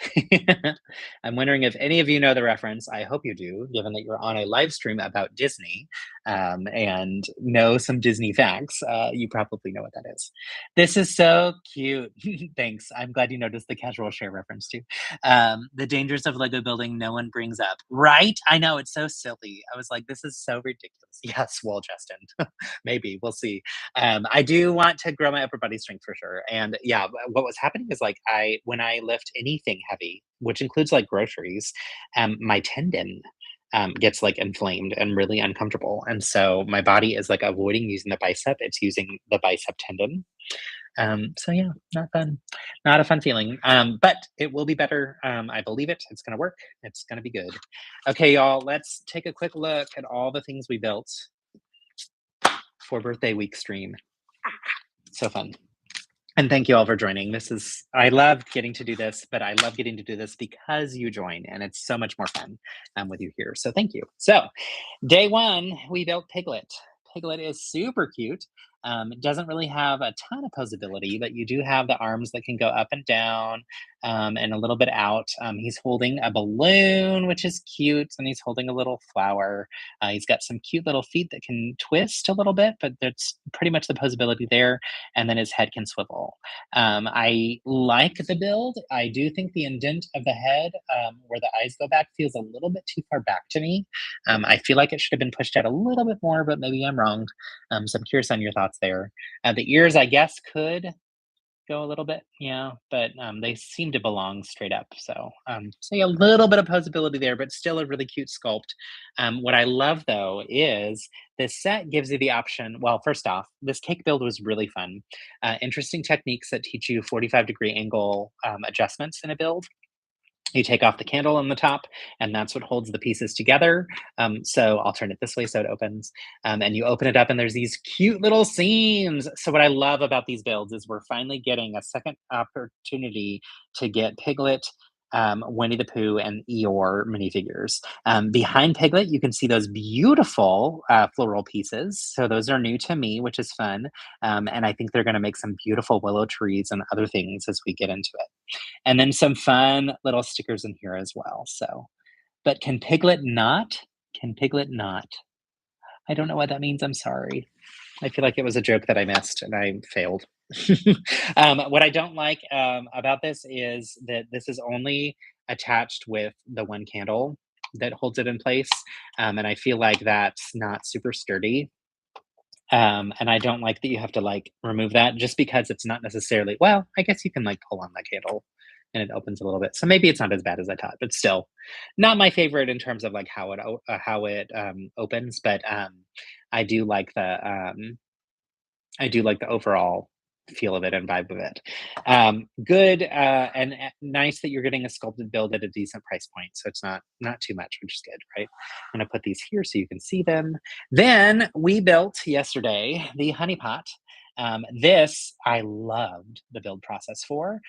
I'm wondering if any of you know the reference. I hope you do, given that you're on a live stream about Disney and know some Disney facts. You probably know what that is. This is so cute. Thanks. I'm glad you noticed the casual share reference too. The dangers of Lego building no one brings up. Right? I know, it's so silly. I was like, this is so ridiculous. Yes, well, Justin. Maybe we'll see. I do want to grow my upper body strength for sure. And yeah, what was happening is like when I lift anything heavy, which includes like groceries, my tendon gets like inflamed and really uncomfortable. And so my body is like avoiding using the bicep. It's using the bicep tendon. So yeah, not fun, not a fun feeling. But it will be better. I believe it. It's gonna work. It's gonna be good. Okay, y'all. Let's take a quick look at all the things we built for birthday week stream. So fun. And thank you all for joining. I love getting to do this, but I love getting to do this because you join, and it's so much more fun with you here. So thank you. So, day one, we built Piglet. Piglet is super cute. It doesn't really have a ton of posability, but you do have the arms that can go up and down and a little bit out. He's holding a balloon, which is cute, and he's holding a little flower. He's got some cute little feet that can twist a little bit, but that's pretty much the posability there. And then his head can swivel. I like the build. I do think the indent of the head, where the eyes go back, feels a little bit too far back to me. I feel like it should have been pushed out a little bit more, but maybe I'm wrong. So I'm curious on your thoughts there. The ears, I guess, could go a little bit, yeah, but they seem to belong straight up. So yeah, a little bit of posability there, but still a really cute sculpt. What I love though is this set gives you the option. Well, first off, this cake build was really fun. Interesting techniques that teach you 45-degree angle adjustments in a build. You take off the candle on the top, and that's what holds the pieces together. So I'll turn it this way so it opens. And you open it up, and there's these cute little seams. So what I love about these builds is we're finally getting a second opportunity to get Piglet, Winnie the Pooh, and Eeyore minifigures. Behind Piglet, you can see those beautiful floral pieces. So those are new to me, which is fun. And I think they're going to make some beautiful willow trees and other things as we get into it. And then some fun little stickers in here as well. So, but can Piglet not? Can Piglet not? I don't know what that means. I'm sorry. I feel like it was a joke that I missed and I failed. What I don't like about this is that this is only attached with the one candle that holds it in place. And I feel like that's not super sturdy. And I don't like that you have to like remove that just because it's not necessarily, well, I guess you can like pull on the candle and it opens a little bit. So maybe it's not as bad as I thought, but still not my favorite in terms of like how it opens. But I do like the overall feel of it and vibe of it. Good and nice that you're getting a sculpted build at a decent price point, so it's not too much, which is good, right? I'm gonna put these here so you can see them. Then we built yesterday the honey pot. This I loved the build process for.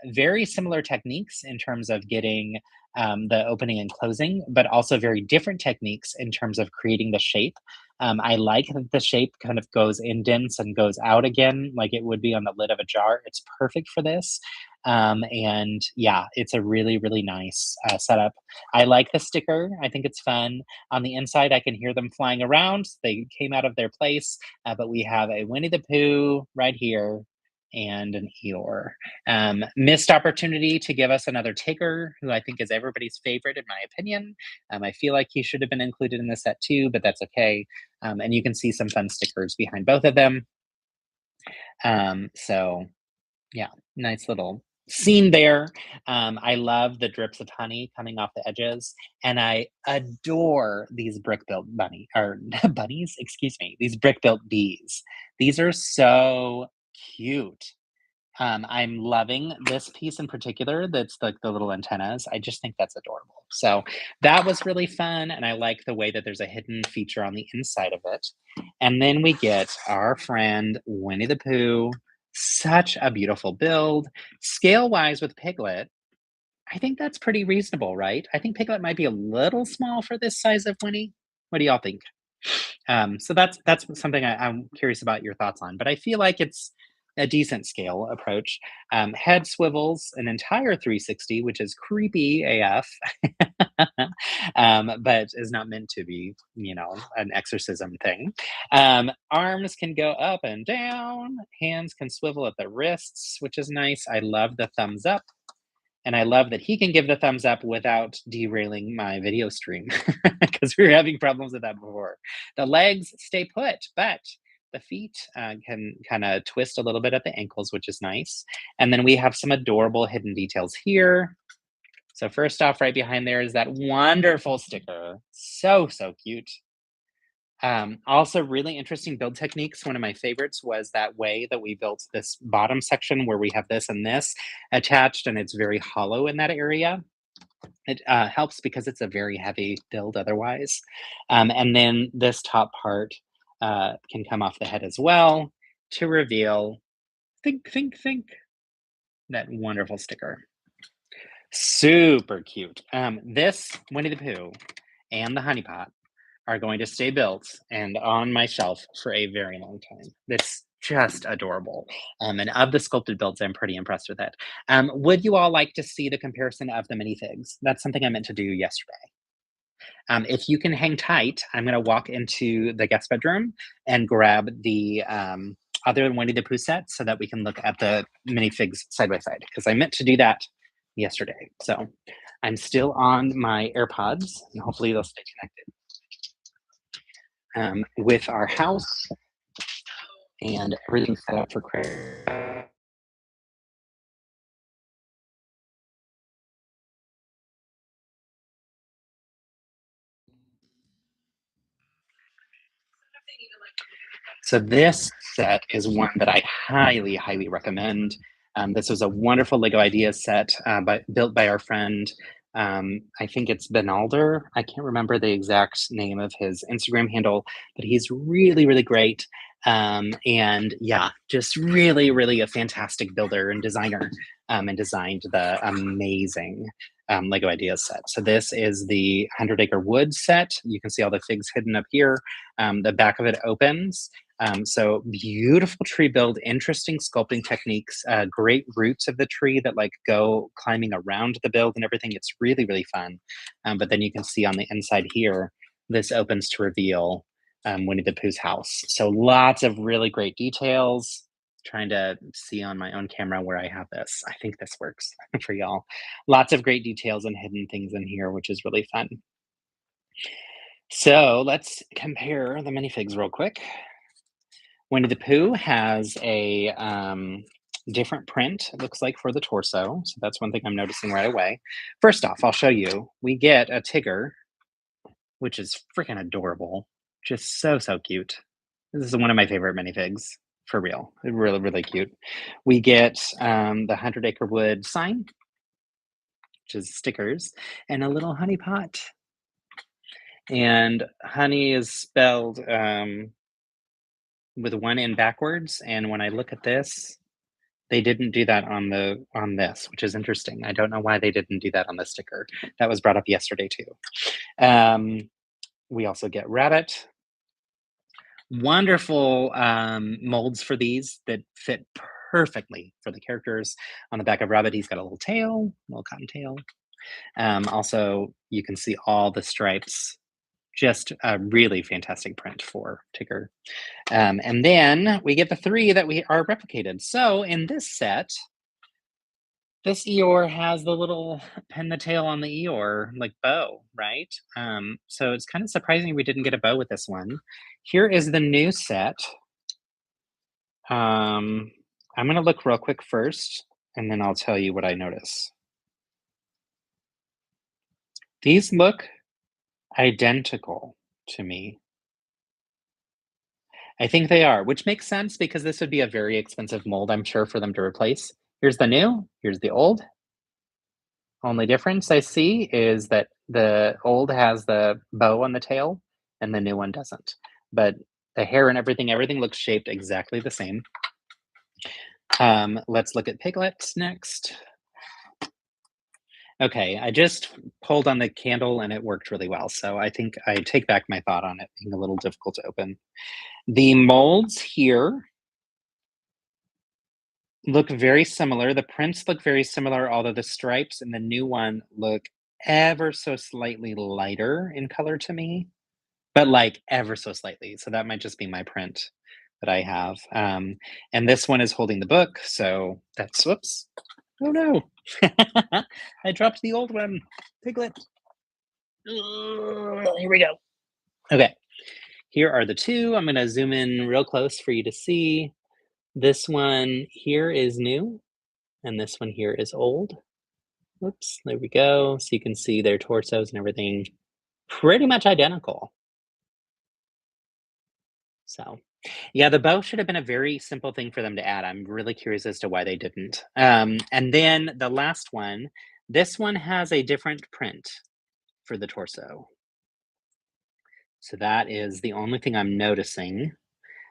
Very similar techniques in terms of getting the opening and closing, but also very different techniques in terms of creating the shape. I like that the shape kind of goes indents and goes out again, like it would be on the lid of a jar. It's perfect for this. And yeah, it's a really, really nice setup. I like the sticker. I think it's fun. On the inside, I can hear them flying around. They came out of their place, but we have a Winnie the Pooh right here and an Eeyore. Missed opportunity to give us another Tigger, who I think is everybody's favorite, in my opinion. I feel like he should have been included in the set too, but that's okay. And you can see some fun stickers behind both of them. So yeah, nice little scene there. I love the drips of honey coming off the edges, and I adore these brick built bunny or bunnies, excuse me, these brick built bees. These are so cute. I'm loving this piece in particular that's like the little antennas. I just think that's adorable. So that was really fun. And I like the way that there's a hidden feature on the inside of it. And then we get our friend Winnie the Pooh. Such a beautiful build. Scale wise with Piglet, I think that's pretty reasonable, right? I think Piglet might be a little small for this size of Winnie. What do y'all think? So that's something I'm curious about your thoughts on. But I feel like it's a decent scale approach. Head swivels an entire 360, which is creepy AF, but is not meant to be, an exorcism thing. Arms can go up and down. Hands can swivel at the wrists, which is nice. I love the thumbs up. And I love that he can give the thumbs up without derailing my video stream because we were having problems with that before. The legs stay put, but the feet can kind of twist a little bit at the ankles, which is nice. And then we have some adorable hidden details here. So first off, right behind there is that wonderful sticker. So, so cute. Also, really interesting build techniques. One of my favorites was that way that we built this bottom section where we have this and this attached, and it's very hollow in that area. It helps because it's a very heavy build otherwise. And then this top part can come off the head as well to reveal, think, think, think, that wonderful sticker. Super cute. This Winnie the Pooh and the honey pot are going to stay built and on my shelf for a very long time. That's just adorable. And of the sculpted builds, I'm pretty impressed with it. Would you all like to see the comparison of the minifigs? That's something I meant to do yesterday. If you can hang tight, I'm going to walk into the guest bedroom and grab the other Winnie the Pooh set so that we can look at the minifigs side by side, because I meant to do that yesterday. So I'm still on my AirPods, and hopefully they'll stay connected. With our house and everything set up for Christmas. So this set is one that I highly, highly recommend. This was a wonderful Lego Ideas set built by our friend. I think it's Benalder. I can't remember the exact name of his Instagram handle, but he's really, really great. And yeah, just really, really a fantastic builder and designer, and designed the amazing Lego Ideas set. So this is the 100 Acre Wood set. You can see all the figs hidden up here. The back of it opens. So beautiful tree build, interesting sculpting techniques, great roots of the tree that like go climbing around the build and everything. It's really, really fun. But then you can see on the inside here, this opens to reveal Winnie the Pooh's house. So lots of really great details. Trying to see on my own camera where I have this. I think this works for y'all. Lots of great details and hidden things in here, which is really fun. So let's compare the minifigs real quick. Winnie the Pooh has a different print, it looks like, for the torso. So that's one thing I'm noticing right away. First off, I'll show you. We get a Tigger, which is freaking adorable. Just so, so cute. This is one of my favorite minifigs. for real. Really, really cute. We get the 100 Acre Wood sign, which is stickers, and a little honey pot. And honey is spelled with one end backwards. And when I look at this, they didn't do that on this, which is interesting. I don't know why they didn't do that on the sticker. That was brought up yesterday too. We also get rabbit. Wonderful molds for these that fit perfectly for the characters. On the back of rabbit, he's got a little tail, little cotton tail. Also, you can see all the stripes. Just a really fantastic print for Tigger. And then we get the three that we are replicated. So in this set, this Eeyore has the little pin the tail on the Eeyore, like bow, right? So it's kind of surprising we didn't get a bow with this one. Here is the new set. I'm going to look real quick first, and then I'll tell you what I notice. These look identical to me. I think they are, which makes sense because this would be a very expensive mold, I'm sure, for them to replace. Here's the new, here's the old. Only difference I see is that the old has the bow on the tail and the new one doesn't. But the hair and everything looks shaped exactly the same. Let's look at Piglet next. Okay, I just pulled on the candle and it worked really well. So I think I take back my thought on it being a little difficult to open. The molds here look very similar. The prints look very similar, although the stripes in the new one look ever so slightly lighter in color to me, but like ever so slightly. So that might just be my print that I have. And this one is holding the book. So that's, whoops. Oh no. I dropped the old one. Piglet. Here we go. Okay. Here are the two. I'm going to zoom in real close for you to see. This one here is new, and this one here is old. Oops, there we go. So you can see their torsos and everything pretty much identical. So, yeah, the bow should have been a very simple thing for them to add. I'm really curious as to why they didn't. And then the last one, this one has a different print for the torso. So that is the only thing I'm noticing.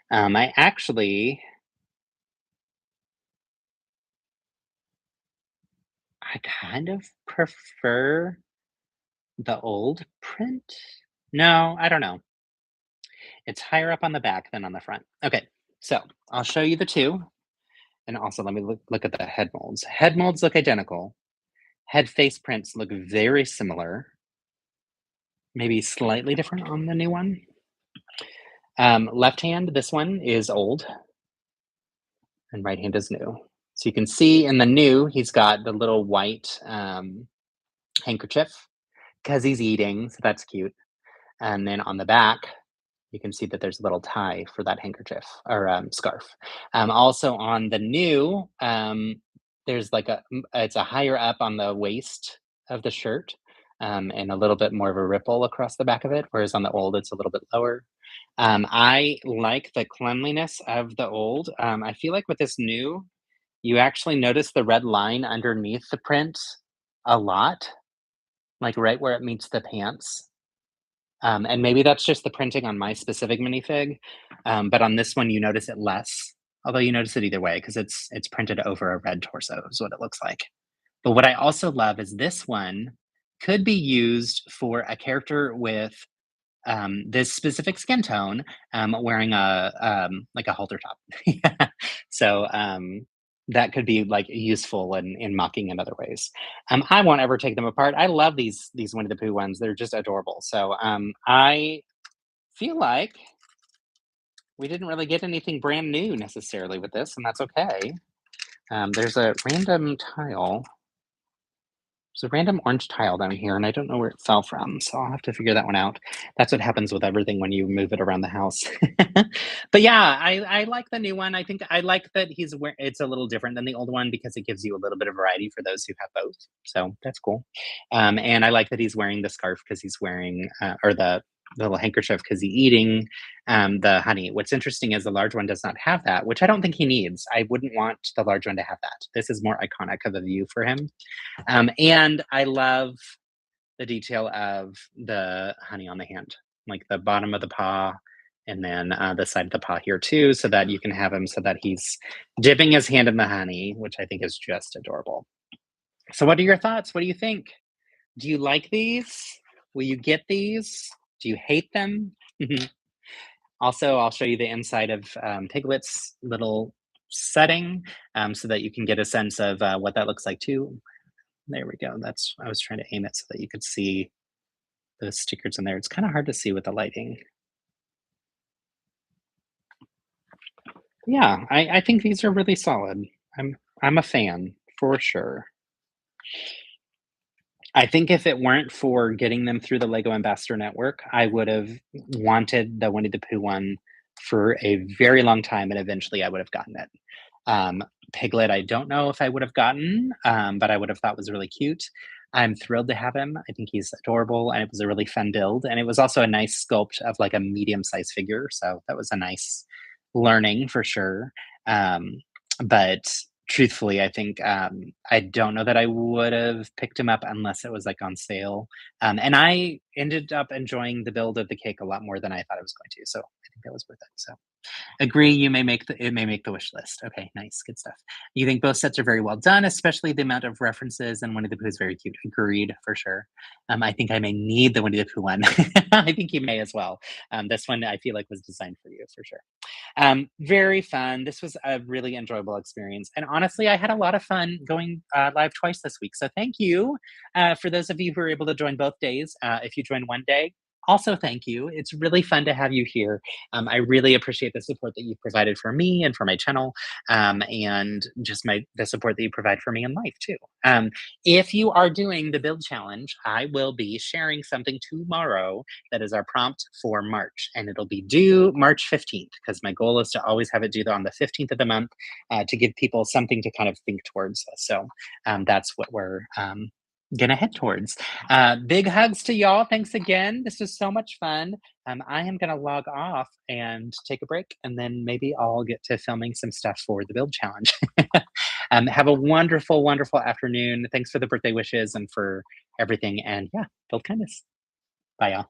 I kind of prefer the old print. No, I don't know. It's higher up on the back than on the front. Okay, so I'll show you the two. And also let me look at the head molds. Head molds look identical. Head face prints look very similar. Maybe slightly different on the new one. Left hand, this one is old. And right hand is new. So you can see in the new, he's got the little white handkerchief because he's eating, so that's cute. And then on the back, you can see that there's a little tie for that handkerchief or scarf. Also on the new, there's like it's a higher up on the waist of the shirt and a little bit more of a ripple across the back of it, whereas on the old, it's a little bit lower. I like the cleanliness of the old. I feel like with this new, you actually notice the red line underneath the print a lot, like right where it meets the pants. And maybe that's just the printing on my specific minifig, but on this one, you notice it less. Although you notice it either way because it's printed over a red torso is what it looks like. But what I also love is this one could be used for a character with this specific skin tone wearing like a halter top. Yeah. So that could be like useful in mocking in other ways. I won't ever take them apart. I love these Winnie the Pooh ones. They're just adorable. So I feel like we didn't really get anything brand new necessarily with this, and that's okay. There's a random tile. There's a random orange tile down here, and I don't know where it fell from, so I'll have to figure that one out. That's what happens with everything when you move it around the house. But yeah, I like the new one. I think I like that it's a little different than the old one because it gives you a little bit of variety for those who have both. So that's cool. And I like that he's wearing the scarf because he's wearing, or the little handkerchief because he's eating the honey. What's interesting is the large one does not have that, which I don't think he needs. I wouldn't want the large one to have that. This is more iconic of a view for him. And I love the detail of the honey on the hand, like the bottom of the paw and then the side of the paw here too, so that you can have him so that he's dipping his hand in the honey, which I think is just adorable. So, what are your thoughts? What do you think? Do you like these? Will you get these? Do you hate them? Also, I'll show you the inside of Piglet's little setting so that you can get a sense of what that looks like too. There we go. That's I was trying to aim it so that you could see the stickers in there. It's kind of hard to see with the lighting. Yeah, I think these are really solid. I'm a fan for sure. I think if it weren't for getting them through the Lego Ambassador Network, I would have wanted the Winnie the Pooh one for a very long time, and eventually I would have gotten it. Um, Piglet, I don't know if I would have gotten, but I would have thought was really cute. I'm thrilled to have him. I think he's adorable, and it was a really fun build. And it was also a nice sculpt of like a medium-sized figure, so that was a nice learning for sure. Um, but truthfully, I think I don't know that I would have picked him up unless it was like on sale. And I ended up enjoying the build of the cake a lot more than I thought I was going to. So I think that was worth it. So agree, you may make it may make the wish list. Okay, nice, good stuff. You think both sets are very well done, especially the amount of references, and Winnie the Pooh is very cute. Agreed, for sure. I think I may need the Winnie the Pooh one. I think you may as well. This one I feel like was designed for you for sure. Very fun. This was a really enjoyable experience, and honestly, I had a lot of fun going live twice this week. So thank you for those of you who were able to join both days. If you joined one day, also thank you. It's really fun to have you here. I really appreciate the support that you've provided for me and for my channel, and just the support that you provide for me in life too. If you are doing the build challenge, I will be sharing something tomorrow that is our prompt for March, and it'll be due March 15th because my goal is to always have it due on the 15th of the month to give people something to kind of think towards. So that's what we're gonna head towards. Big hugs to y'all. Thanks again. This was so much fun. I am gonna log off and take a break, and then maybe I'll get to filming some stuff for the build challenge. Have a wonderful, wonderful afternoon. Thanks for the birthday wishes and for everything. And yeah, build kindness. Bye, y'all.